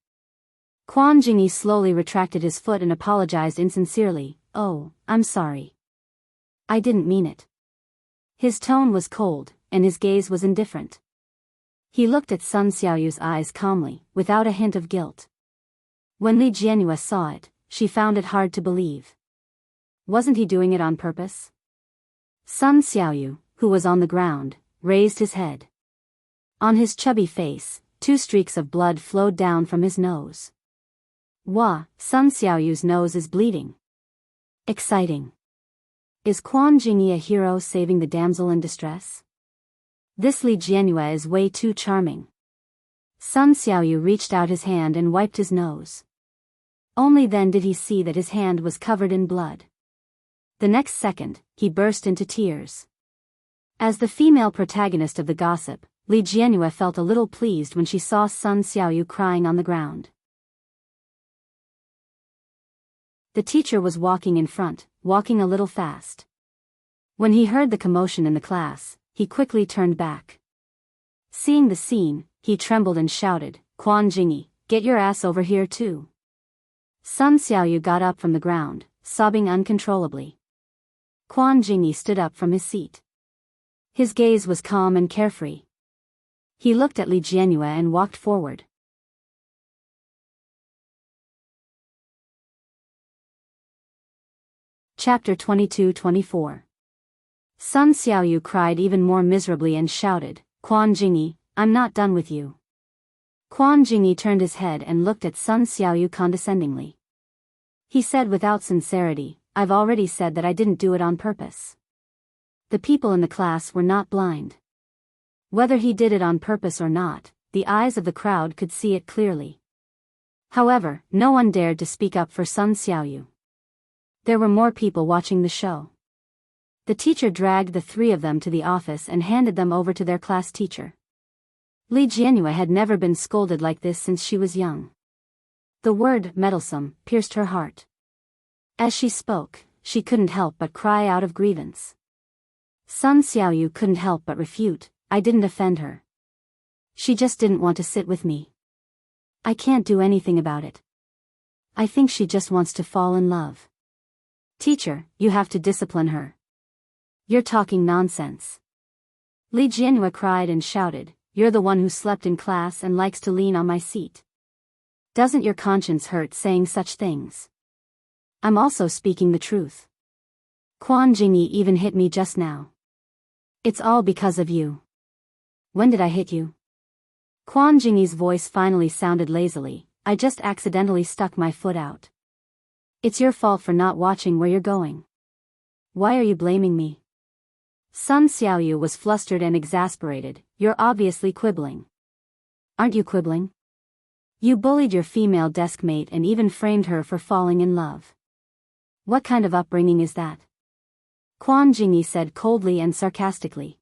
Quan Jingyi slowly retracted his foot and apologized insincerely, "Oh, I'm sorry. I didn't mean it." His tone was cold, and his gaze was indifferent. He looked at Sun Xiaoyu's eyes calmly, without a hint of guilt. When Li Jianyue saw it, she found it hard to believe. Wasn't he doing it on purpose? Sun Xiaoyu, who was on the ground, raised his head. On his chubby face, 2 streaks of blood flowed down from his nose. Wah, Sun Xiaoyu's nose is bleeding. Exciting. Is Quan Jingyi a hero saving the damsel in distress? This Li Jianyue is way too charming. Sun Xiaoyu reached out his hand and wiped his nose. Only then did he see that his hand was covered in blood. The next second, he burst into tears. As the female protagonist of the gossip, Li Jianyue felt a little pleased when she saw Sun Xiaoyu crying on the ground. The teacher was walking in front, walking a little fast. When he heard the commotion in the class, he quickly turned back. Seeing the scene, he trembled and shouted, "Quan Jingyi, get your ass over here too." Sun Xiaoyu got up from the ground, sobbing uncontrollably. Quan Jingyi stood up from his seat. His gaze was calm and carefree. He looked at Li Jianyue and walked forward. Chapter 22-24. Sun Xiaoyu cried even more miserably and shouted, "Quan Jingyi, I'm not done with you." Quan Jingyi turned his head and looked at Sun Xiaoyu condescendingly. He said without sincerity, "I've already said that I didn't do it on purpose." The people in the class were not blind. Whether he did it on purpose or not, the eyes of the crowd could see it clearly. However, no one dared to speak up for Sun Xiaoyu. There were more people watching the show. The teacher dragged the three of them to the office and handed them over to their class teacher. Li Jianyue had never been scolded like this since she was young. The word meddlesome pierced her heart. As she spoke, she couldn't help but cry out of grievance. Sun Xiaoyu couldn't help but refute, "I didn't offend her. She just didn't want to sit with me. I can't do anything about it. I think she just wants to fall in love. Teacher, you have to discipline her. You're talking nonsense." Li Jianyue cried and shouted, "You're the one who slept in class and likes to lean on my seat. Doesn't your conscience hurt saying such things? I'm also speaking the truth. Quan Jingyi even hit me just now. It's all because of you." "When did I hit you?" Quan Jingyi's voice finally sounded lazily, "I just accidentally stuck my foot out. It's your fault for not watching where you're going. Why are you blaming me?" Sun Xiaoyu was flustered and exasperated, "You're obviously quibbling." "Aren't you quibbling? You bullied your female desk mate and even framed her for falling in love. What kind of upbringing is that?" Quan Jingyi said coldly and sarcastically.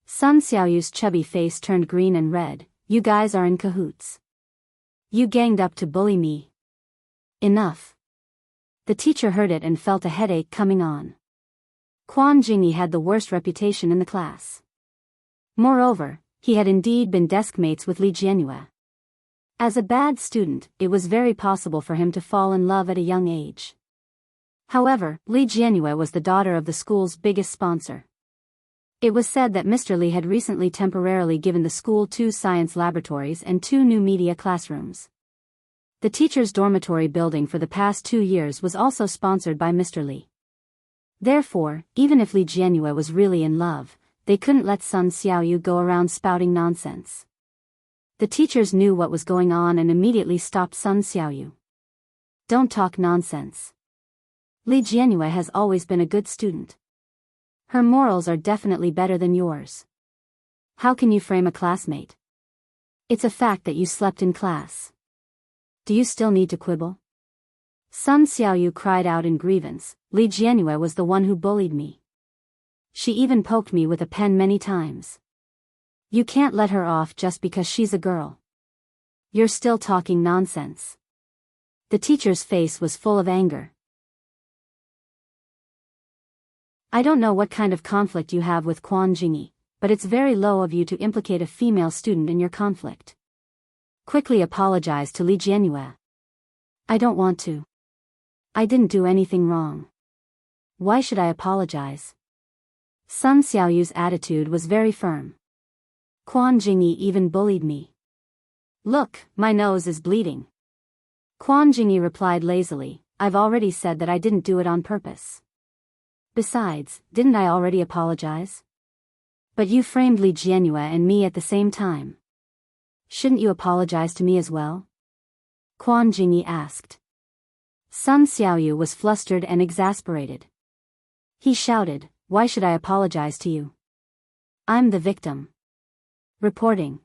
Sun Xiaoyu's chubby face turned green and red, "You guys are in cahoots. You ganged up to bully me. Enough." The teacher heard it and felt a headache coming on. Quan Jingyi had the worst reputation in the class. Moreover, he had indeed been desk mates with Li Jianyue. As a bad student, it was very possible for him to fall in love at a young age. However, Li Jianyue was the daughter of the school's biggest sponsor. It was said that Mr. Li had recently temporarily given the school 2 science laboratories and 2 new media classrooms. The teacher's dormitory building for the past 2 years was also sponsored by Mr. Li. Therefore, even if Li Jianyue was really in love, they couldn't let Sun Xiaoyu go around spouting nonsense. The teachers knew what was going on and immediately stopped Sun Xiaoyu. "Don't talk nonsense. Li Jianyue has always been a good student. Her morals are definitely better than yours. How can you frame a classmate? It's a fact that you slept in class. Do you still need to quibble?" Sun Xiaoyu cried out in grievance, "Li Jianyue was the one who bullied me. She even poked me with a pen many times. You can't let her off just because she's a girl. You're still talking nonsense." The teacher's face was full of anger. "I don't know what kind of conflict you have with Quan Jingyi, but it's very low of you to implicate a female student in your conflict. Quickly apologize to Li Jianyue." "I don't want to. I didn't do anything wrong. Why should I apologize?" Sun Xiaoyu's attitude was very firm. "Quan Jingyi even bullied me. Look, my nose is bleeding." Quan Jingyi replied lazily, "I've already said that I didn't do it on purpose. Besides, didn't I already apologize? But you framed Li Jianyue and me at the same time. Shouldn't you apologize to me as well?" Quan Jingyi asked. Sun Xiaoyu was flustered and exasperated. He shouted, "Why should I apologize to you? I'm the victim." Reporting.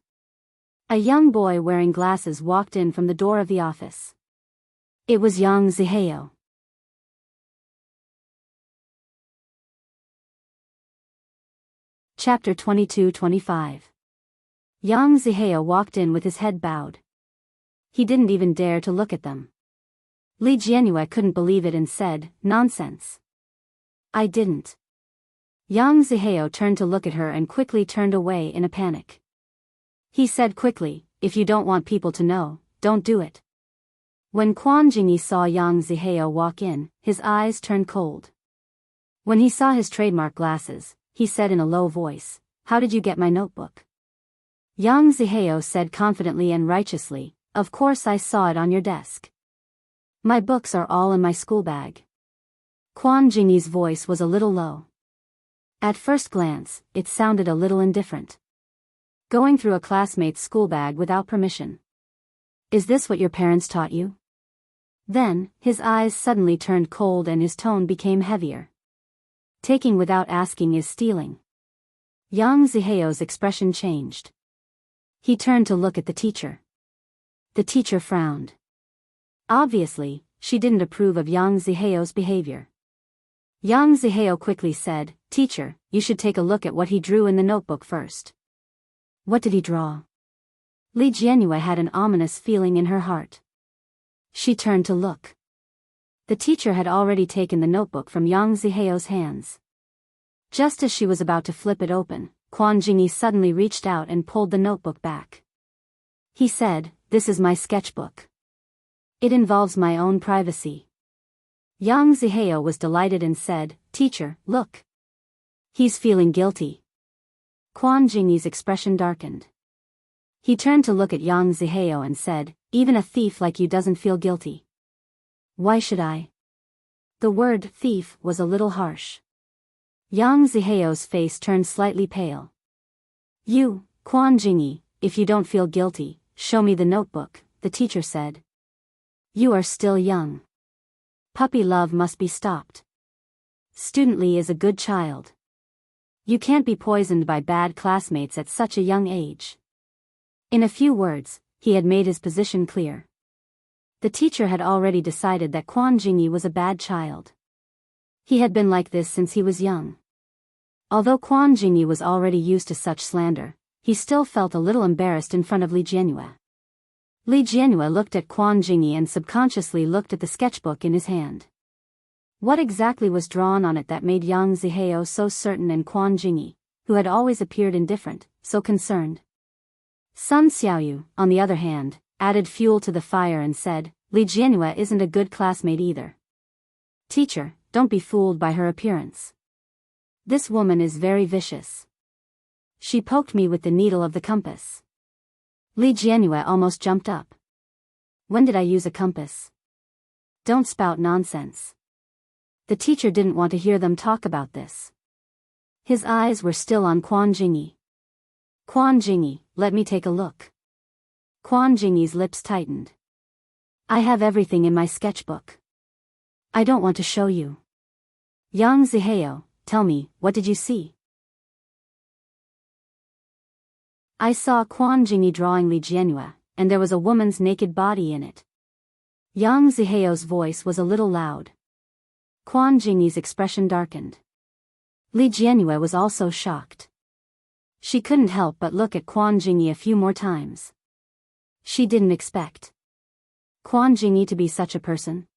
A young boy wearing glasses walked in from the door of the office. It was Yang Zihao. Chapter 22-25. Yang Zihao walked in with his head bowed. He didn't even dare to look at them. Li Jianyue couldn't believe it and said, "Nonsense. I didn't." Yang Zihao turned to look at her and quickly turned away in a panic. He said quickly, "If you don't want people to know, don't do it." When Quan Jingyi saw Yang Zihao walk in, his eyes turned cold. When he saw his trademark glasses, he said in a low voice, "How did you get my notebook?" Yang Zihao said confidently and righteously, "Of course I saw it on your desk. My books are all in my school bag." Quan Jingyi's voice was a little low. At first glance, it sounded a little indifferent. Going through a classmate's school bag without permission. Is this what your parents taught you? Then, his eyes suddenly turned cold and his tone became heavier. Taking without asking is stealing. Yang Zihao's expression changed. He turned to look at the teacher. The teacher frowned. Obviously, she didn't approve of Yang Zihao's behavior. Yang Zihao quickly said, "Teacher, you should take a look at what he drew in the notebook first." What did he draw? Li Jianyue had an ominous feeling in her heart. She turned to look. The teacher had already taken the notebook from Yang Zihao's hands. Just as she was about to flip it open, Quan Jingyi suddenly reached out and pulled the notebook back. He said, "This is my sketchbook. It involves my own privacy." Yang Zihao was delighted and said, "Teacher, look. He's feeling guilty." Quan Jingyi's expression darkened. He turned to look at Yang Zihao and said, "Even a thief like you doesn't feel guilty. Why should I?" The word thief was a little harsh. Yang Zihao's face turned slightly pale. "You, Quan Jingyi, if you don't feel guilty, show me the notebook," the teacher said. "You are still young. Puppy love must be stopped. Student Li is a good child. You can't be poisoned by bad classmates at such a young age." In a few words, he had made his position clear. The teacher had already decided that Quan Jingyi was a bad child. He had been like this since he was young. Although Quan Jingyi was already used to such slander, he still felt a little embarrassed in front of Li Jianyue. Li Jianyue looked at Quan Jingyi and subconsciously looked at the sketchbook in his hand. What exactly was drawn on it that made Yang Zihao so certain and Quan Jingyi, who had always appeared indifferent, so concerned? Sun Xiaoyu, on the other hand, added fuel to the fire and said, "Li Jianyue isn't a good classmate either. Teacher, don't be fooled by her appearance. This woman is very vicious. She poked me with the needle of the compass." Li Jianyue almost jumped up. "When did I use a compass? Don't spout nonsense." The teacher didn't want to hear them talk about this. His eyes were still on Quan Jingyi. "Quan Jingyi, let me take a look." Quan Jingyi's lips tightened. "I have everything in my sketchbook. I don't want to show you." "Yang Zihao, tell me, what did you see?" "I saw Quan Jingyi drawing Li Jianyue, and there was a woman's naked body in it." Yang Zihao's voice was a little loud. Quan Jingyi's expression darkened. Li Jianyue was also shocked. She couldn't help but look at Quan Jingyi a few more times. She didn't expect Quan Jingyi to be such a person.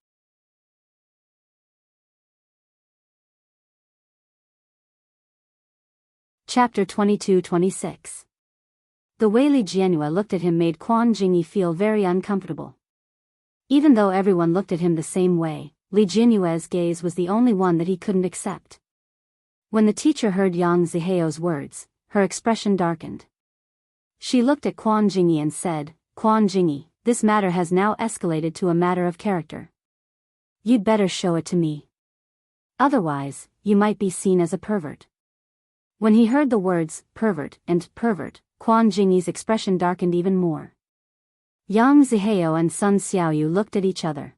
Chapter 22-26. The way Li Jianyue looked at him made Quan Jingyi feel very uncomfortable. Even though everyone looked at him the same way, Li Jianyue's gaze was the only one that he couldn't accept. When the teacher heard Yang Zihao's words, her expression darkened. She looked at Quan Jingyi and said, "Quan Jingyi, this matter has now escalated to a matter of character. You'd better show it to me. Otherwise, you might be seen as a pervert." When he heard the words, pervert, and pervert, Quan Jingyi's expression darkened even more. Yang Zihao and Sun Xiaoyu looked at each other.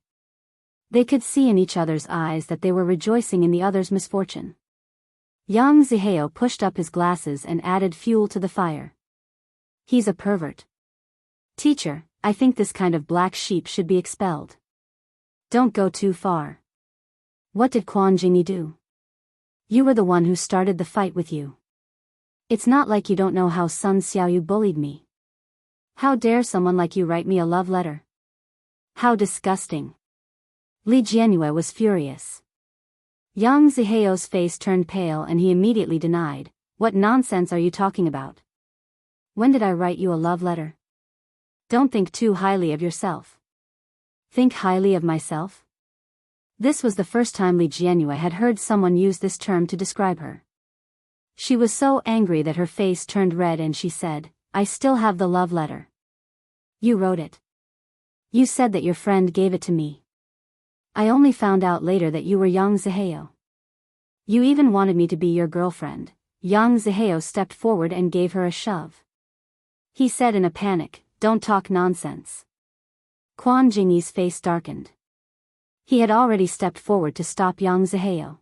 They could see in each other's eyes that they were rejoicing in the other's misfortune. Yang Zihao pushed up his glasses and added fuel to the fire. He's a pervert. Teacher, I think this kind of black sheep should be expelled. Don't go too far. What did Quan Jingyi do? You were the one who started the fight with you. It's not like you don't know how Sun Xiaoyu bullied me. How dare someone like you write me a love letter? How disgusting. Li Jianyue was furious. Yang Zihao's face turned pale and he immediately denied, "What nonsense are you talking about? When did I write you a love letter? Don't think too highly of yourself." Think highly of myself? This was the first time Li Jianyue had heard someone use this term to describe her. She was so angry that her face turned red and she said, "I still have the love letter." You wrote it. You said that your friend gave it to me. I only found out later that you were Yang Zihao. You even wanted me to be your girlfriend. Yang Zihao stepped forward and gave her a shove. He said in a panic, "Don't talk nonsense." Quan Jingyi's face darkened. He had already stepped forward to stop Yang Zihao.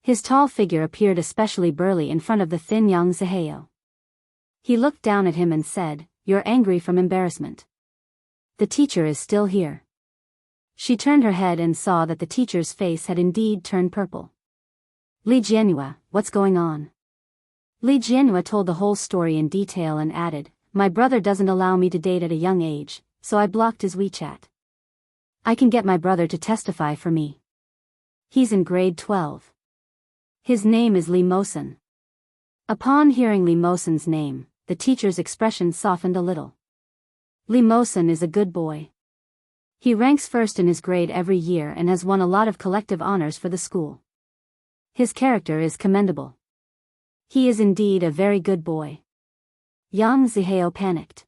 His tall figure appeared especially burly in front of the thin Yang Zihao. He looked down at him and said, "You're angry from embarrassment. The teacher is still here." She turned her head and saw that the teacher's face had indeed turned purple. Li Jianyue, what's going on? Li Jianyue told the whole story in detail and added, "My brother doesn't allow me to date at a young age, so I blocked his WeChat. I can get my brother to testify for me. He's in grade 12. His name is Li Mosen." Upon hearing Li Mosen's name, the teacher's expression softened a little. Li Mosen is a good boy. He ranks first in his grade every year and has won a lot of collective honors for the school. His character is commendable. He is indeed a very good boy. Yang Zihao panicked.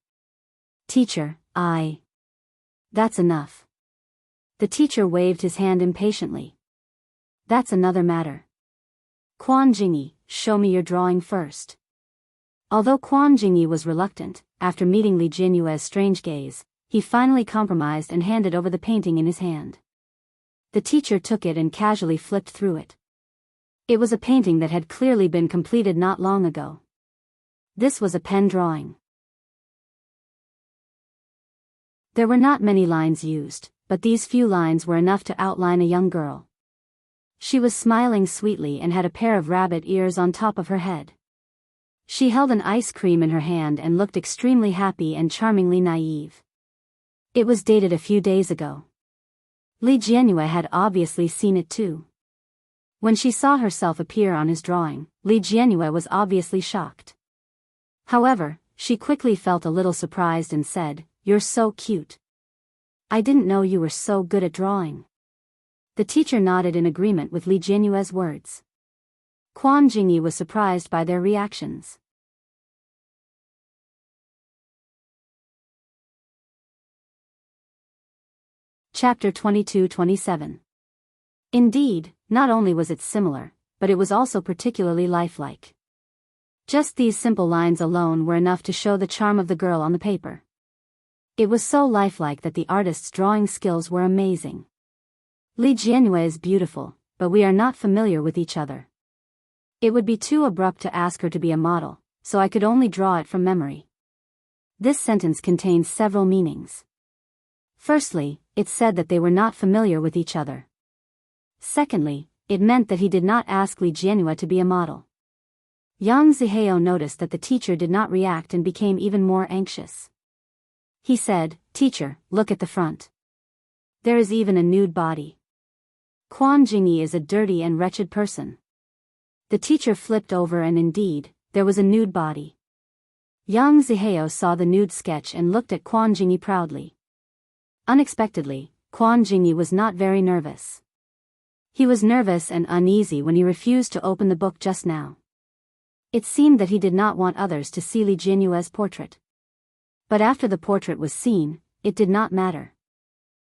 "Teacher, That's enough." The teacher waved his hand impatiently. "That's another matter. Quan Jingyi, show me your drawing first." Although Quan Jingyi was reluctant, after meeting Li Jianyue's strange gaze, he finally compromised and handed over the painting in his hand. The teacher took it and casually flipped through it. It was a painting that had clearly been completed not long ago. This was a pen drawing. There were not many lines used, but these few lines were enough to outline a young girl. She was smiling sweetly and had a pair of rabbit ears on top of her head. She held an ice cream in her hand and looked extremely happy and charmingly naive. It was dated a few days ago. Li Jianyue had obviously seen it too. When she saw herself appear on his drawing, Li Jianyue was obviously shocked. However, she quickly felt a little surprised and said, "You're so cute. I didn't know you were so good at drawing." The teacher nodded in agreement with Li Jianyue's words. Quan Jingyi was surprised by their reactions. Chapter 22-27. Indeed, not only was it similar, but it was also particularly lifelike. Just these simple lines alone were enough to show the charm of the girl on the paper. It was so lifelike that the artist's drawing skills were amazing. Li Jianyue is beautiful, but we are not familiar with each other. It would be too abrupt to ask her to be a model, so I could only draw it from memory. This sentence contains several meanings. Firstly, it said that they were not familiar with each other. Secondly, it meant that he did not ask Li Jianyue to be a model. Yang Zihao noticed that the teacher did not react and became even more anxious. He said, "Teacher, look at the front. There is even a nude body. Quan Jingyi is a dirty and wretched person." The teacher flipped over and indeed, there was a nude body. Yang Zihao saw the nude sketch and looked at Quan Jingyi proudly. Unexpectedly, Quan Jingyi was not very nervous. He was nervous and uneasy when he refused to open the book just now. It seemed that he did not want others to see Li Jianyue's portrait. But after the portrait was seen, it did not matter.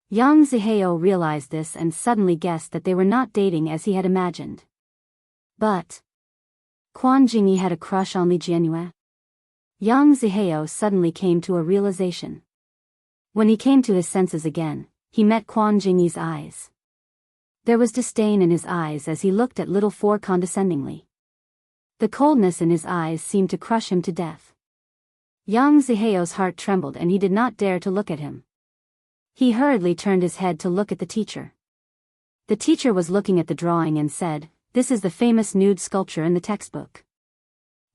Yang Zihao realized this and suddenly guessed that they were not dating as he had imagined. But Quan Jingyi had a crush on Li Jianyue? Yang Zihao suddenly came to a realization. When he came to his senses again, he met Quan Jingyi's eyes. There was disdain in his eyes as he looked at little Four condescendingly. The coldness in his eyes seemed to crush him to death. Yang Zihao's heart trembled and he did not dare to look at him. He hurriedly turned his head to look at the teacher. The teacher was looking at the drawing and said, "This is the famous nude sculpture in the textbook.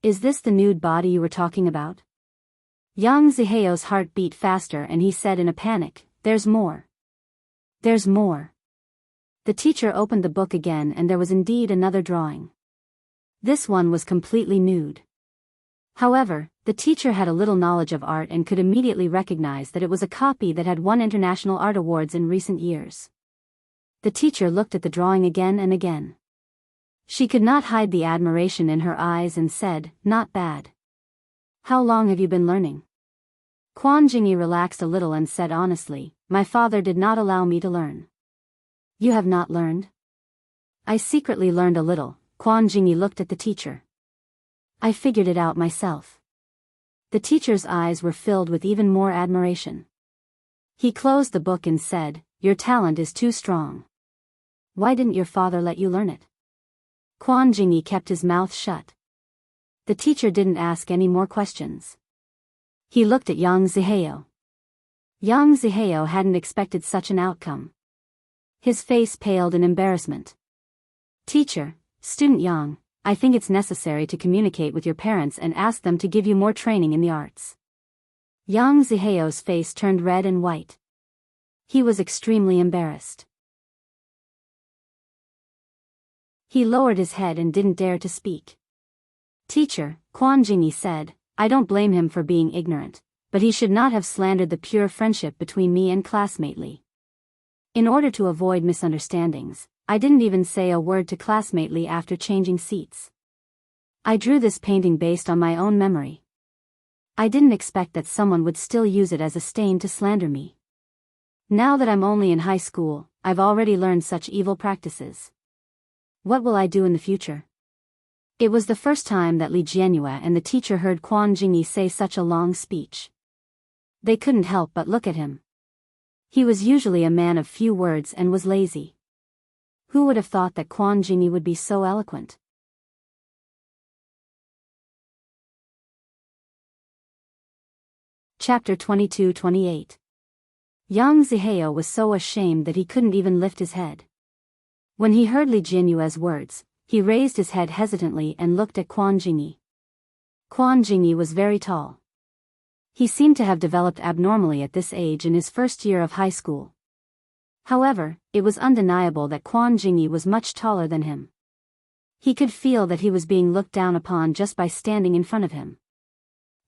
Is this the nude body you were talking about?" Yang Zihao's heart beat faster and he said in a panic, "There's more. There's more." The teacher opened the book again and there was indeed another drawing. This one was completely nude. However, the teacher had a little knowledge of art and could immediately recognize that it was a copy that had won international art awards in recent years. The teacher looked at the drawing again and again. She could not hide the admiration in her eyes and said, "Not bad. How long have you been learning?" Quan Jingyi relaxed a little and said honestly, "My father did not allow me to learn." "You have not learned?" "I secretly learned a little." Quan Jingyi looked at the teacher. "I figured it out myself." The teacher's eyes were filled with even more admiration. He closed the book and said, "Your talent is too strong. Why didn't your father let you learn it?" Quan Jingyi kept his mouth shut. The teacher didn't ask any more questions. He looked at Yang Zihao. Yang Zihao hadn't expected such an outcome. His face paled in embarrassment. "Teacher, Student Yang, I think it's necessary to communicate with your parents and ask them to give you more training in the arts." Yang Zihao's face turned red and white. He was extremely embarrassed. He lowered his head and didn't dare to speak. "Teacher," Quan Jingyi said, "I don't blame him for being ignorant, but he should not have slandered the pure friendship between me and classmate Li. In order to avoid misunderstandings, I didn't even say a word to classmate Li after changing seats. I drew this painting based on my own memory. I didn't expect that someone would still use it as a stain to slander me. Now that I'm only in high school, I've already learned such evil practices. What will I do in the future?" It was the first time that Li Jianyue and the teacher heard Quan Jingyi say such a long speech. They couldn't help but look at him. He was usually a man of few words and was lazy. Who would have thought that Quan Jingyi would be so eloquent? Chapter 22-28. Yang Zihao was so ashamed that he couldn't even lift his head. When he heard Li Jianyue's words, he raised his head hesitantly and looked at Quan Jingyi. Quan Jingyi was very tall. He seemed to have developed abnormally at this age in his first year of high school. However, it was undeniable that Quan Jingyi was much taller than him. He could feel that he was being looked down upon just by standing in front of him.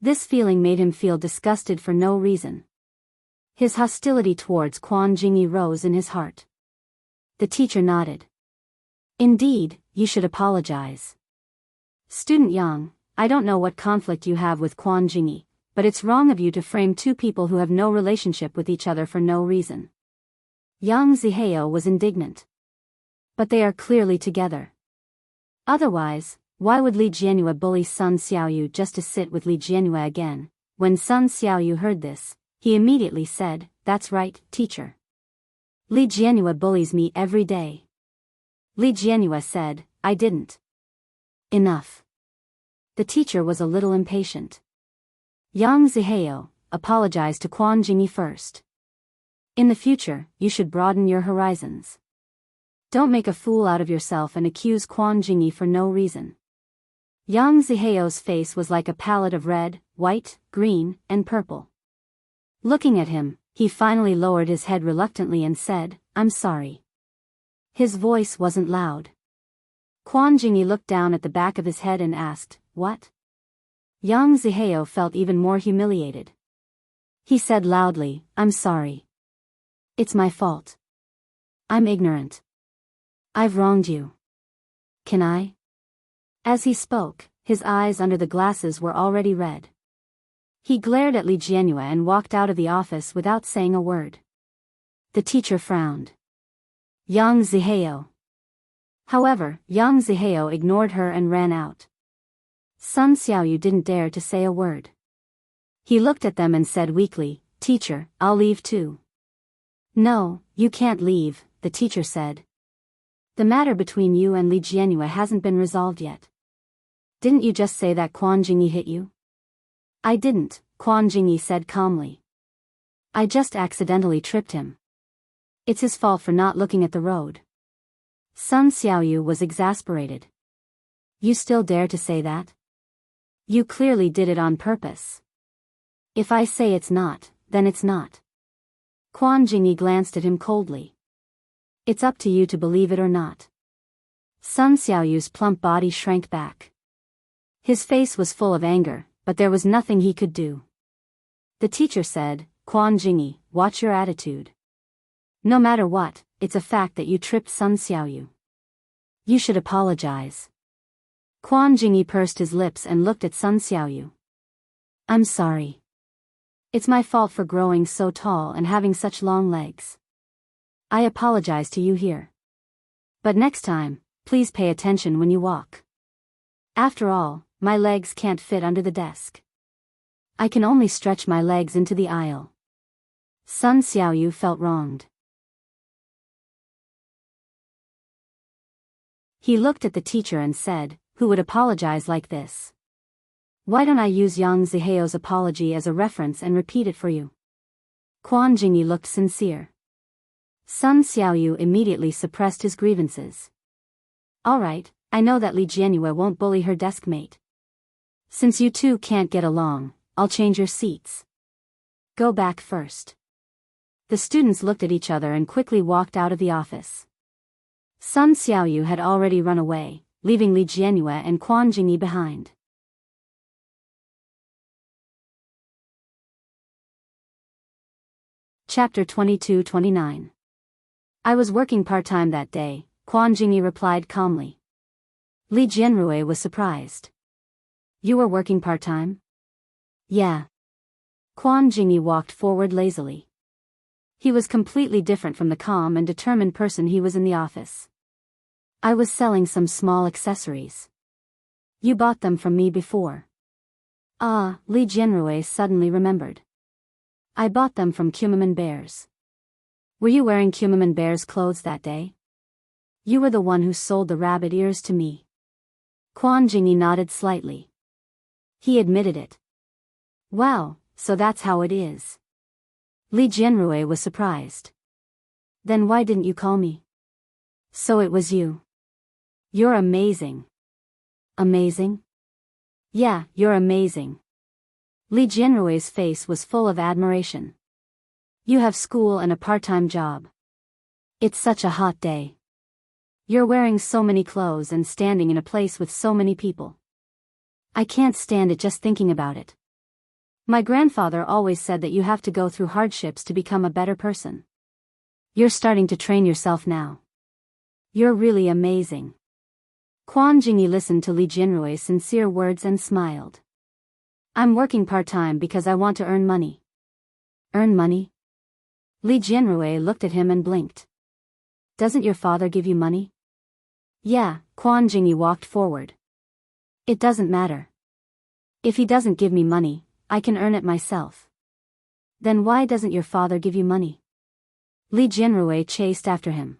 This feeling made him feel disgusted for no reason. His hostility towards Quan Jingyi rose in his heart. The teacher nodded. "Indeed, you should apologize. Student Yang, I don't know what conflict you have with Quan Jingyi, but it's wrong of you to frame two people who have no relationship with each other for no reason." Yang Zihao was indignant. "But they are clearly together. Otherwise, why would Li Jianyue bully Sun Xiaoyu just to sit with Li Jianyue again?" When Sun Xiaoyu heard this, he immediately said, "That's right, teacher. Li Jianyue bullies me every day." Li Jianyue said, "I didn't." "Enough." The teacher was a little impatient. "Yang Zihao, apologize to Quan Jingyi first. In the future, you should broaden your horizons. Don't make a fool out of yourself and accuse Quan Jingyi for no reason." Yang Zihao's face was like a palette of red, white, green, and purple. Looking at him, he finally lowered his head reluctantly and said, "I'm sorry." His voice wasn't loud. Quan Jingyi looked down at the back of his head and asked, "What?" Yang Zihao felt even more humiliated. He said loudly, "I'm sorry. It's my fault. I'm ignorant. I've wronged you. Can I?" As he spoke, his eyes under the glasses were already red. He glared at Li Jianyue and walked out of the office without saying a word. The teacher frowned. "Yang Zihao." However, Yang Zihao ignored her and ran out. Sun Xiaoyu didn't dare to say a word. He looked at them and said weakly, "Teacher, I'll leave too." No, you can't leave, the teacher said. The matter between you and Li Jianyu hasn't been resolved yet. Didn't you just say that Quan Jingyi hit you? I didn't, Quan Jingyi said calmly. I just accidentally tripped him. It's his fault for not looking at the road. Sun Xiaoyu was exasperated. You still dare to say that? You clearly did it on purpose. If I say it's not, then it's not. Quan Jingyi glanced at him coldly. It's up to you to believe it or not. Sun Xiaoyu's plump body shrank back. His face was full of anger, but there was nothing he could do. The teacher said, Quan Jingyi, watch your attitude. No matter what, it's a fact that you tripped Sun Xiaoyu. You should apologize. Quan Jingyi pursed his lips and looked at Sun Xiaoyu. I'm sorry. It's my fault for growing so tall and having such long legs. I apologize to you here. But next time, please pay attention when you walk. After all, my legs can't fit under the desk. I can only stretch my legs into the aisle. Sun Xiaoyu felt wronged. He looked at the teacher and said, who would apologize like this? Why don't I use Yang Ziheo's apology as a reference and repeat it for you? Quan Jingyi looked sincere. Sun Xiaoyu immediately suppressed his grievances. All right, I know that Li Jianyu won't bully her desk mate. Since you two can't get along, I'll change your seats. Go back first. The students looked at each other and quickly walked out of the office. Sun Xiaoyu had already run away, leaving Li Jianyu and Quan Jingyi behind. Chapter 22-29. I was working part-time that day, Quan Jingyi replied calmly. Li Jianyu was surprised. You were working part-time? Yeah. Quan Jingyi walked forward lazily. He was completely different from the calm and determined person he was in the office. I was selling some small accessories. You bought them from me before. Ah, Li Jianyu suddenly remembered. I bought them from Kumaman Bears. Were you wearing Kumaman Bear's clothes that day? You were the one who sold the rabbit ears to me. Quan Jingyi nodded slightly. He admitted it. Wow, so that's how it is. Li Jianyu was surprised. Then why didn't you call me? So it was you. You're amazing. Amazing? Yeah, you're amazing. Li Jianyu's face was full of admiration. You have school and a part-time job. It's such a hot day. You're wearing so many clothes and standing in a place with so many people. I can't stand it just thinking about it. My grandfather always said that you have to go through hardships to become a better person. You're starting to train yourself now. You're really amazing. Quan Jingyi listened to Li Jianyu's sincere words and smiled. I'm working part-time because I want to earn money. Earn money? Li Jianyu looked at him and blinked. Doesn't your father give you money? Yeah, Quan Jingyi walked forward. It doesn't matter. If he doesn't give me money, I can earn it myself. Then why doesn't your father give you money? Li Jianyu chased after him.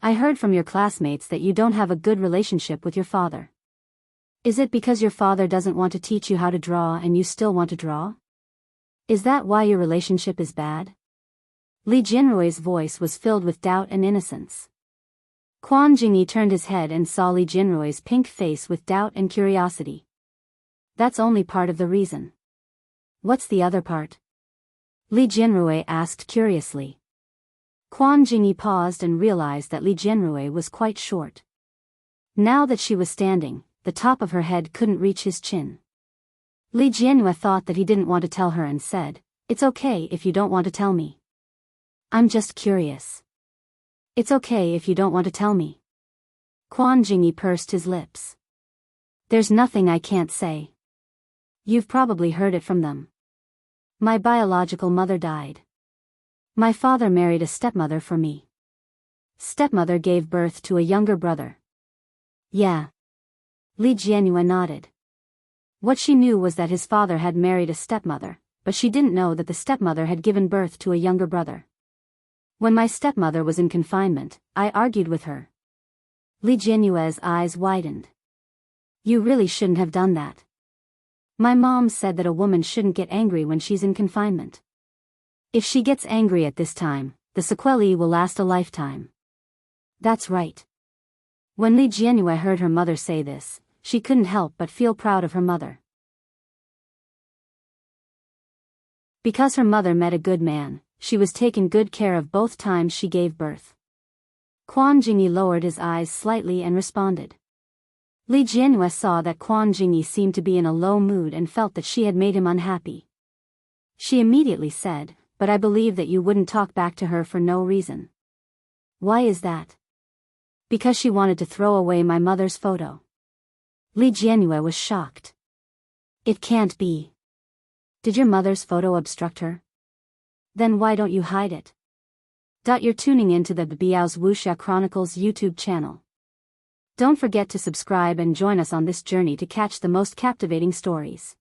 I heard from your classmates that you don't have a good relationship with your father. Is it because your father doesn't want to teach you how to draw and you still want to draw? Is that why your relationship is bad? Li Jianyu's voice was filled with doubt and innocence. Quan Jingyi turned his head and saw Li Jianyu's pink face with doubt and curiosity. That's only part of the reason. What's the other part? Li Jianyu asked curiously. Quan Jingyi paused and realized that Li Jianyu was quite short. Now that she was standing, the top of her head couldn't reach his chin. Li Jianyu thought that he didn't want to tell her and said, It's okay if you don't want to tell me. I'm just curious. It's okay if you don't want to tell me. Quan Jingyi pursed his lips. There's nothing I can't say. You've probably heard it from them. My biological mother died. My father married a stepmother for me. Stepmother gave birth to a younger brother. Yeah. Li Jianyu nodded. What she knew was that his father had married a stepmother, but she didn't know that the stepmother had given birth to a younger brother. When my stepmother was in confinement, I argued with her. Li Jianyue's eyes widened. You really shouldn't have done that. My mom said that a woman shouldn't get angry when she's in confinement. If she gets angry at this time, the sequelae will last a lifetime. That's right. When Li Jianyue heard her mother say this, she couldn't help but feel proud of her mother. Because her mother met a good man, she was taken good care of both times she gave birth. Quan Jingyi lowered his eyes slightly and responded. Li Jianyue saw that Quan Jingyi seemed to be in a low mood and felt that she had made him unhappy. She immediately said, "But I believe that you wouldn't talk back to her for no reason." "Why is that?" "Because she wanted to throw away my mother's photo." Li Jianyue was shocked. "It can't be. Did your mother's photo obstruct her? Then why don't you hide it?" You're tuning into the Biyao's Wuxia Chronicles YouTube channel. Don't forget to subscribe and join us on this journey to catch the most captivating stories.